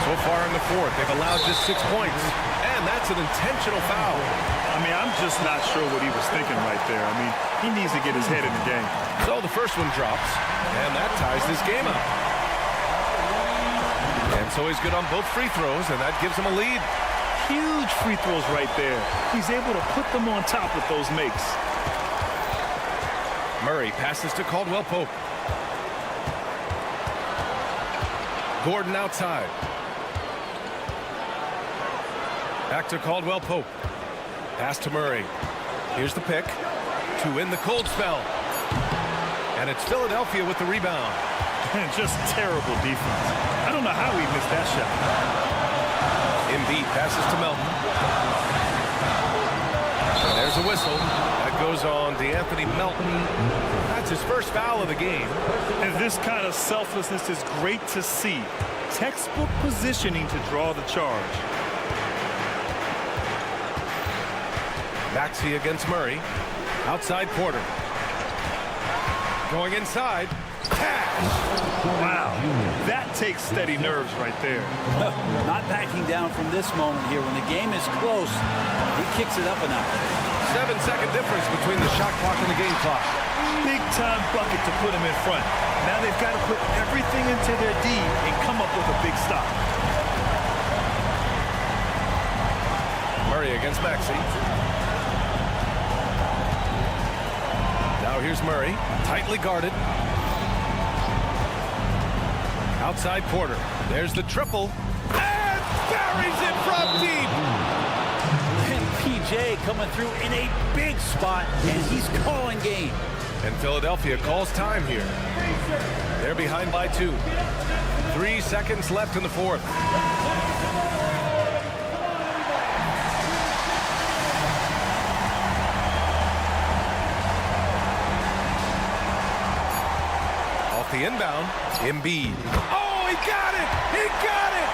So far in the fourth, they've allowed just 6 points. And that's an intentional foul. I mean, I'm just not sure what he was thinking right there. I mean, he needs to get his head in the game. So the first one drops, and that ties this game up. And so he's good on both free throws, and that gives him a lead. Huge free throws right there. He's able to put them on top with those makes. Murray passes to Caldwell Pope. Gordon outside. Back to Caldwell Pope. Pass to Murray. Here's the pick to win the cold spell. And it's Philadelphia with the rebound. Just terrible defense. I don't know how he missed that shot. Embiid passes to Melton. And there's a whistle. That goes on DeAnthony Melton. That's his first foul of the game. And this kind of selflessness is great to see. Textbook positioning to draw the charge. Maxey against Murray. Outside Porter. Going inside. Wow, that takes steady nerves right there. Not backing down from this moment here. When the game is close, he kicks it up a notch. 7-second difference between the shot clock and the game clock. Big time bucket to put him in front. Now they've got to put everything into their D and come up with a big stop. Murray against Maxey. Now here's Murray, tightly guarded. Outside Porter. There's the triple. And buries it from deep. And PJ coming through in a big spot, and he's calling game. And Philadelphia calls time here. They're behind by 2. 3 seconds left in the fourth. Off the inbound, Embiid. Oh, he got it! He got it!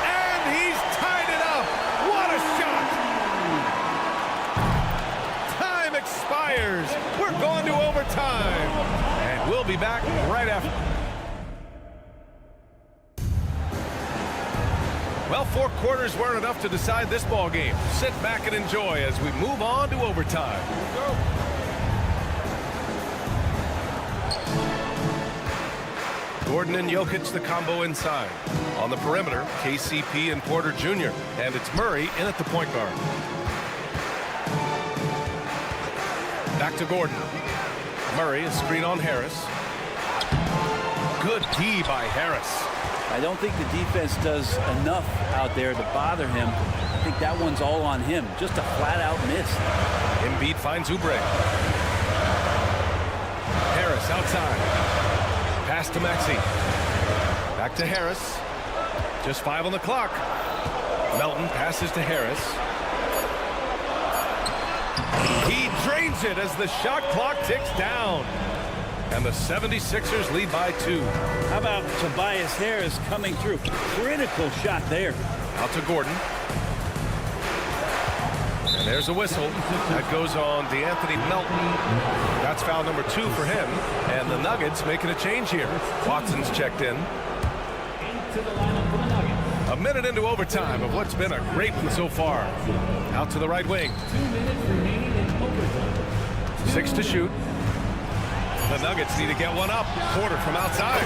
And he's tied it up! What a shot! Time expires. We're going to overtime. And we'll be back right after. Well, 4 quarters weren't enough to decide this ball game. Sit back and enjoy as we move on to overtime. Gordon and Jokic, the combo inside. On the perimeter, KCP and Porter Jr. And it's Murray in at the point guard. Back to Gordon. Murray, a screen on Harris. Good D by Harris. I don't think the defense does enough out there to bother him. I think that one's all on him. Just a flat-out miss. Embiid finds Oubre. Harris outside. Pass to Maxey. Back to Harris. Just 5 on the clock. Melton passes to Harris. He drains it as the shot clock ticks down. And the 76ers lead by 2. How about Tobias Harris coming through? Critical shot there. Out to Gordon. And there's a whistle. That goes on DeAnthony Melton. That's foul number 2 for him. And the Nuggets making a change here. Watson's checked in. A minute into overtime of what's been a great one so far. Out to the right wing. 6 to shoot. The Nuggets need to get one up. Porter from outside.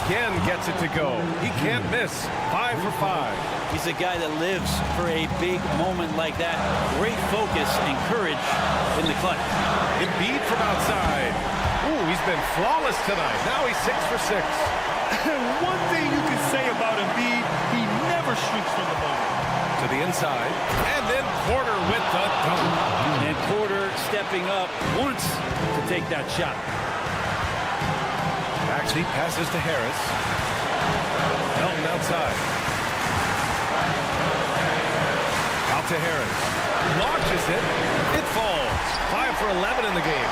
Again gets it to go. He can't miss. 5 for 5. He's a guy that lives for a big moment like that. Great focus and courage in the clutch. Embiid from outside. Ooh, he's been flawless tonight. Now he's 6 for 6. One thing you can say about Embiid, he never shrinks from the moment. To the inside. And then Porter with the dunk. And Porter stepping up once to take that shot. Maxey passes to Harris. Melton outside. Out to Harris. Launches it. It falls. 5 for 11 in the game.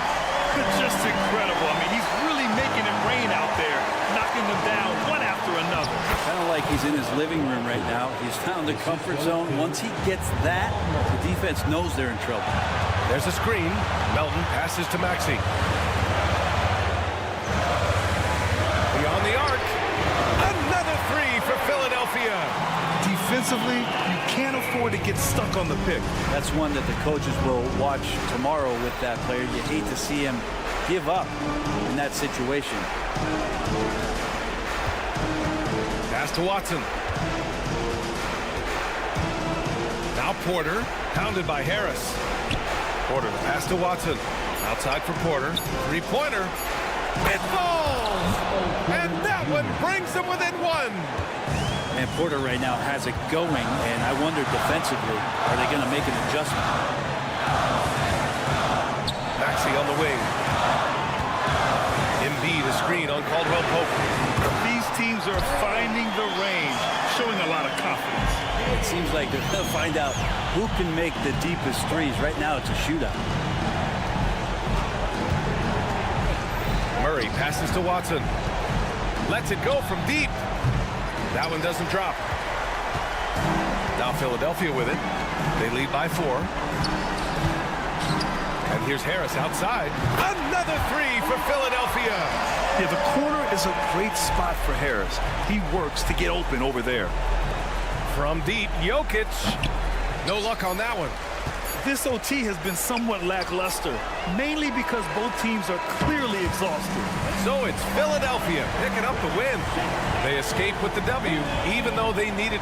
Just incredible. I mean, he's really making it rain out there, knocking them down one after another. Kind of like he's in his living room right now. He's found the comfort zone. Once he gets that, the defense knows they're in trouble. There's a screen. Melton passes to Maxey. Beyond the arc. Another 3 for Philadelphia. Defensively, you can't afford to get stuck on the pick. That's one that the coaches will watch tomorrow with that player. You hate to see him give up in that situation. Pass to Watson. Now Porter, pounded by Harris. Porter, pass to Watson. Outside for Porter. Three-pointer. It falls! And that one brings them within one. And Porter right now has it going, and I wonder defensively, are they going to make an adjustment? Maxey on the wing. Embiid, a screen on Caldwell Pope. These teams are finding the range, showing a lot of confidence. It seems like they're going to find out who can make the deepest threes. Right now, it's a shootout. Murray passes to Watson. Lets it go from deep. That one doesn't drop. Now Philadelphia with it. They lead by 4. And here's Harris outside. Another three for Philadelphia. Yeah, the corner is a great spot for Harris. He works to get open over there. From deep, Jokic. No luck on that one. This OT has been somewhat lackluster, mainly because both teams are clearly exhausted. So it's Philadelphia picking up the win. They escape with the W, even though they needed...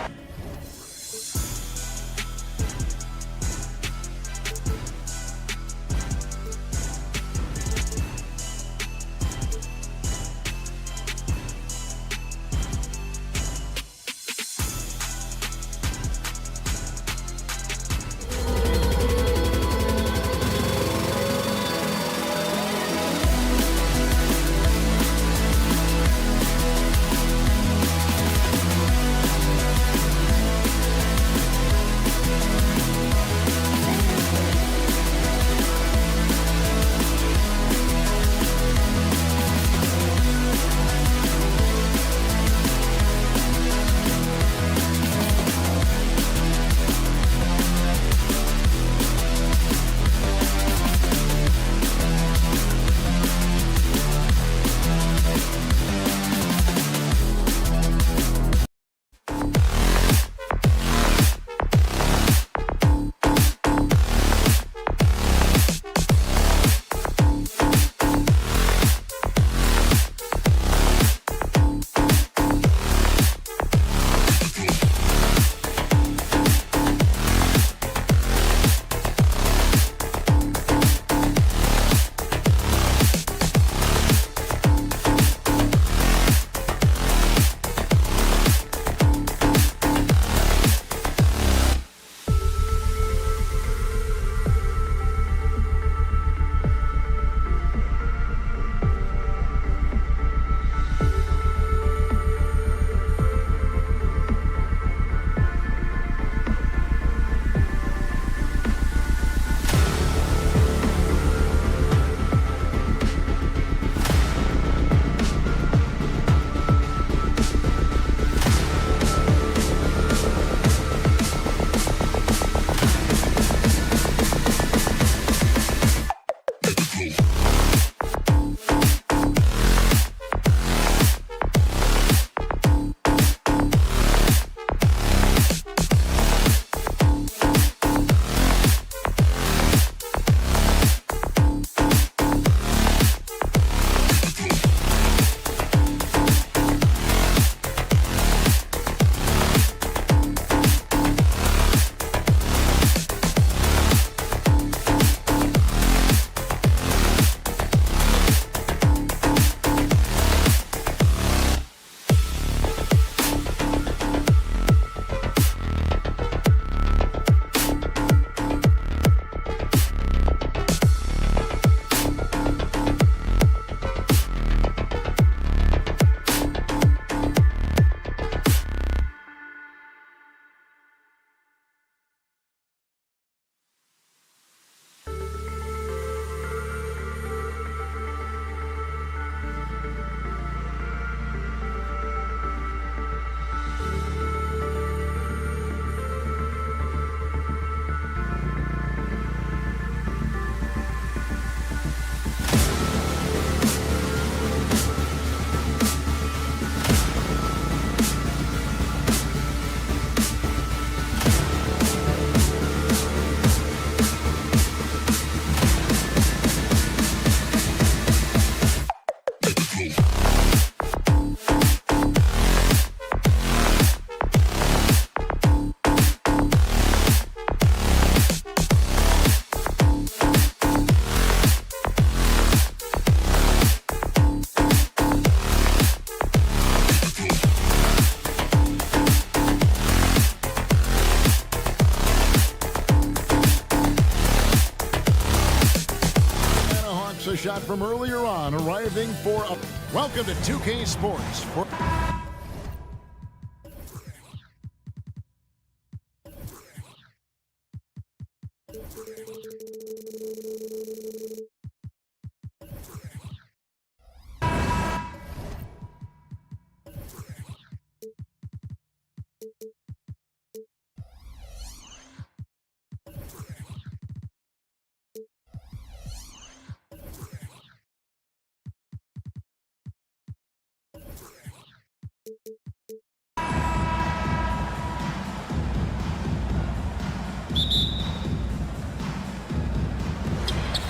the shot from earlier on, arriving for a... Welcome to 2K Sports.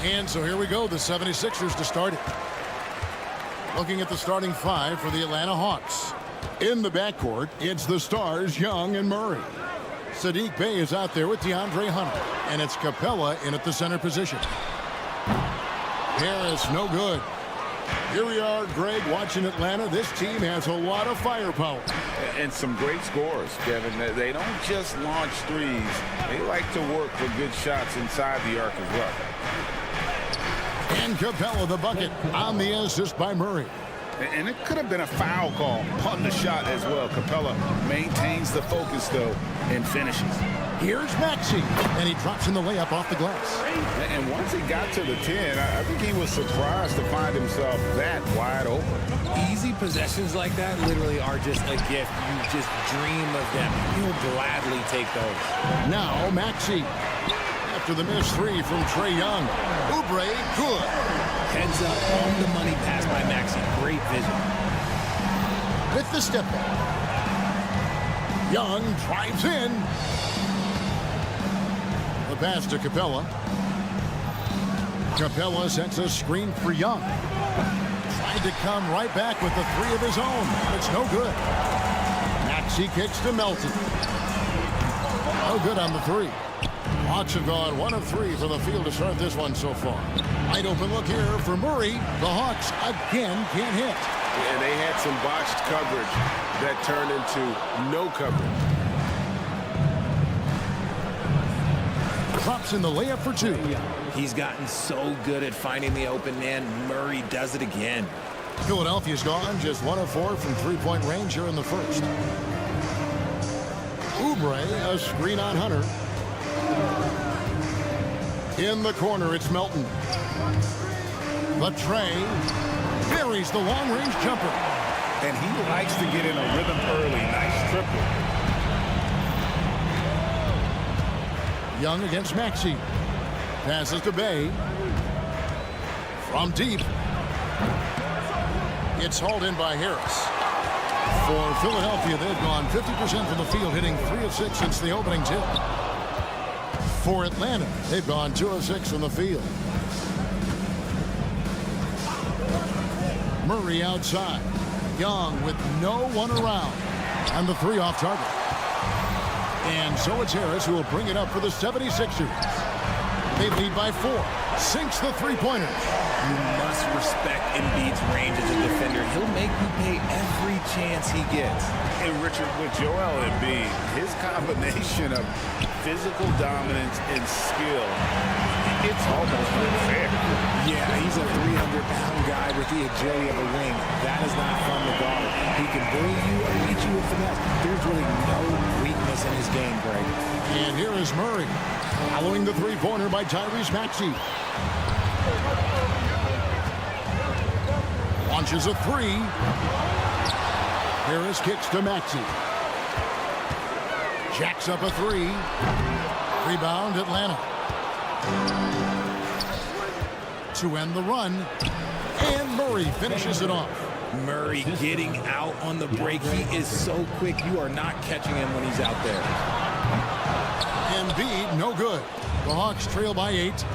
And so here we go, the 76ers to start it. Looking at the starting five for the Atlanta Hawks. In the backcourt, it's the stars, Young and Murray. Saddiq Bey is out there with DeAndre Hunter. And it's Capella in at the center position. Harris, no good. Here we are, Greg, watching Atlanta. This team has a lot of firepower. And some great scores, Kevin. They don't just launch threes. They like to work for good shots inside the arc as well. And Capella the bucket on the assist by Murray. And it could have been a foul call on the shot as well. Capella maintains the focus, though, and finishes. Here's Maxey, and he drops in the layup off the glass. And once he got to the 10, I think he was surprised to find himself that wide open. Easy possessions like that literally are just a gift. You just dream of them. You'll gladly take those. Now Maxey. After the missed three from Trae Young. Oubre, good. Heads up on the money pass by Maxey. Great vision. With the step back. Young drives in. The pass to Capella. Capella sets a screen for Young. Tried to come right back with the three of his own. It's no good. Maxey kicks to Melton. No good on the three. Hawks have gone 1 of 3 from the field to start this one so far. Wide open look here for Murray. The Hawks again can't hit. And they had some botched coverage that turned into no coverage. Drops in the layup for 2. He's gotten so good at finding the open man. Murray does it again. Philadelphia's gone just 1 of 4 from three-point range here in the first. Oubre, a screen on Hunter. In the corner, it's Melton. The Trae buries the long-range jumper. And he likes to get in a rhythm early. Nice triple. Young against Maxey. Passes to Bey. From deep. It's hauled in by Harris. For Philadelphia, they've gone 50% from the field, hitting 3 of 6 since the opening tip. For Atlanta, they've gone 2 of 6 from the field. Murray outside. Young with no one around. And the 3 off target. And so it's Harris who will bring it up for the 76ers. They lead by 4. Sinks the three-pointer. You must respect Embiid's range as a defender. He'll make you pay every chance he gets. And Richard, with Joel Embiid, his combination of physical dominance and skill, it's almost unfair. Yeah, he's a 300-pound guy with the agility of a wing. That is not fun to guard. He can bully you or beat you with finesse. There's really no weakness in his game, Greg. And here is Murray, following the three-pointer by Tyrese Maxey. Launches a 3. Harris kicks to Maxey. Jacks up a 3. Rebound, Atlanta. To end the run. And Murray finishes it off. Murray getting out on the break. He is so quick. You are not catching him when he's out there. Embiid, no good. The Hawks trail by 8.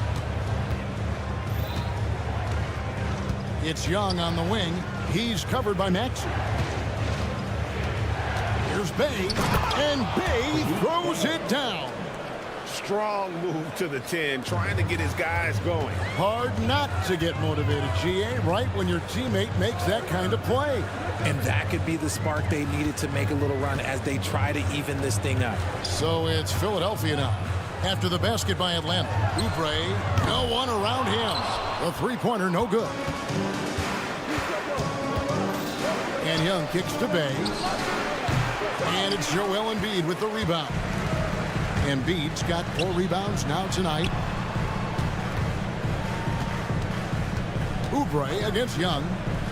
It's Young on the wing. He's covered by Maxey. Here's Bey, and Bey throws it down. Strong move to the 10, trying to get his guys going. Hard not to get motivated, GA, right when your teammate makes that kind of play. And that could be the spark they needed to make a little run as they try to even this thing up. So it's Philadelphia now. After the basket by Atlanta, Oubre, no one around him. The three-pointer, no good. And Young kicks to Bay. And it's Joel Embiid with the rebound. Embiid's got 4 rebounds now tonight. Oubre against Young.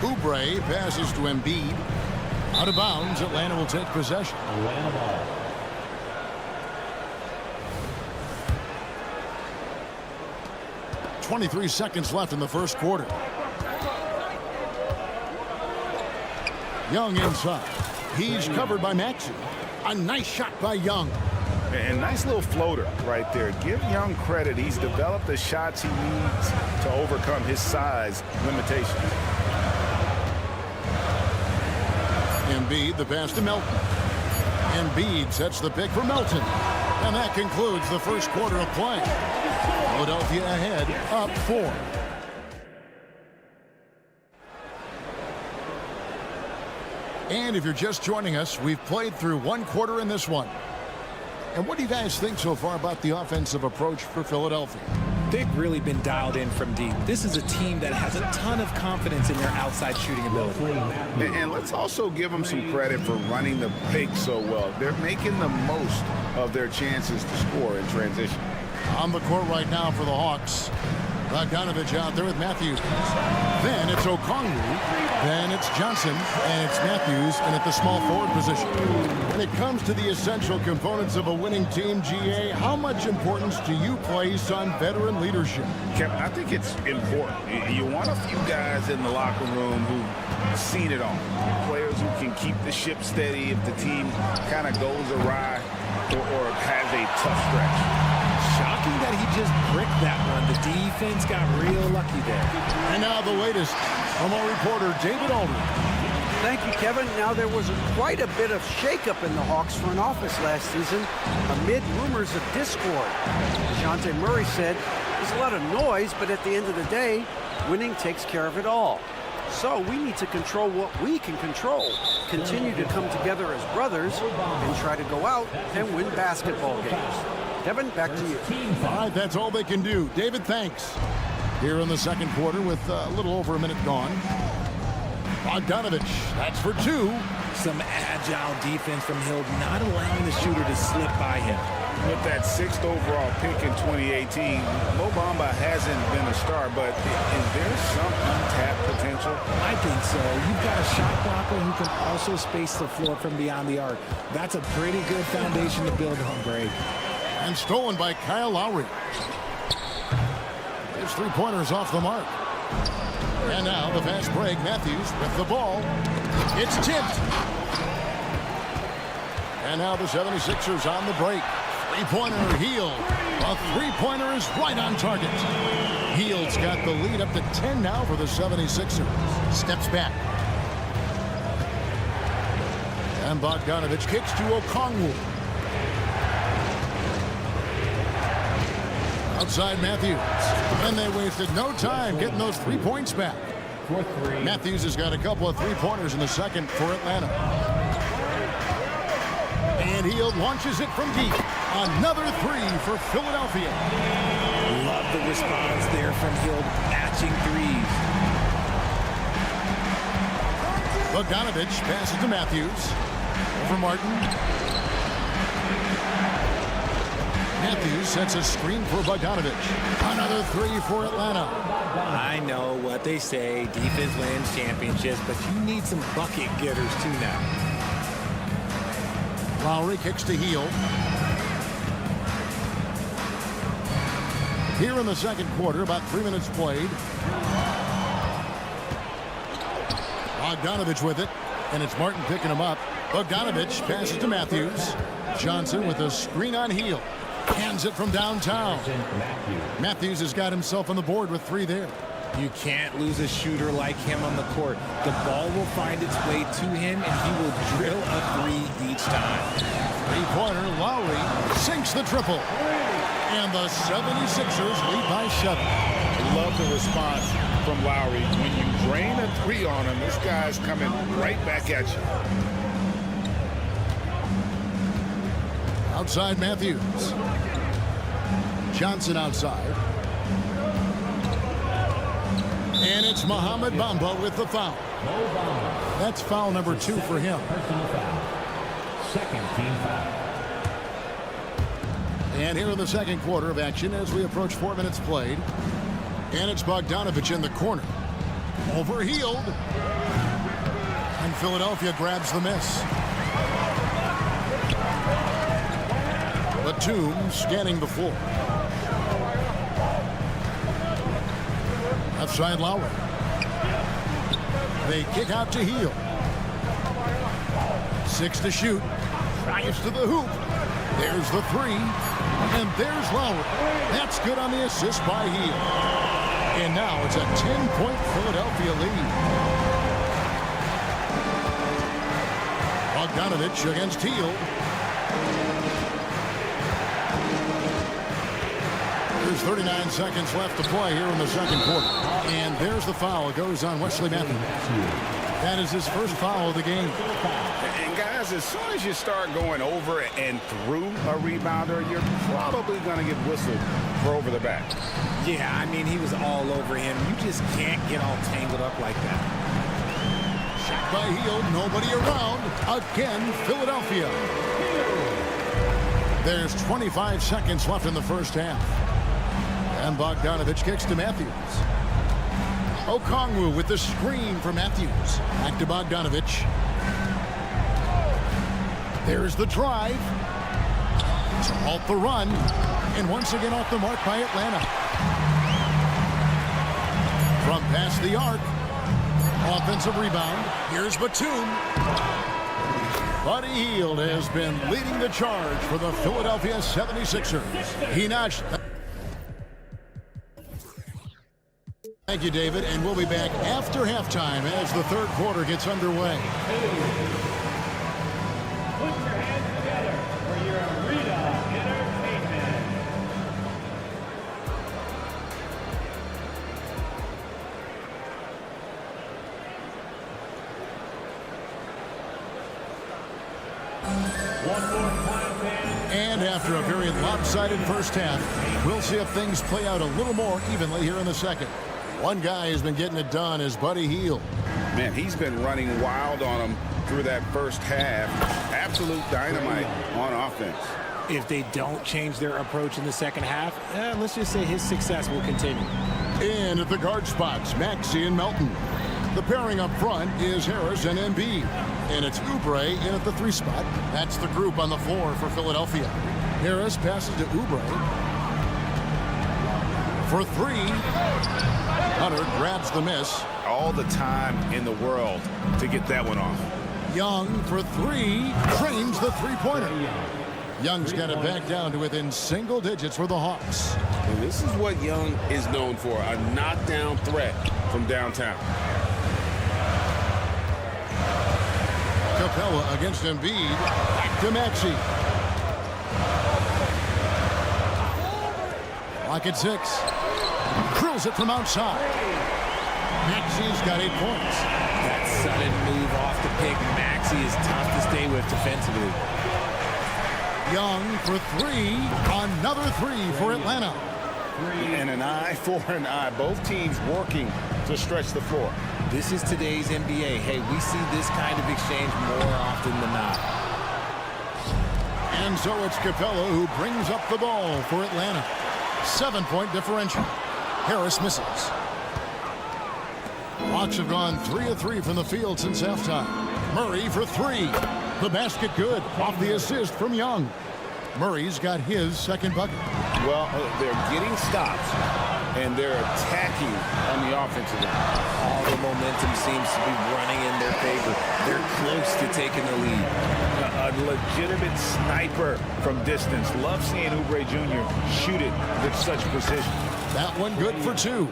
Oubre passes to Embiid. Out of bounds, Atlanta will take possession. Atlanta ball. .23 seconds left in the first quarter. Young inside. He's covered by Maxey. A nice shot by Young. And nice little floater right there. Give Young credit. He's developed the shots he needs to overcome his size limitations. Embiid, the pass to Melton. Embiid sets the pick for Melton. And that concludes the first quarter of play. Philadelphia ahead, up 4. And if you're just joining us, we've played through 1 quarter in this one. And what do you guys think so far about the offensive approach for Philadelphia? They've really been dialed in from deep. This is a team that has a ton of confidence in their outside shooting ability. And let's also give them some credit for running the pick so well. They're making the most of their chances to score in transition. On the court right now for the Hawks. Bogdanovich out there with Matthews. Then it's Okongwu. Then it's Johnson. And it's Matthews. And at the small forward position. When it comes to the essential components of a winning team, GA, how much importance do you place on veteran leadership? Kevin, I think it's important. You want a few guys in the locker room who've seen it all. Players who can keep the ship steady if the team kind of goes awry or has a tough stretch. Shocking that he just bricked that one. The defense got real lucky there. And now the latest from our reporter, David Aldridge. Thank you, Kevin. Now, there was quite a bit of shakeup in the Hawks front office last season amid rumors of discord. DeJounte Murray said, there's a lot of noise, but at the end of the day, winning takes care of it all. So we need to control what we can control, continue to come together as brothers, and try to go out and win basketball games. Kevin, back to you. All right, that's all they can do. David, thanks. Here in the second quarter with a little over a minute gone. Bogdanovich, that's for 2. Some agile defense from Hill, not allowing the shooter to slip by him. With that 6th overall pick in 2018, Mo Bamba hasn't been a star, but is there some untapped potential? I think so. You've got a shot blocker who can also space the floor from beyond the arc. That's a pretty good foundation to build on, Greg. And stolen by Kyle Lowry. His three-pointer's off the mark. And now the fast break. Matthews with the ball. It's tipped. And now the 76ers on the break. Three-pointer, Hield. A three-pointer is right on target. Hield's got the lead up to 10 now for the 76ers. Steps back. And Bogdanovich kicks to Okongwu. Outside Matthews. And they wasted no time getting those 3 points back. Matthews has got a couple of three-pointers in the second for Atlanta. And Hield launches it from deep. Another 3 for Philadelphia. Love the response there from Hield, matching threes. Bogdanovich passes to Matthews. Over Martin. Matthews sets a screen for Bogdanovich. Another 3 for Atlanta. I know what they say, defense wins championships, but you need some bucket getters too now. Lowry kicks to Hield. Here in the second quarter, about 3 minutes played. Bogdanovich with it, and it's Martin picking him up. Bogdanovich passes to Matthews. Johnson with a screen on Hield. Hands it from downtown. Matthews has got himself on the board with 3 there. You can't lose a shooter like him on the court. The ball will find its way to him, and he will drill a 3 each time. Three-pointer, Lowry sinks the triple. And the 76ers lead by 7. Love the response from Lowry. When you drain a 3 on him, this guy's coming right back at you. Outside Matthews. Johnson outside. And it's Mohamed Bamba with the foul. That's foul number 2 for him. Personal foul. Second team foul. And here in the second quarter of action as we approach 4 minutes played. And it's Bogdanovich in the corner. Overhealed. And Philadelphia grabs the miss. Batum scanning the floor. Left side Lowry. They kick out to Hield. 6 to shoot. Drives to the hoop. There's the 3. And there's Lowry. That's good on the assist by Hield. And now it's a 10-point Philadelphia lead. Bogdanovich against Hield. There's 39 seconds left to play here in the second quarter. And there's the foul. It goes on Wesley Matthews. That is his first foul of the game. And guys, as soon as you start going over and through a rebounder, you're probably going to get whistled for over the back. Yeah, I mean, he was all over him. You just can't get all tangled up like that. Shot by Hield. Nobody around. Again, Philadelphia. There's 25 seconds left in the first half. And Bogdanovich kicks to Matthews. Okongwu with the screen for Matthews. Back to Bogdanovich. There's the drive. To halt the run. And once again off the mark by Atlanta. From past the arc. Offensive rebound. Here's Batum. Buddy Hield has been leading the charge for the Philadelphia 76ers. He notched. Thank you, David, and we'll be back after halftime as the third quarter gets underway. Put your hands together for your arena entertainment. One more time, fans. And after a very lopsided first half, we'll see if things play out a little more evenly here in the second. One guy has been getting it done is Buddy Hield. Man, he's been running wild on him through that first half. Absolute dynamite on offense. If they don't change their approach in the second half, let's just say his success will continue. In at the guard spots, Maxey and Melton. The pairing up front is Harris and Embiid. And it's Oubre in at the 3 spot. That's the group on the floor for Philadelphia. Harris passes to Oubre. For 3. Hunter grabs the miss. All the time in the world to get that one off. Young for 3. Trains the 3-pointer. Young's got it back down to within single digits for the Hawks. And this is what Young is known for, a knockdown threat from downtown. Capella against Embiid. Back to Maxey. Lock at 6. Drills it from outside. Maxey's got 8 points. That sudden move off the pick, Maxey, is tough to stay with defensively. Young for 3. Another 3 for Atlanta. And an eye for an eye. Both teams working to stretch the floor. This is today's NBA. Hey, we see this kind of exchange more often than not. And so it's Capella who brings up the ball for Atlanta. 7-point differential. Harris misses. Hawks have gone 3 of 3 from the field since halftime. Murray for 3. The basket good off the assist from Young. Murray's got his second bucket. Well, they're getting stops, and they're attacking on the offensive end. All the momentum seems to be running in their favor. They're close to taking the lead. A legitimate sniper from distance. Love seeing Oubre Jr. shoot it with such precision. That one good for 2.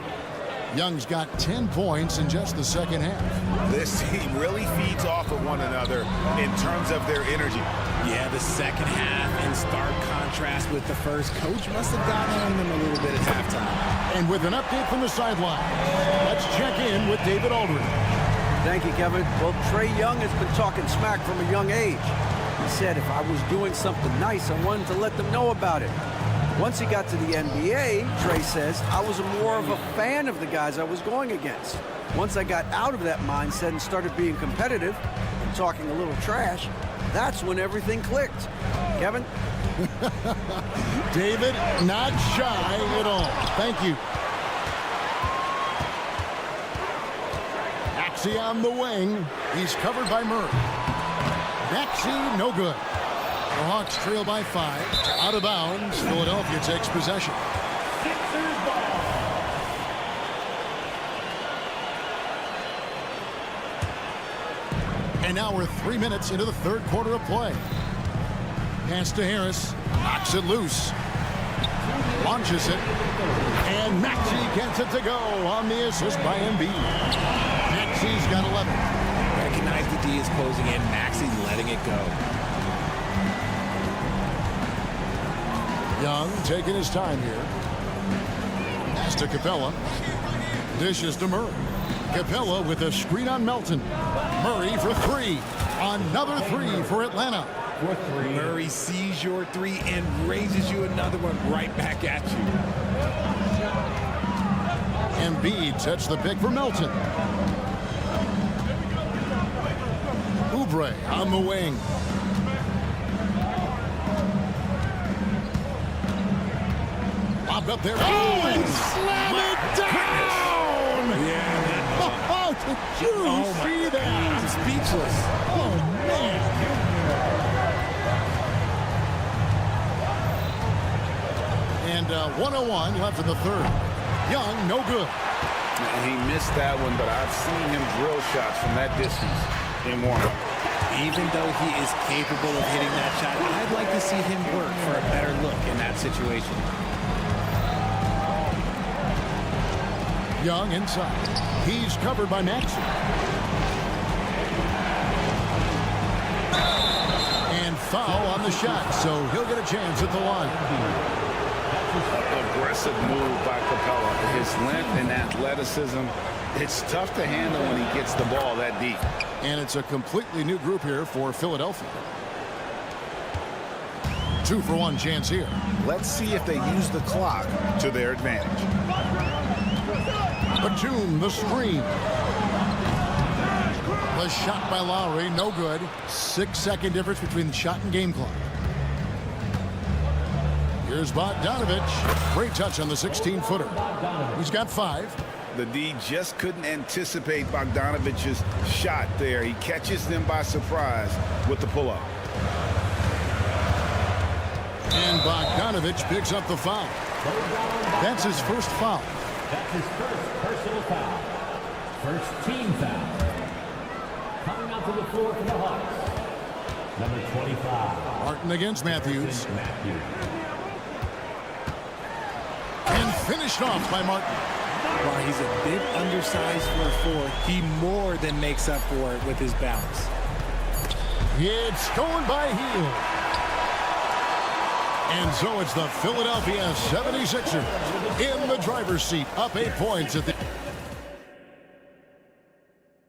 Young's got 10 points in just the second half. This team really feeds off of one another in terms of their energy. Yeah, the second half in stark contrast with the first. Coach must have gotten on them a little bit at halftime. And with an update from the sideline, let's check in with David Aldridge. Thank you, Kevin. Well, Trae Young has been talking smack from a young age. He said if I was doing something nice, I wanted to let them know about it. Once he got to the NBA, Trey says, I was more of a fan of the guys I was going against. Once I got out of that mindset and started being competitive and talking a little trash, that's when everything clicked. Kevin? David, not shy at all. Thank you. Maxey on the wing. He's covered by Murray. Maxey, no good. The Hawks trail by 5. Out of bounds. Philadelphia takes possession. And now we're 3 minutes into the third quarter of play. Pass to Harris. Knocks it loose. Launches it. And Maxey gets it to go on the assist by Embiid. Maxey's got 11. Recognize the D is closing in. Maxey letting it go. Young taking his time here. Pass to Capella. Dishes to Murray. Capella with a screen on Melton. Murray for 3. Another 3 for Atlanta. Murray sees your 3 and raises you another one right back at you. Embiid sets the pick for Melton. Oubre on the wing. Lob up there. Oh, and slam it down! Yeah. Oh, did you see that? I'm speechless. Oh, man. And 1:01 left in the third. Young, no good. He missed that one, but I've seen him drill shots from that distance in warm-up. Even though he is capable of hitting that shot, I'd like to see him work for a better look in that situation. Young inside. He's covered by Maxey. And foul on the shot, so he'll get a chance at the line. Aggressive move by Capella. His length and athleticism, it's tough to handle when he gets the ball that deep. And it's a completely new group here for Philadelphia. 2-for-1 chance here. Let's see if they use the clock to their advantage. Batum, the screen. The shot by Lowry, no good. 6-second difference between the shot and game clock. Here's Bogdanovich. Great touch on the 16-footer. He's got 5. The D just couldn't anticipate Bogdanovich's shot there. He catches them by surprise with the pull-up. And Bogdanovich picks up the foul. That's his first foul. That's his first personal foul. First team foul. Coming out to the floor for the Hawks. Number 25. Martin against Matthews. And finished off by Martin. While he's a bit undersized for a 4, he more than makes up for it with his bounce. It's stolen by Hield. And so it's the Philadelphia 76ers in the driver's seat, up 8 points at the...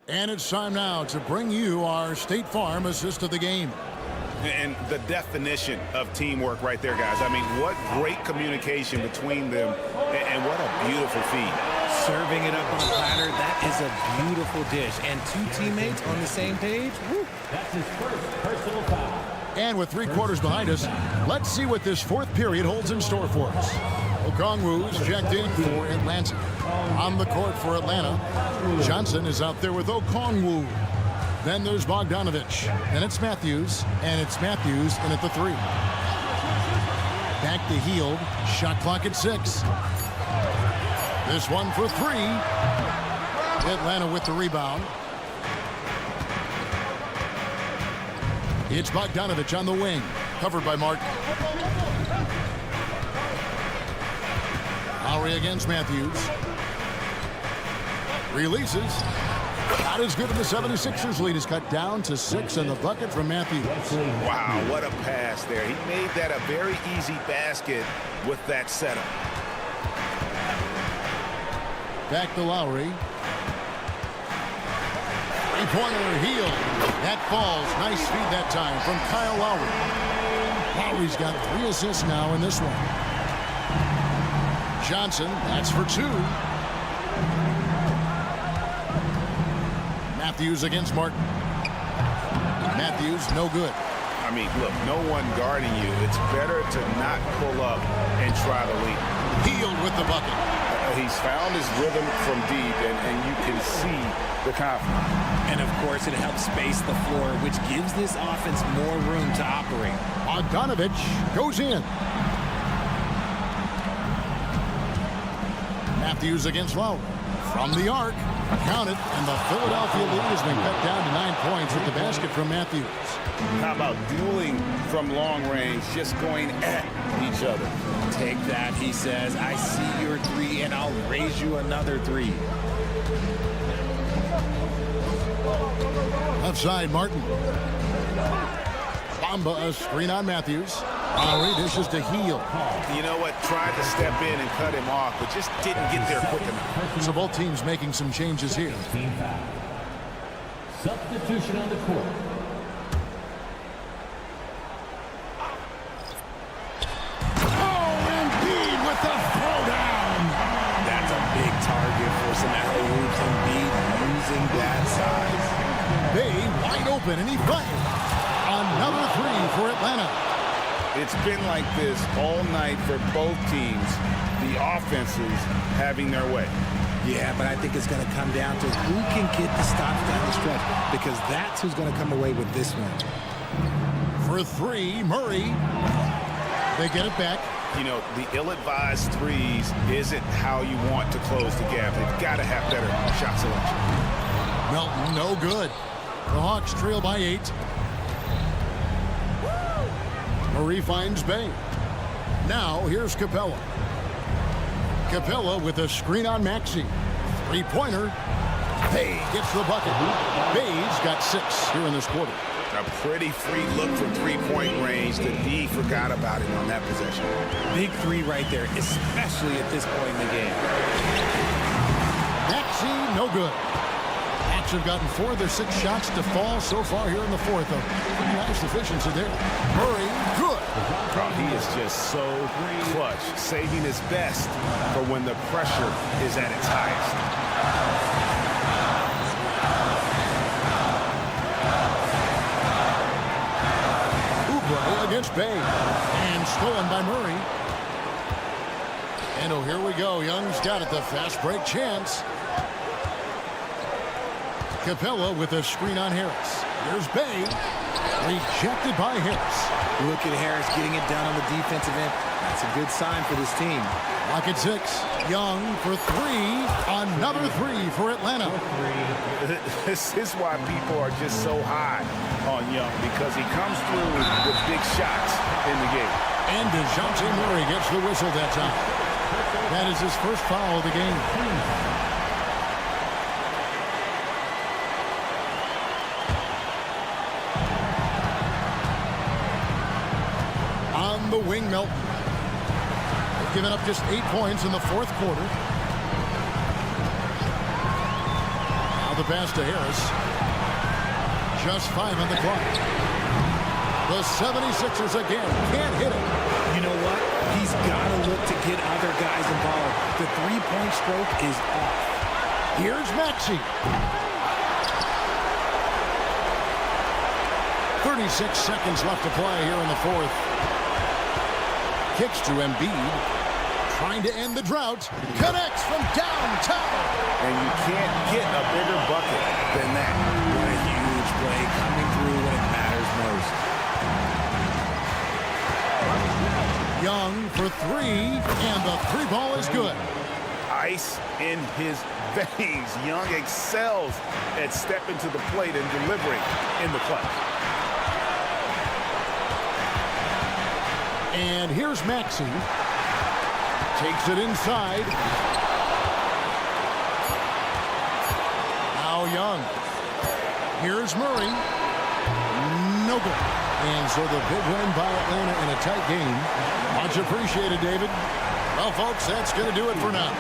And it's time now to bring you our State Farm assist of the game. And the definition of teamwork right there, guys. I mean, what great communication between them, and what a beautiful feed. Serving it up on a platter, that is a beautiful dish. And 2 teammates on the same page. Woo. That's his first personal foul. And with 3 quarters behind us, let's see what this 4th period holds in store for us. Okongwu's checked in for Atlanta. On the court for Atlanta, Johnson is out there with Okongwu. Then there's Bogdanovich. Then it's Matthews, and it's Matthews in at the 3. Back to Hield. Shot clock at 6. This one for 3. Atlanta with the rebound. It's Bogdanovich on the wing, covered by Martin. Lowry against Matthews. Releases. Not as good, and the 76ers lead is cut down to 6 in the bucket from Matthews. Wow, what a pass there. He made that a very easy basket with that setup. Back to Lowry. Three-pointer, Hield. That falls. Nice feed that time from Kyle Lowry. Lowry's got 3 assists now in this one. Johnson, that's for 2. Matthews against Martin. Matthews, no good. I mean, look, no one guarding you. It's better to not pull up and try to lead. Healed with the bucket. He's found his rhythm from deep, and you can see the confidence. And, of course, it helps space the floor, which gives this offense more room to operate. Bogdanovich goes in. Matthews against Lowry. From the arc, count it, and the Philadelphia lead has been cut down to 9 points with the basket from Matthews. How about dueling from long range, just going at each other? Take that, he says. I see your 3, and I'll raise you another 3. Left side, Martin. Bamba, a screen on Matthews. Lowry dishes to Heel. You know what? Tried to step in and cut him off, but just didn't get there quick enough. So both teams making some changes here. Substitution on the court. Oh, Embiid with the throwdown. That's a big target for some alley-oops. Embiid using that size. Bay wide open, and he fired. Another 3 for Atlanta. It's been like this all night for both teams. The offenses having their way. Yeah, but I think it's going to come down to who can get the stops down the stretch, because that's who's going to come away with this one. For 3, Murray. They get it back. You know, the ill-advised threes isn't how you want to close the gap. They've got to have better shot selection. Melton, no good. The Hawks trail by 8. Murray finds Bay. Now here's Capella. Capella with a screen on Maxey. 3-pointer. Bay gets the bucket. Bay's got 6 here in this quarter. A pretty free look from 3-point range. The D forgot about it on that possession. Big 3 right there, especially at this point in the game. Maxey, no good. Hawks have gotten 4 of their 6 shots to fall so far here in the 4th. Pretty nice efficiency there. Murray, good. Oh, he is just so clutch, saving his best for when the pressure is at its highest. Oubre against Bay. And stolen by Murray. And oh, here we go. Young's got it, the fast break chance. Capella with a screen on Harris. Here's Bay. Rejected by Harris. Look at Harris getting it done on the defensive end. That's a good sign for this team. Lock at 6. Young for 3. Another 3 for Atlanta. This is why people are just so high on Young, because he comes through with big shots in the game. And DeJounte Murray gets the whistle that time. That is his first foul of the game. The wing, Melton. They've given up just 8 points in the 4th quarter. Now the pass to Harris. Just 5 on the clock. The 76ers again can't hit it. You know what? He's got to look to get other guys involved. The 3-point stroke is off. Here's Maxey. 36 seconds left to play here in the 4th. Kicks to Embiid, trying to end the drought. Connects from downtown. And you can't get a bigger bucket than that. What a huge play coming through when it matters most. Young for 3, and the 3-ball is good. Ice in his veins. Young excels at stepping to the plate and delivering in the clutch. And here's Maxey. Takes it inside. Now Young. Here's Murray. No good. And so the big win by Atlanta in a tight game. Much appreciated, David. Well, folks, that's going to do it for now.